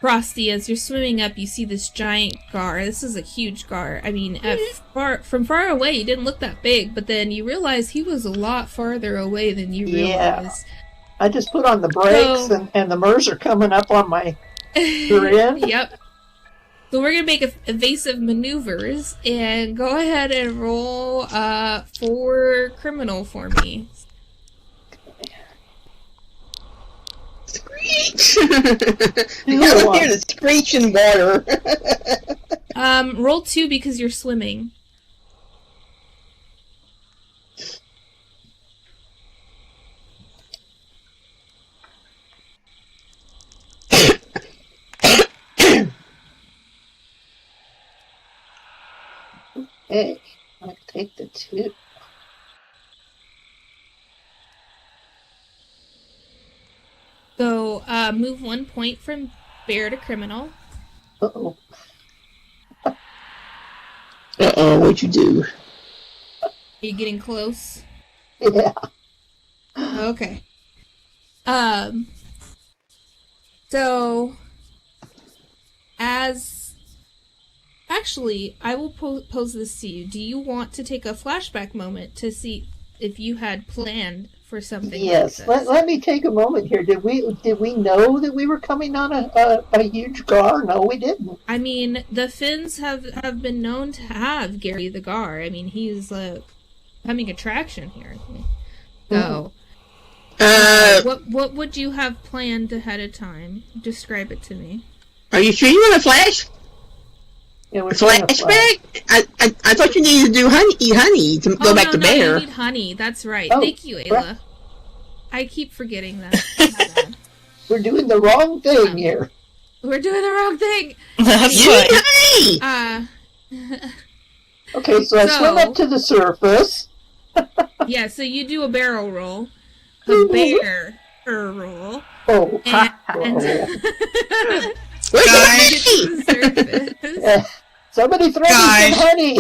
B: Frosty, as you're swimming up, you see this giant gar. This is a huge gar. I mean, from far away, he didn't look that big, but then you realize he was a lot farther away than you realized.
H: I just put on the brakes and the MERS are coming up on my rear end.
B: Yep. So we're going to make evasive maneuvers, and go ahead and roll for criminal for me.
C: Screech! I don't hear the screech in water.
B: Roll 2 because you're swimming.
H: Hey, I'll take the 2.
B: So, move 1 point from bear to criminal.
H: Uh-oh.
C: Uh-oh, what'd you do?
B: Are you getting close?
H: Yeah.
B: Okay. So, actually, I will pose this to you. Do you want to take a flashback moment to see if you had planned for something?
H: Yes.
B: like this?
H: Let me take a moment here. Did we know that we were coming on a huge gar? No, we didn't.
B: I mean, the Finns have been known to have Gary the Gar. I mean, he's a coming attraction here. So, what would you have planned ahead of time? Describe it to me.
C: Are you sure you want a flash?
H: Yeah, we're trying to
C: Flashback? I thought you needed to do honey to go back to
B: no,
C: bear.
B: you need honey. That's right.
H: Oh,
B: Thank you, Ayla.
H: right.
B: I keep forgetting that.
H: We're doing the wrong thing here.
B: We're doing the wrong thing.
A: That's
C: You
A: fine.
C: need honey!
H: Okay, so I swim up to the surface.
B: Yeah, so you do a barrel roll. A bear roll.
H: Oh,
B: And
C: Where's
D: Guys.
C: the honey?
B: surface.
H: somebody throw me
D: Guys.
H: some honey.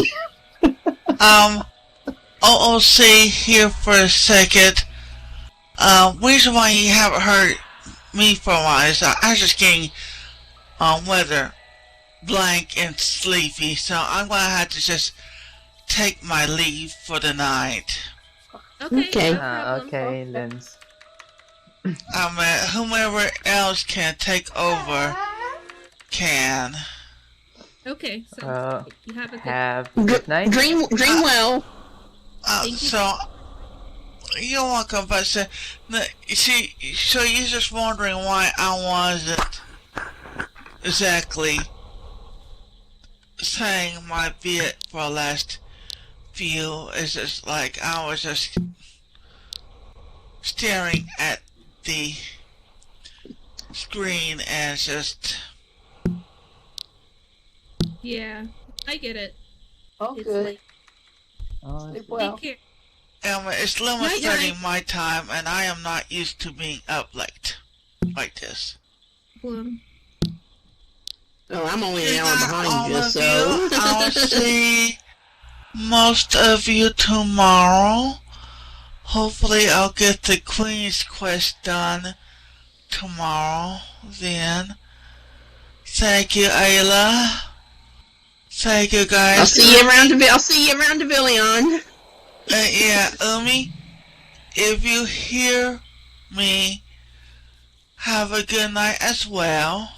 D: OOC here for a second. Reason why you haven't heard me for a while is I was just getting weather blank and sleepy, so I'm gonna have to just take my leave for the night.
B: Okay.
C: Okay.
B: No problem.
E: Okay, Lens.
D: Whomever else can take over can.
B: Okay, so you have a good...
E: Have a good night.
C: Dream well.
B: Thank you.
D: So you're welcome, but see, so you're just wondering why I wasn't exactly saying my bit for the last few. It's just like I was just staring at the screen and just
B: Yeah, I get it.
H: Oh,
B: It's
H: good.
B: like,
E: Oh,
H: Sleep
B: take
H: well.
B: care.
D: it's 11:30
B: Night-night.
D: my time, and I am not used to being up late like this.
B: Bloom.
C: Oh, I'm only
D: Good
C: an hour
D: night,
C: behind
D: all
C: you,
D: of
C: so.
D: you. I'll see most of you tomorrow. Hopefully I'll get the Queen's Quest done tomorrow then. Thank you, Ayla. Thank you, guys.
C: I'll see you around the Villion.
D: Yeah, Umi, if you hear me, have a good night as well.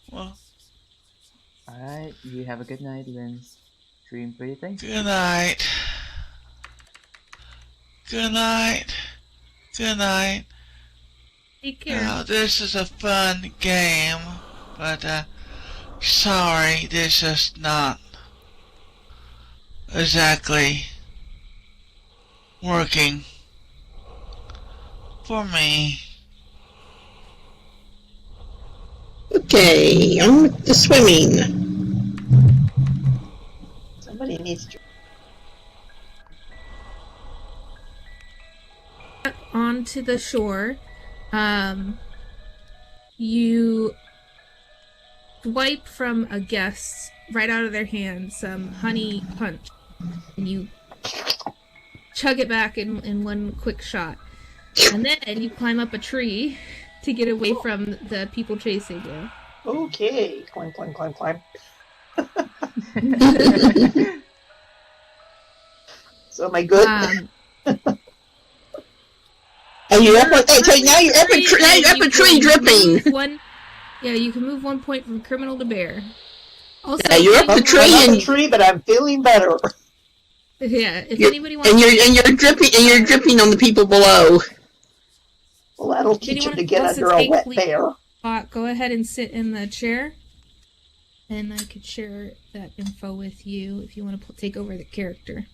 D: Well,
E: alright. You have a good night, Vince. Dream pretty things.
D: good night. Good night. Good night.
B: Take care.
D: This is a fun game, but sorry, this is not exactly working for me.
C: Okay, on with the swimming.
H: Somebody needs to.
B: Onto the shore. You swipe from a guest right out of their hand some honey punch, and you chug it back in one quick shot. And then you climb up a tree to get away from the people chasing you.
H: Okay. Climb, climb, climb, climb. So am I good?
C: And you're up. Hey, now you're up a tree dripping.
B: You can move 1 point from criminal to bear. Also,
C: Yeah, you're up the tree
H: I'm up
C: and
H: a tree, but I'm feeling better.
B: yeah. If anybody wants,
C: and you're dripping on the people below.
H: Well, that'll teach him to get under a wet bear.
B: Go ahead and sit in the chair, and I could share that info with you if you want to take over the character.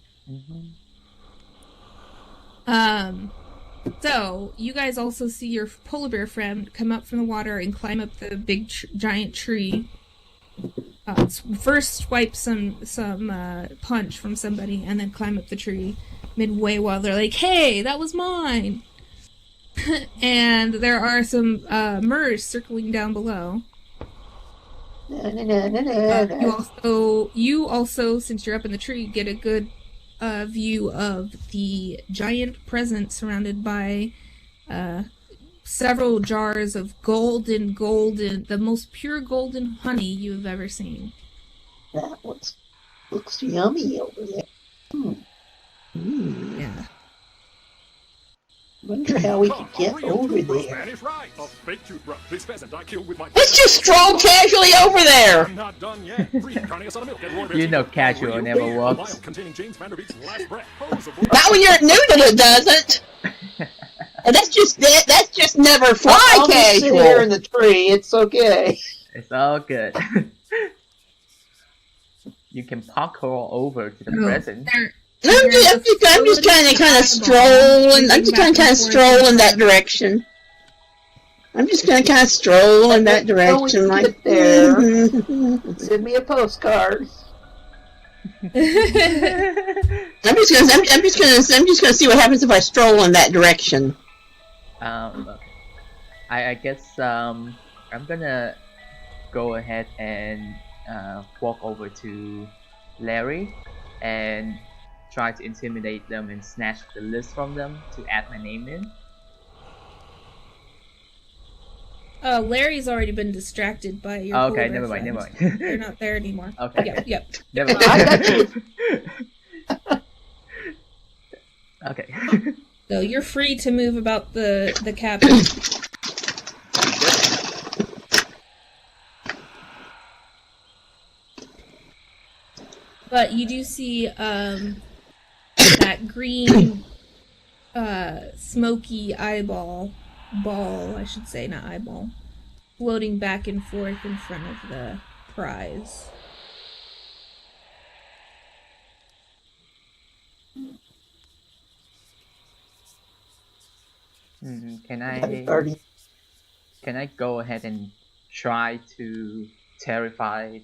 B: So you guys also see your polar bear friend come up from the water and climb up the big giant tree. First swipe some punch from somebody, and then climb up the tree midway while they're like, "Hey, that was mine." And there are some murs circling down below. You also, since you're up in the tree, get a good view of the giant present surrounded by several jars of golden, the most pure golden honey you have ever seen.
H: That looks yummy over there.
B: Yeah.
H: Wonder how we could get over there.
C: Let's just stroll casually over there.
E: You know casual never works.
C: Not when you're new to it, doesn't. And that's just never fly
H: I'll just sit here
C: casual.
H: in the tree. It's okay.
E: It's all good. You can parkour over to the present.
C: I'm just kind of strolling. I'm just kind of stroll in that direction. I'm just gonna kind of stroll in that direction, like
H: there.
C: mhm.
H: Send me a postcard.
C: I'm just gonna see what happens if I stroll in that direction.
E: I guess I'm gonna go ahead and walk over to Larry and try to intimidate them and snatch the list from them to add my name in.
B: Larry's already been distracted by your.
E: Okay,
B: polar
E: never
B: bear
E: mind.
B: friends. They're not there anymore.
E: Okay.
B: Yep.
E: Never mind.
H: I got you.
E: Okay.
B: So you're free to move about the cabin. But you do see that green smoky ball, I should say, not eyeball, floating back and forth in front of the prize.
E: Can
H: Guardian.
E: I go ahead and try to terrify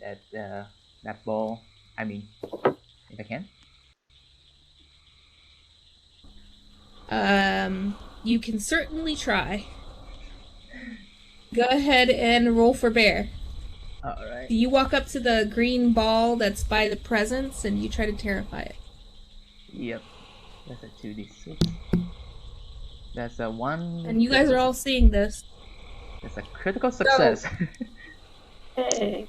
E: that ball? I mean, if I can.
B: You can certainly try. Go ahead and roll for bear.
E: Alright.
B: You walk up to the green ball that's by the presents and you try to terrify it.
E: Yep. That's a 2d6. That's a 1.
B: And you guys are all seeing this.
E: That's a critical success.
H: Hey.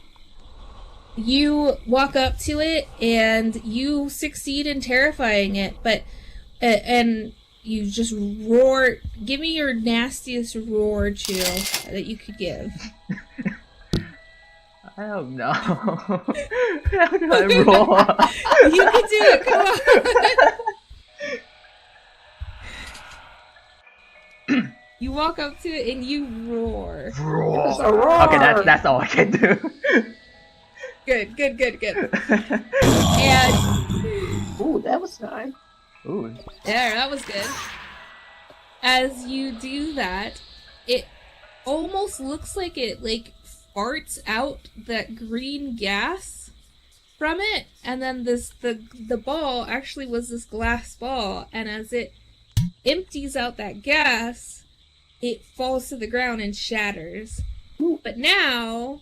B: You walk up to it and you succeed in terrifying it, but and you just roar. Give me your nastiest roar, Chill, that you could give.
E: I don't know. How do I roll?
B: You can do it. Come on. You walk up to it and you roar.
E: Okay, that's all I can do.
B: Good. And
H: Ooh, that was nice.
E: Ooh.
B: there, that was good. As you do that, it almost looks like it farts out that green gas from it, and then the ball actually was this glass ball, and as it empties out that gas, it falls to the ground and shatters. But now,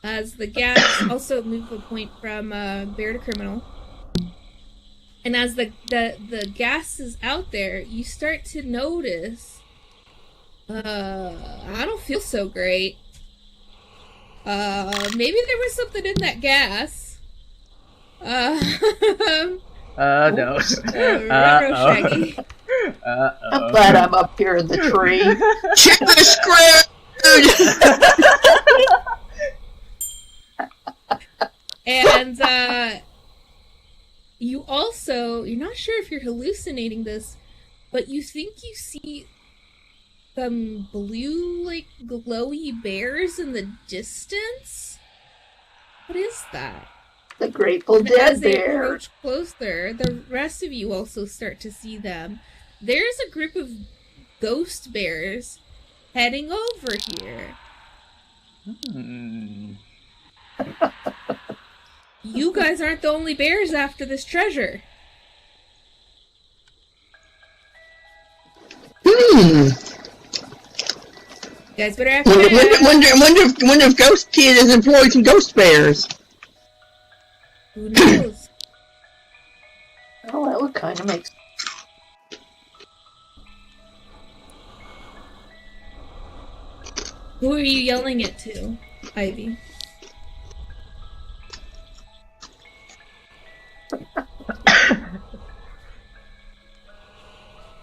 B: as the gas also move a point from bear to criminal, and as the gas is out there, you start to notice, I don't feel so great. Maybe there was something in that gas.
E: No.
B: Shaggy.
H: I'm glad I'm up here in the tree.
C: Check the screen!
B: And you're not sure if you're hallucinating this, but you think you see some blue, glowy bears in the distance? What is that?
H: The Grateful
B: And
H: Dead
B: as they
H: bear.
B: approach closer, the rest of you also start to see them. There's a group of ghost bears heading over here. You guys aren't the only bears after this treasure. You guys better act fast.
C: Wonder if Ghost Kid is employed some ghost bears.
B: Who knows?
H: Oh, that would kind of make sense.
B: Who are you yelling it to, Ivy?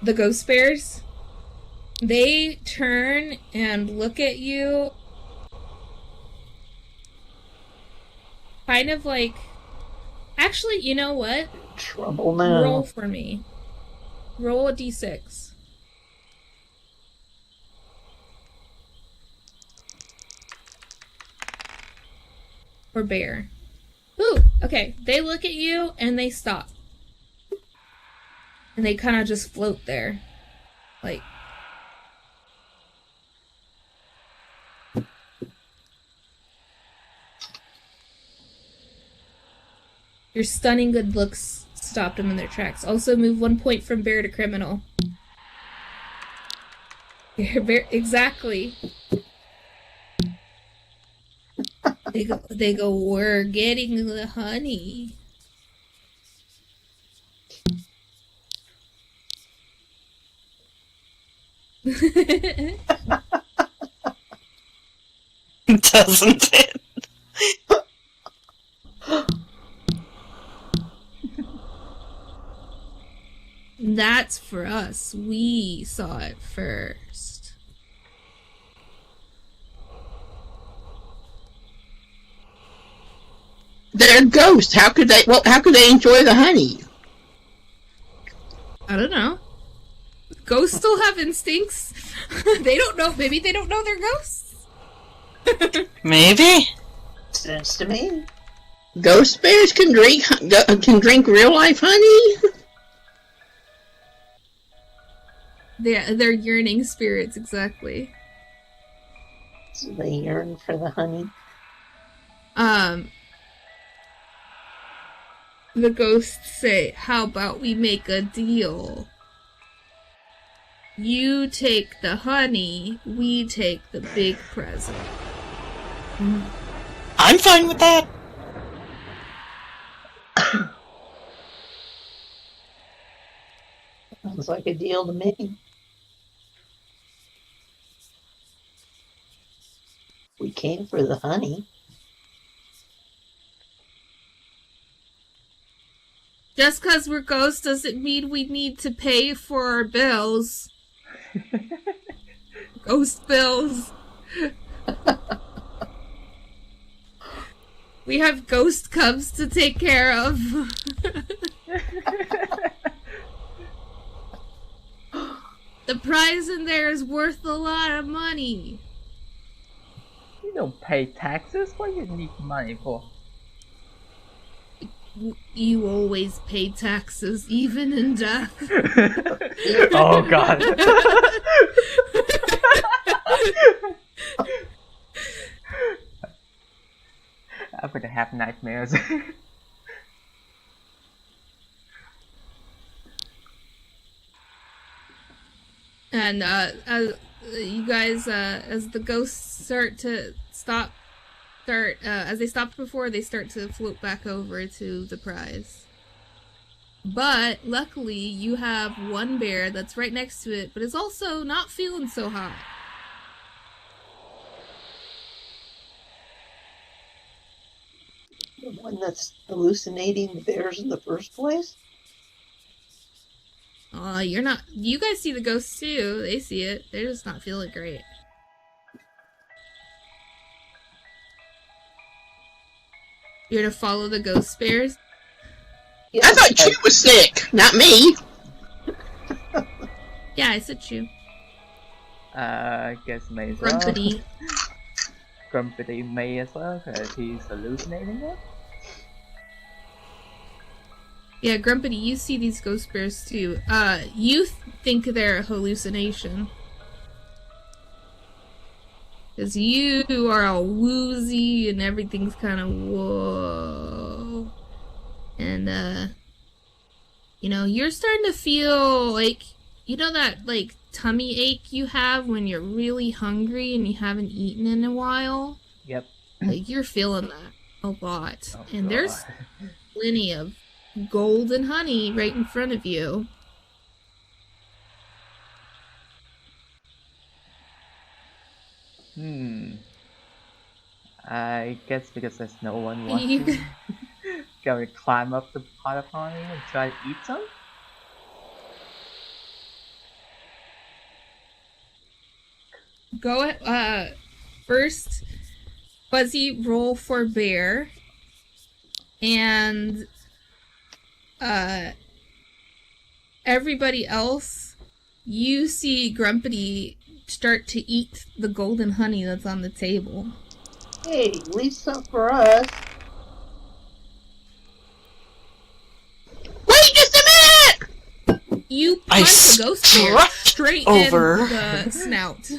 B: The ghost bears? They turn and look at you. Kind of like... Actually, you know what?
H: Trouble now.
B: Roll for me. Roll a d6. Or bear. Ooh, okay. They look at you and they stop. And they kind of just float there. Like... Your stunning good looks stopped them in their tracks. Also move 1 point from bear to criminal. Exactly. They go, we're getting the honey.
A: Doesn't it?
B: That's for us. We saw it first.
C: They're ghosts. How could they enjoy the honey?
B: I don't know. Ghosts still have instincts. They don't know. Maybe they don't know they're ghosts.
A: Maybe?
H: Sense to me.
C: Ghost bears can drink real life honey?
B: They're yearning spirits, exactly.
H: So they yearn for the honey.
B: The ghosts say, how about we make a deal? You take the honey, we take the big present.
A: I'm fine with that.
H: Sounds like a deal to me. We came for the honey.
B: Just because we're ghosts doesn't mean we need to pay for our bills. Ghost bills. We have ghost cubs to take care of. The prize in there is worth a lot of money.
E: You don't pay taxes. What do you need money for?
B: You always pay taxes, even in death.
E: Oh God. I'm gonna have nightmares.
B: And as you guys, as the ghosts start, as they stopped before, they start to float back over to the prize. But luckily, you have one bear that's right next to it, but is also not feeling so hot.
H: The one that's hallucinating the bears in the first place?
B: You're not. You guys see the ghosts too. They see it. They're just not feeling great. You're to follow the ghost bears?
C: Yeah, I thought Chew was sick, not me.
B: Yeah, I said you.
E: I guess may as well.
B: Grumpity.
E: Grumpity may as well, because he's hallucinating it.
B: Yeah, Grumpity, you see these ghost bears too. You think they're a hallucination. Because you are all woozy and everything's kind of whoa. And, you're starting to feel like, that, like, tummy ache you have when you're really hungry and you haven't eaten in a while?
E: Yep.
B: Like, you're feeling that a lot.
E: Oh,
B: and
E: God.
B: there's plenty of golden honey right in front of you.
E: I guess because there's no one watching, gonna climb up the pot of honey and try to eat some?
B: Go first, Fuzzy, roll for bear. And everybody else, you see Grumpity start to eat the golden honey that's on the table.
H: Hey, leave some for us.
C: Wait just a minute!
B: You
A: I
B: punch the ghost bear
A: struck
B: straight
A: over.
B: in the snout.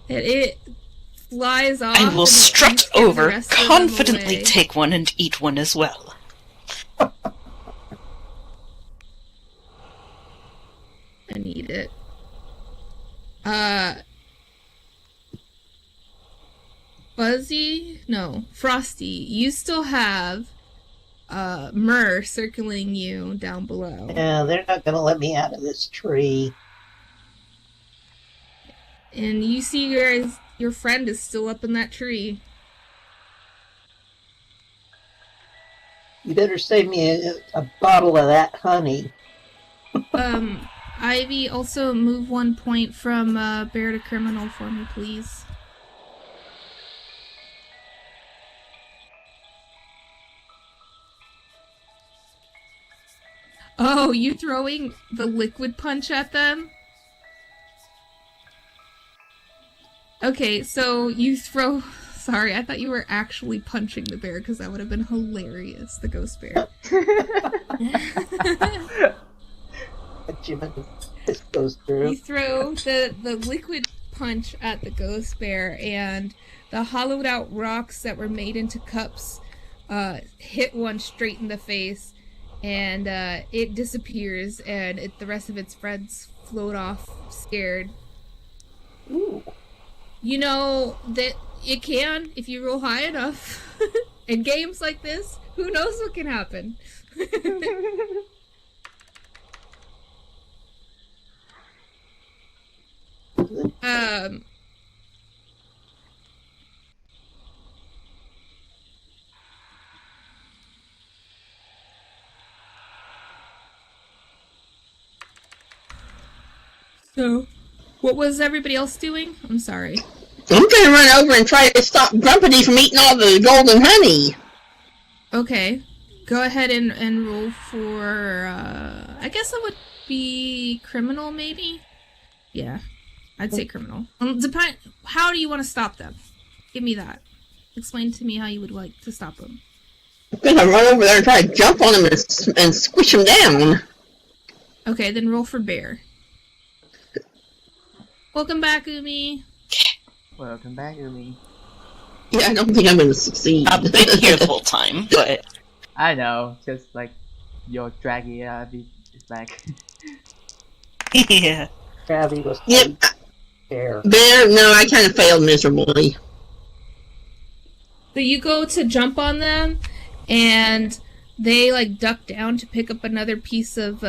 B: And it flies off.
A: I will
B: and
A: strut
B: you scare the
A: over,
B: rest of them
A: confidently
B: away.
A: take one and eat one as well.
B: And eat it. Frosty, you still have Myrrh circling you down below.
H: Yeah, they're not gonna let me out of this tree.
B: And you see your friend is still up in that tree.
H: You better save me a bottle of that honey.
B: Ivy, also move 1 point from bear to criminal for me, please. Oh, you throwing the liquid punch at them? Okay, so you throw. Sorry, I thought you were actually punching the bear because that would have been hilarious. The ghost bear.
H: This goes through.
B: You throw the liquid punch at the ghost bear, and the hollowed out rocks that were made into cups hit one straight in the face, and it disappears, and the rest of its friends float off scared.
H: Ooh.
B: You know that it can if you roll high enough. In games like this, who knows what can happen? So, what was everybody else doing? I'm sorry.
C: I'm gonna run over and try to stop Grumpity from eating all the golden honey.
B: Okay. Go ahead and roll for, I guess that would be criminal, maybe? Yeah. I'd say criminal. How do you want to stop them? Give me that. Explain to me how you would like to stop them.
C: I'm gonna run over there and try to jump on him and squish him down.
B: Okay, then roll for bear. Welcome back, Umi.
E: Welcome back, Umi.
C: Yeah, I don't think I'm gonna succeed.
A: I've been here the whole time, but...
E: I know, just like your draggy is back.
A: Yeah.
H: Abby was
C: Yep.
H: there.
C: There, no, I kind of failed miserably.
B: So you go to jump on them, and they like duck down to pick up another piece of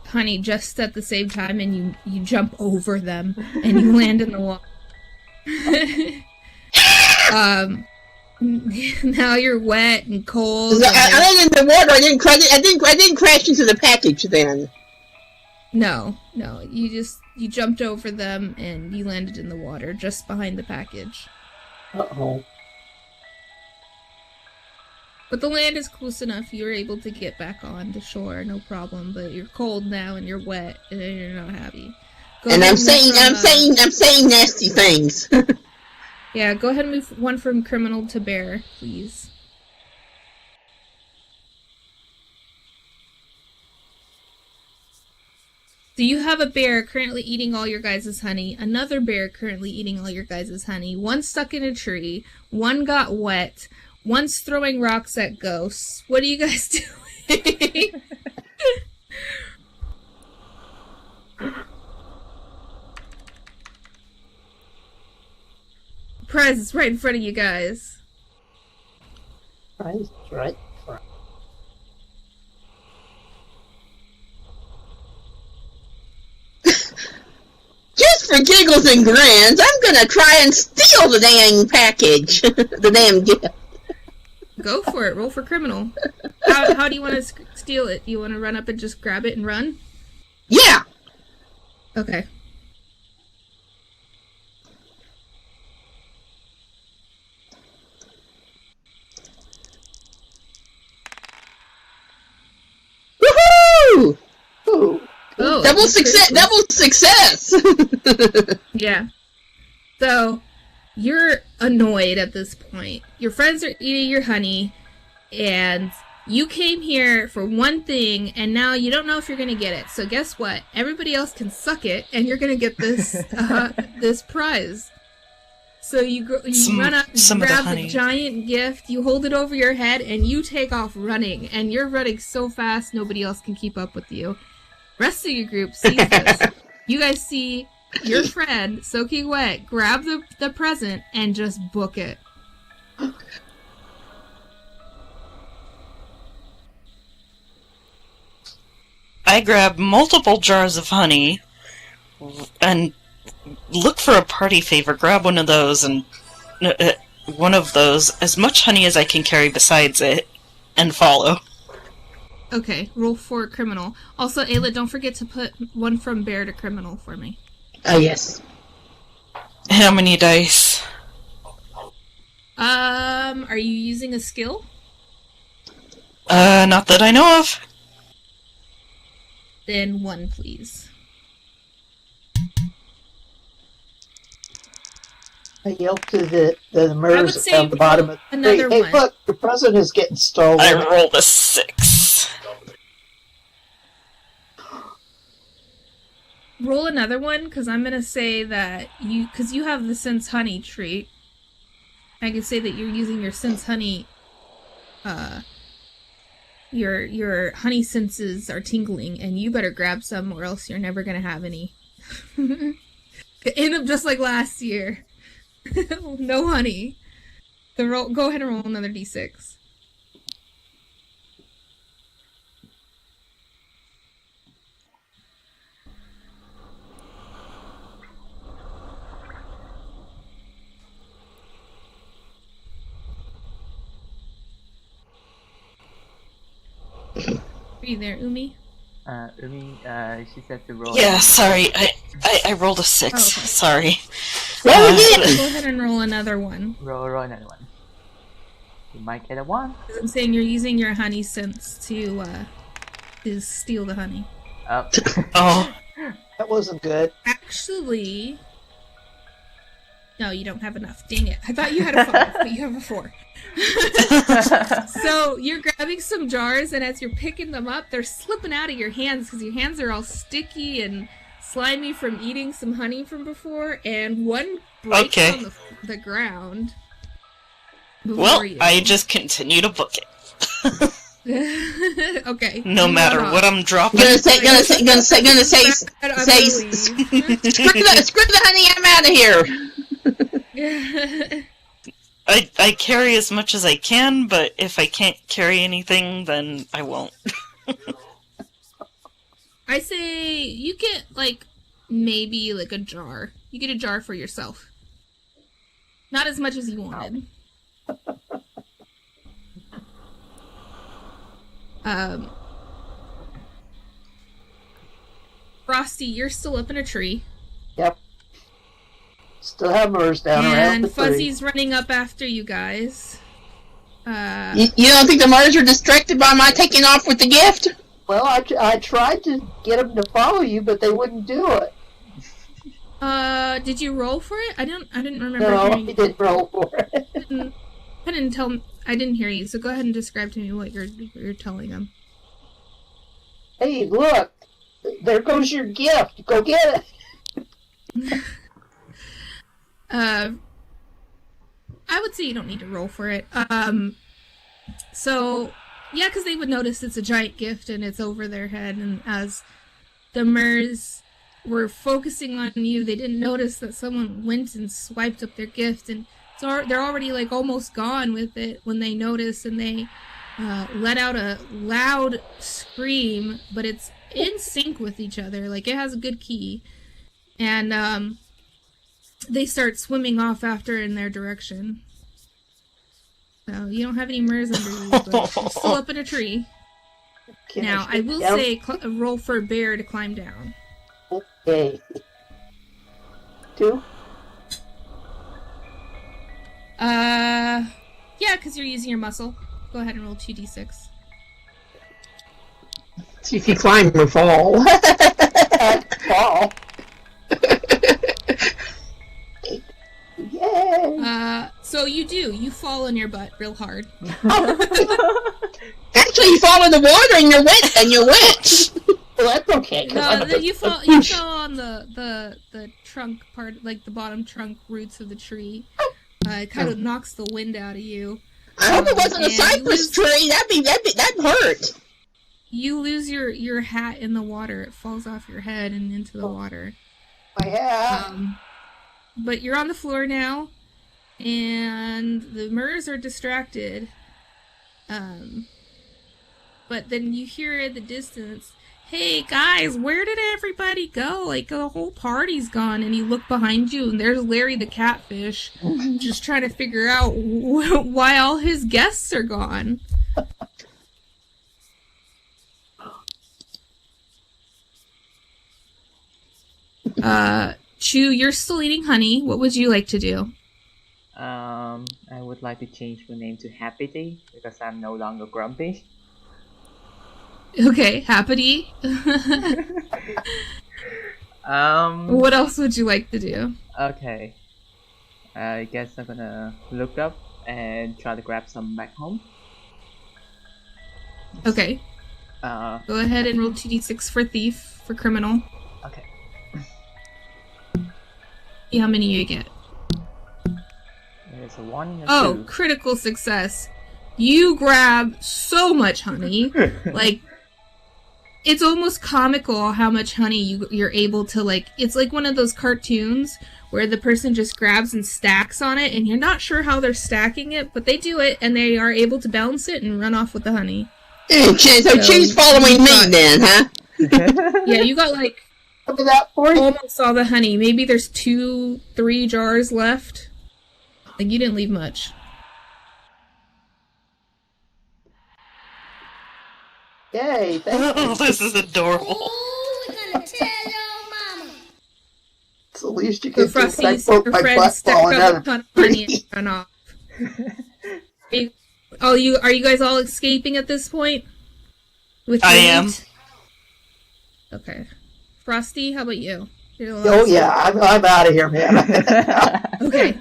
B: honey just at the same time, and you jump over them and you land in the water. Now you're wet and cold.
C: I landed in the water. I didn't crash into the package then.
B: No, you jumped over them and you landed in the water just behind the package.
H: Uh-oh.
B: But the land is close enough. You were able to get back on the shore, no problem. But you're cold now and you're wet and you're not happy.
C: And I'm saying nasty things.
B: Yeah, go ahead and move one from criminal to bear, please. So you have a bear currently eating all your guys' honey, another bear currently eating all your guys' honey, one stuck in a tree, one got wet, one's throwing rocks at ghosts. What are you guys doing? Prize is right in front of you guys.
H: Right.
C: Just for giggles and grins, I'm gonna try and steal the dang package. The damn gift.
B: Go for it. Roll for criminal. How do you want to steal it? You want to run up and just grab it and run?
C: Yeah.
B: Okay.
C: Woohoo!
H: Ooh.
B: Oh,
C: Double success! Double success!
B: Yeah. So, you're annoyed at this point. Your friends are eating your honey, and you came here for one thing, and now you don't know if you're gonna get it. So guess what? Everybody else can suck it, and you're gonna get this this prize. So you run up, you grab the giant gift, you hold it over your head, and you take off running. And you're running so fast, nobody else can keep up with you. Rest of your group sees this. You guys see your friend, soaking wet, grab the present and just book it.
A: I grab multiple jars of honey and look for a party favor. Grab one of those and as much honey as I can carry besides it, and follow.
B: Okay, roll for criminal. Also, Ayla, don't forget to put one from bear to criminal for me.
C: Oh, yes.
A: How many dice?
B: Are you using a skill?
A: Not that I know of.
B: Then one, please.
H: I yelled to the
B: I would
H: MERS
B: say
H: on the bottom of the
B: another
H: tree. Hey,
B: one.
H: look, the president is getting stolen.
A: I rolled a 6.
B: Roll another one, because I'm gonna say that because you have the sense honey trait. I can say that you're using your sense honey. Your honey senses are tingling, and you better grab some, or else you're never gonna have any. End up just like last year. No honey. Go ahead and roll another d6. Are you there, Umi?
E: Umi, she said to roll.
A: Yeah, sorry. I rolled a 6.
B: Oh, okay.
A: Sorry.
C: Roll again!
B: Go ahead and roll another one.
E: Roll another one. You might get a 1.
B: I'm saying you're using your honey sense to steal the honey.
E: Oh.
A: Oh.
H: That wasn't good.
B: Actually, no, you don't have enough. Dang it! I thought you had a 5, but you have a 4. So you're grabbing some jars, and as you're picking them up, they're slipping out of your hands because your hands are all sticky and slimy from eating some honey from before, and one breaks on the ground.
A: Well, I just continue to book it.
B: Okay.
A: No matter what I'm dropping.
C: Gonna say, screw the honey, I'm out of here.
A: I carry as much as I can, but if I can't carry anything, then I won't.
B: I say you get, maybe, a jar. You get a jar for yourself. Not as much as you wanted. Frosty, you're still up in a tree.
H: Yep. Still have MERS down around the
B: And
H: tree.
B: Fuzzy's running up after you guys.
C: You don't think the MERS are distracted by my taking off with the gift?
H: Well, I tried to get them to follow you, but they wouldn't do it.
B: Did you roll for it? I didn't remember
H: No,
B: hearing
H: I didn't roll for it.
B: I didn't hear you, so go ahead and describe to me what you're telling them.
H: Hey, look! There goes your gift. Go get it.
B: I would say you don't need to roll for it. So, yeah, because they would notice it's a giant gift and it's over their head, and as the MERS were focusing on you, they didn't notice that someone went and swiped up their gift, and so they're already almost gone with it when they notice, and they let out a loud scream, but it's in sync with each other. It has a good key, and they start swimming off after in their direction. So you don't have any MERS under you, but you're still up in a tree. Now, I will say roll for a bear to climb down.
H: Okay. 2?
B: Yeah, because you're using your muscle. Go ahead and roll 2d6.
C: See if you climb or fall.
H: Fall. Yay!
B: So you do. You fall on your butt real hard.
C: Actually, you fall in the water and you're wet.
H: Well, that's okay.
B: No, you fell on the trunk part, the bottom trunk roots of the tree. It kind of knocks the wind out of you.
C: I hope it wasn't a cypress tree. That'd hurt.
B: You lose your hat in the water. It falls off your head and into the water.
H: My hat.
B: But you're on the floor now, and the MERS are distracted. But then you hear in the distance, "Hey guys, where did everybody go? The whole party's gone." And you look behind you, and there's Larry the catfish, just trying to figure out why all his guests are gone. Chu, you're still eating honey. What would you like to do?
E: I would like to change my name to Happy because I'm no longer grumpy.
B: Okay, Happity. What else would you like to do?
E: Okay. I guess I'm gonna look up and try to grab some back home.
B: Okay.
E: Uh,
B: Go ahead and roll 2d6 for thief, for criminal.
E: okay.
B: See how many you get.
E: There's a 1 and a
B: Oh,
E: 2.
B: critical success. You grab so much honey. Like, it's almost comical how much honey you're able to, like, it's like one of those cartoons where the person just grabs and stacks on it, and you're not sure how they're stacking it, but they do it, and they are able to balance it and run off with the honey.
C: So she's following me then, huh?
B: Yeah, you got, like,
H: Look at that for you.
B: almost all the honey. Maybe there's 2-3 jars left. Like, you didn't leave much.
H: Yay, thank you.
A: Oh, this is adorable.
F: Oh, we're gonna tell your mama.
H: It's the least you
B: The
H: can do. I
B: Frosty's
H: broke
B: her
H: my
B: friend
H: butt
B: stuck
H: falling out
B: up
H: of
B: a ton
H: a
B: of honey
H: tree.
B: and run off. Are you guys all escaping at this point? With
A: I
B: your
A: am.
B: loot? Okay. Frosty, how about you? You're the
H: Oh
B: last
H: yeah, I'm out of here, man.
B: one. Okay.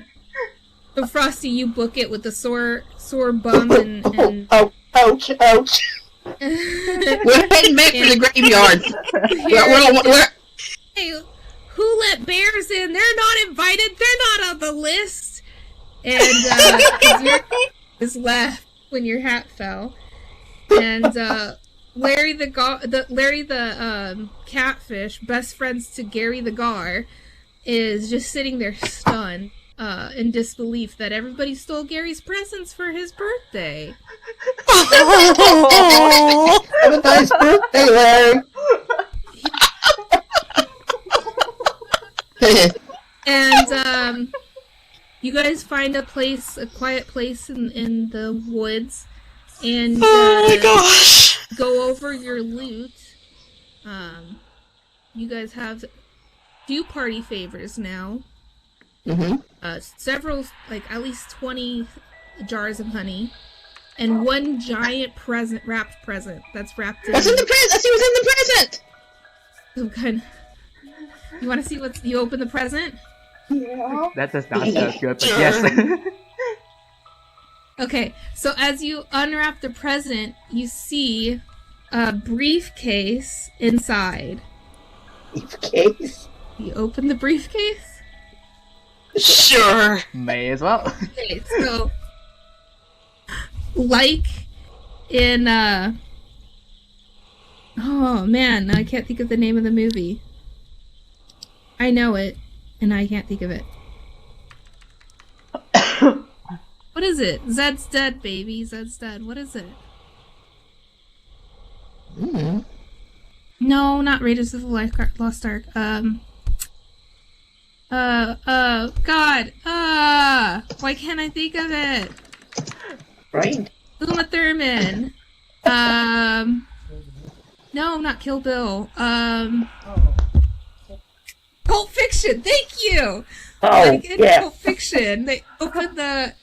B: So Frosty, you book it with the sore bum and
H: Oh, ouch, ouch.
C: We're heading back to the graveyard.
B: Hey, who let bears in? They're not invited. They're not on the list. And your is left when your hat fell. And Larry the catfish, best friends to Gary the gar, is just sitting there stunned, in disbelief that everybody stole Gary's presents for his birthday.
H: Have a nice birthday, Larry.
B: And you guys find a quiet place in the woods, and
A: Oh my gosh.
B: go over your loot. You guys have 2 party favors now.
C: Mm-hmm.
B: Several, like at least 20 jars of honey, and 1 giant wrapped present that's wrapped in.
C: What's in the present? Let's see what's in the present.
B: Some kind. You want to see what's? You open the present.
H: Yeah.
E: That does not sound good, but
A: Sure.
E: yes.
B: Okay, so as you unwrap the present, you see a briefcase inside.
H: Briefcase.
B: You open the briefcase.
A: Sure.
E: May as well.
B: Okay, so like in oh man, I can't think of the name of the movie. I know it, and I can't think of it. What is it? Zed's dead, baby. Zed's dead. What is it?
C: Mm-hmm.
B: No, not Raiders of the Lost Ark. God. Why can't I think of it?
H: Right.
B: Uma Thurman. No, not Kill Bill. Pulp Fiction. Thank you.
H: Oh,
B: Like in
H: yeah.
B: Pulp Fiction, they open the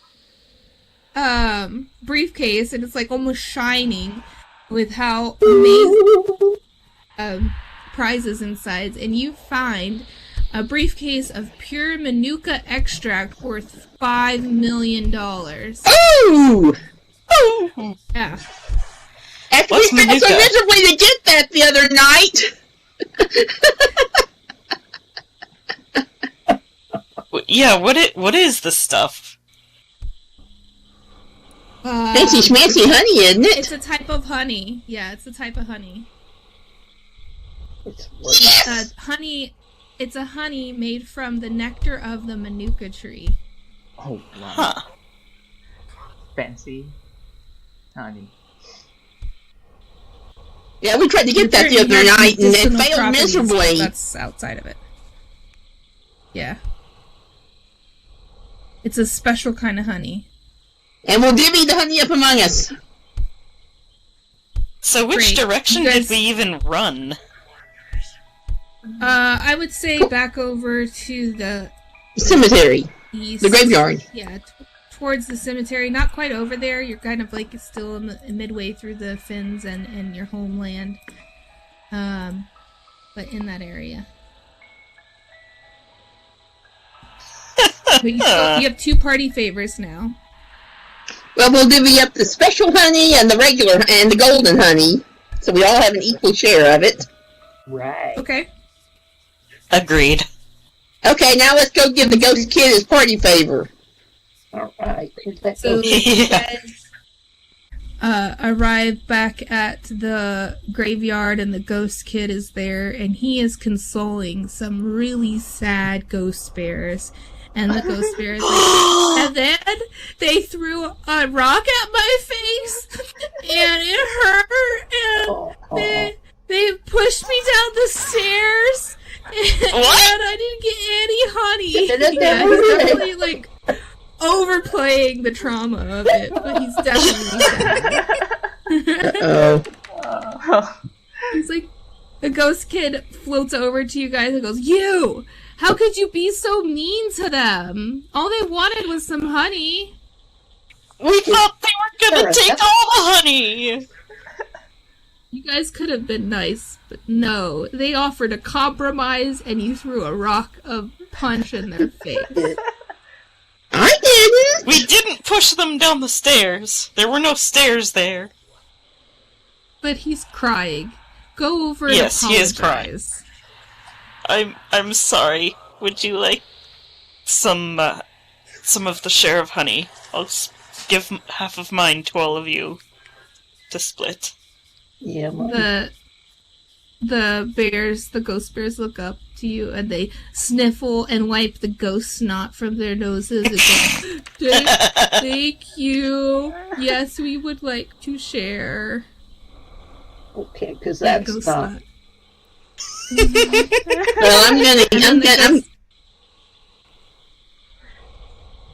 B: briefcase, and it's like almost shining with how amazing prizes inside, and you find a briefcase of pure Manuka extract worth $5 million.
C: Ooh! Ooh!
B: Yeah.
C: After
A: What's
C: we failed so
A: Manuka?
C: miserably to get that the other night.
A: Yeah, what is this stuff?
C: Fancy schmancy honey, isn't it?
B: It's a type of honey. Yeah, it's a type of honey.
H: It's
B: Honey. It's a honey made from the nectar of the Manuka tree.
E: Oh, wow.
A: Huh.
E: Fancy. Honey.
C: Yeah, we tried to get that the other night and it
B: Medicinal
C: failed
B: properties, but
C: miserably.
B: That's outside of it. Yeah. It's a special kind of honey.
C: And we'll divvy the honey up among us.
A: So which
B: Great.
A: direction
B: You guys-
A: did we even run?
B: I would say back over to the
C: Cemetery.
B: east.
C: The graveyard.
B: Yeah, towards the cemetery. Not quite over there. You're kind of like still midway through the Finns and your homeland. But in that area. But you have 2 party favors now.
C: Well, we'll divvy up the special honey and the regular and the golden honey, so we all have an equal share of it.
H: Right.
B: Okay.
A: Agreed.
C: Okay, now let's go give the ghost kid his party favor.
H: All right. Who's that
B: So
H: ghost?
B: you guys arrive back at the graveyard, and the ghost kid is there, and he is consoling some really sad ghost bears. And the ghost bear is like, and then they threw a rock at my face, and it hurt, and they pushed me down the stairs, and I didn't get any honey. Yeah, he's definitely like overplaying the trauma of it, but he's definitely sad.
C: Uh-oh.
B: He's like, the ghost kid floats over to you guys and goes, "You! How could you be so mean to them? All they wanted was some honey."
A: We thought they were gonna take all the honey!
B: You guys could have been nice, but no. They offered a compromise, and you threw a rock of punch in their face.
C: I didn't!
A: We didn't push them down the stairs. There were no stairs there.
B: But he's crying. Go over and
A: Yes, he is
B: apologize.
A: I'm sorry. Would you like some of the share of honey? I'll give half of mine to all of you to split.
H: Yeah,
B: The ghost bears look up to you, and they sniffle and wipe the ghost snot from their noses and go, "Thank you. Yes, we would like to share."
H: okay, because
B: Yeah,
H: that's
B: ghost
H: not.
B: snot.
C: Well, I'm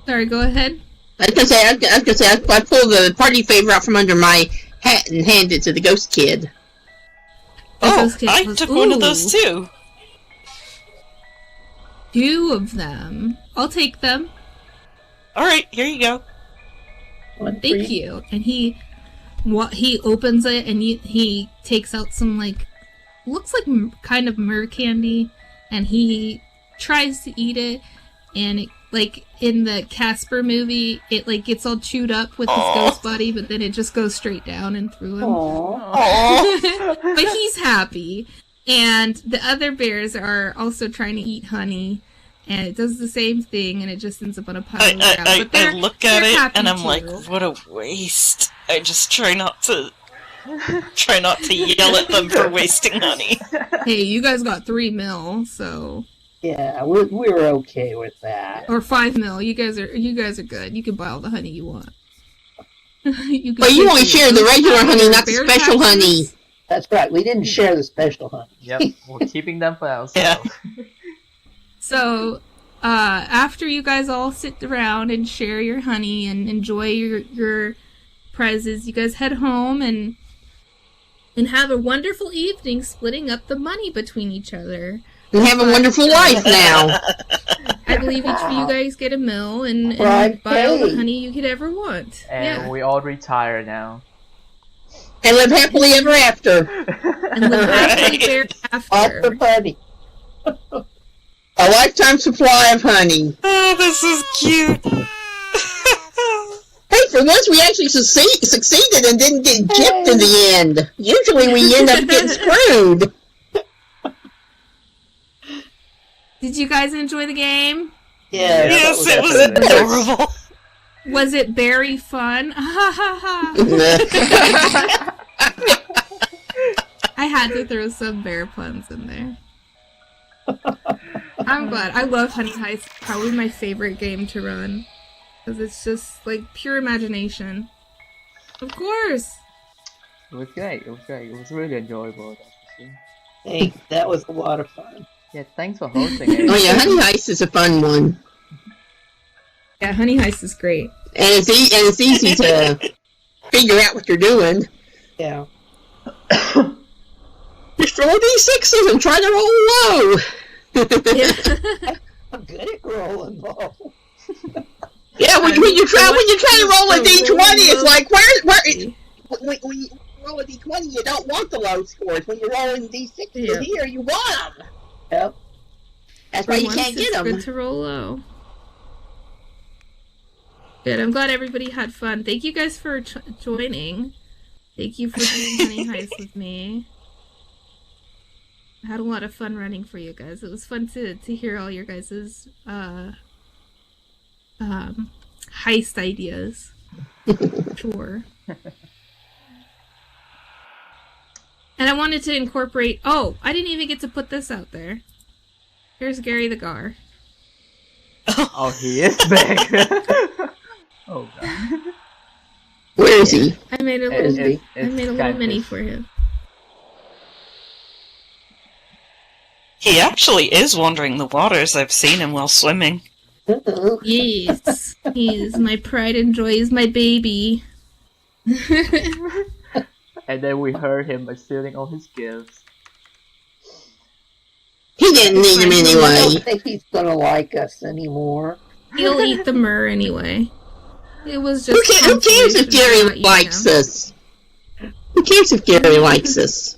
B: Sorry, go ahead.
C: I was gonna say, I pulled the party favor out from under my hat and handed it to the ghost kid.
B: The
A: Oh,
B: ghost kid
A: I
B: goes,
A: took one of those
B: "Ooh,
A: too.
B: 2 of them. I'll take them.
A: Alright, here you go.
B: Thank you." And he opens it, and he takes out some, like, looks like kind of mer candy, and he tries to eat it, and it, like in the Casper movie, it like gets all chewed up with his ghost body, but then it just goes straight down and through him. But he's happy. And the other bears are also trying to eat honey, and it does the same thing, and it just ends up on a pile of ground.
A: I
B: But they're-
A: look at
B: they're
A: it
B: happy
A: and I'm
B: too.
A: like, what a waste. I just try not to yell at them for wasting honey.
B: Hey, you guys got 3 mil, so
H: Yeah, we're okay with that.
B: or 5 mil. You guys are good. You can buy all the honey you want. you
C: But you only share the regular honey, not the special honey.
H: That's right. We didn't share the special honey.
E: Yep, we're keeping them for ourselves.
A: Yeah.
B: So, after you guys all sit around and share your honey and enjoy your prizes, you guys head home and have a wonderful evening splitting up the money between each other.
C: We have a wonderful life now.
B: I believe each of you guys get a mill and
H: Right,
B: buy all the
H: hey.
B: honey you could ever want.
E: And we all retire now.
C: And live happily ever after.
B: And live happily
A: Right.
B: there
H: Off
B: after.
H: the honey.
C: A lifetime supply of honey.
A: Oh, this is cute.
C: Hey, for once we actually succeeded and didn't get gypped in the end. Usually we end up getting screwed.
B: Did you guys enjoy the game?
H: Yeah.
A: Yes,
H: that
A: it was
H: definitely-
A: adorable.
B: Was it very fun? Ha ha ha. I had to throw some bear puns in there. I'm glad. I love Honey Heist. Probably my favorite game to run. Because it's just like pure imagination. Of course.
E: It was great. It was really enjoyable. That's for sure.
H: Hey, that was a lot of fun.
E: Yeah, thanks for hosting it.
C: Oh yeah, Honey Heist is a fun one.
B: Yeah, Honey Heist is great.
C: And it's easy to figure out what you're doing.
H: Yeah.
C: Just roll D6s and try to roll low.
H: I'm good at rolling low.
C: Yeah, when you try to roll a D20, it's like when you roll a D20, you don't want the low scores. When you're rolling D6s here, you want them.
H: Yep.
C: That's why you
B: Once
C: can't get
B: it's
C: them.
B: good to roll low. Good. I'm glad everybody had fun. Thank you guys for joining. Thank you for doing Honey Heist with me. I had a lot of fun running for you guys. It was fun to hear all your guys' heist ideas. Sure. And I wanted to incorporate... Oh, I didn't even get to put this out there. Here's Gary the Gar.
E: Oh, he is back. Oh god.
C: Where is he?
B: I made a little mini for him.
A: He actually is wandering the waters. I've seen him while swimming.
B: Yes, he is my pride and joy. He's my baby.
E: And then we heard him stealing all his gifts.
C: He didn't need him
H: I
C: anyway.
H: don't think he's gonna like us anymore.
B: He'll eat the myrrh anyway. It was just.
C: Who cares if
B: consolation
C: Gary
B: for not eating
C: likes
B: him.
C: us? Who cares if Gary likes us?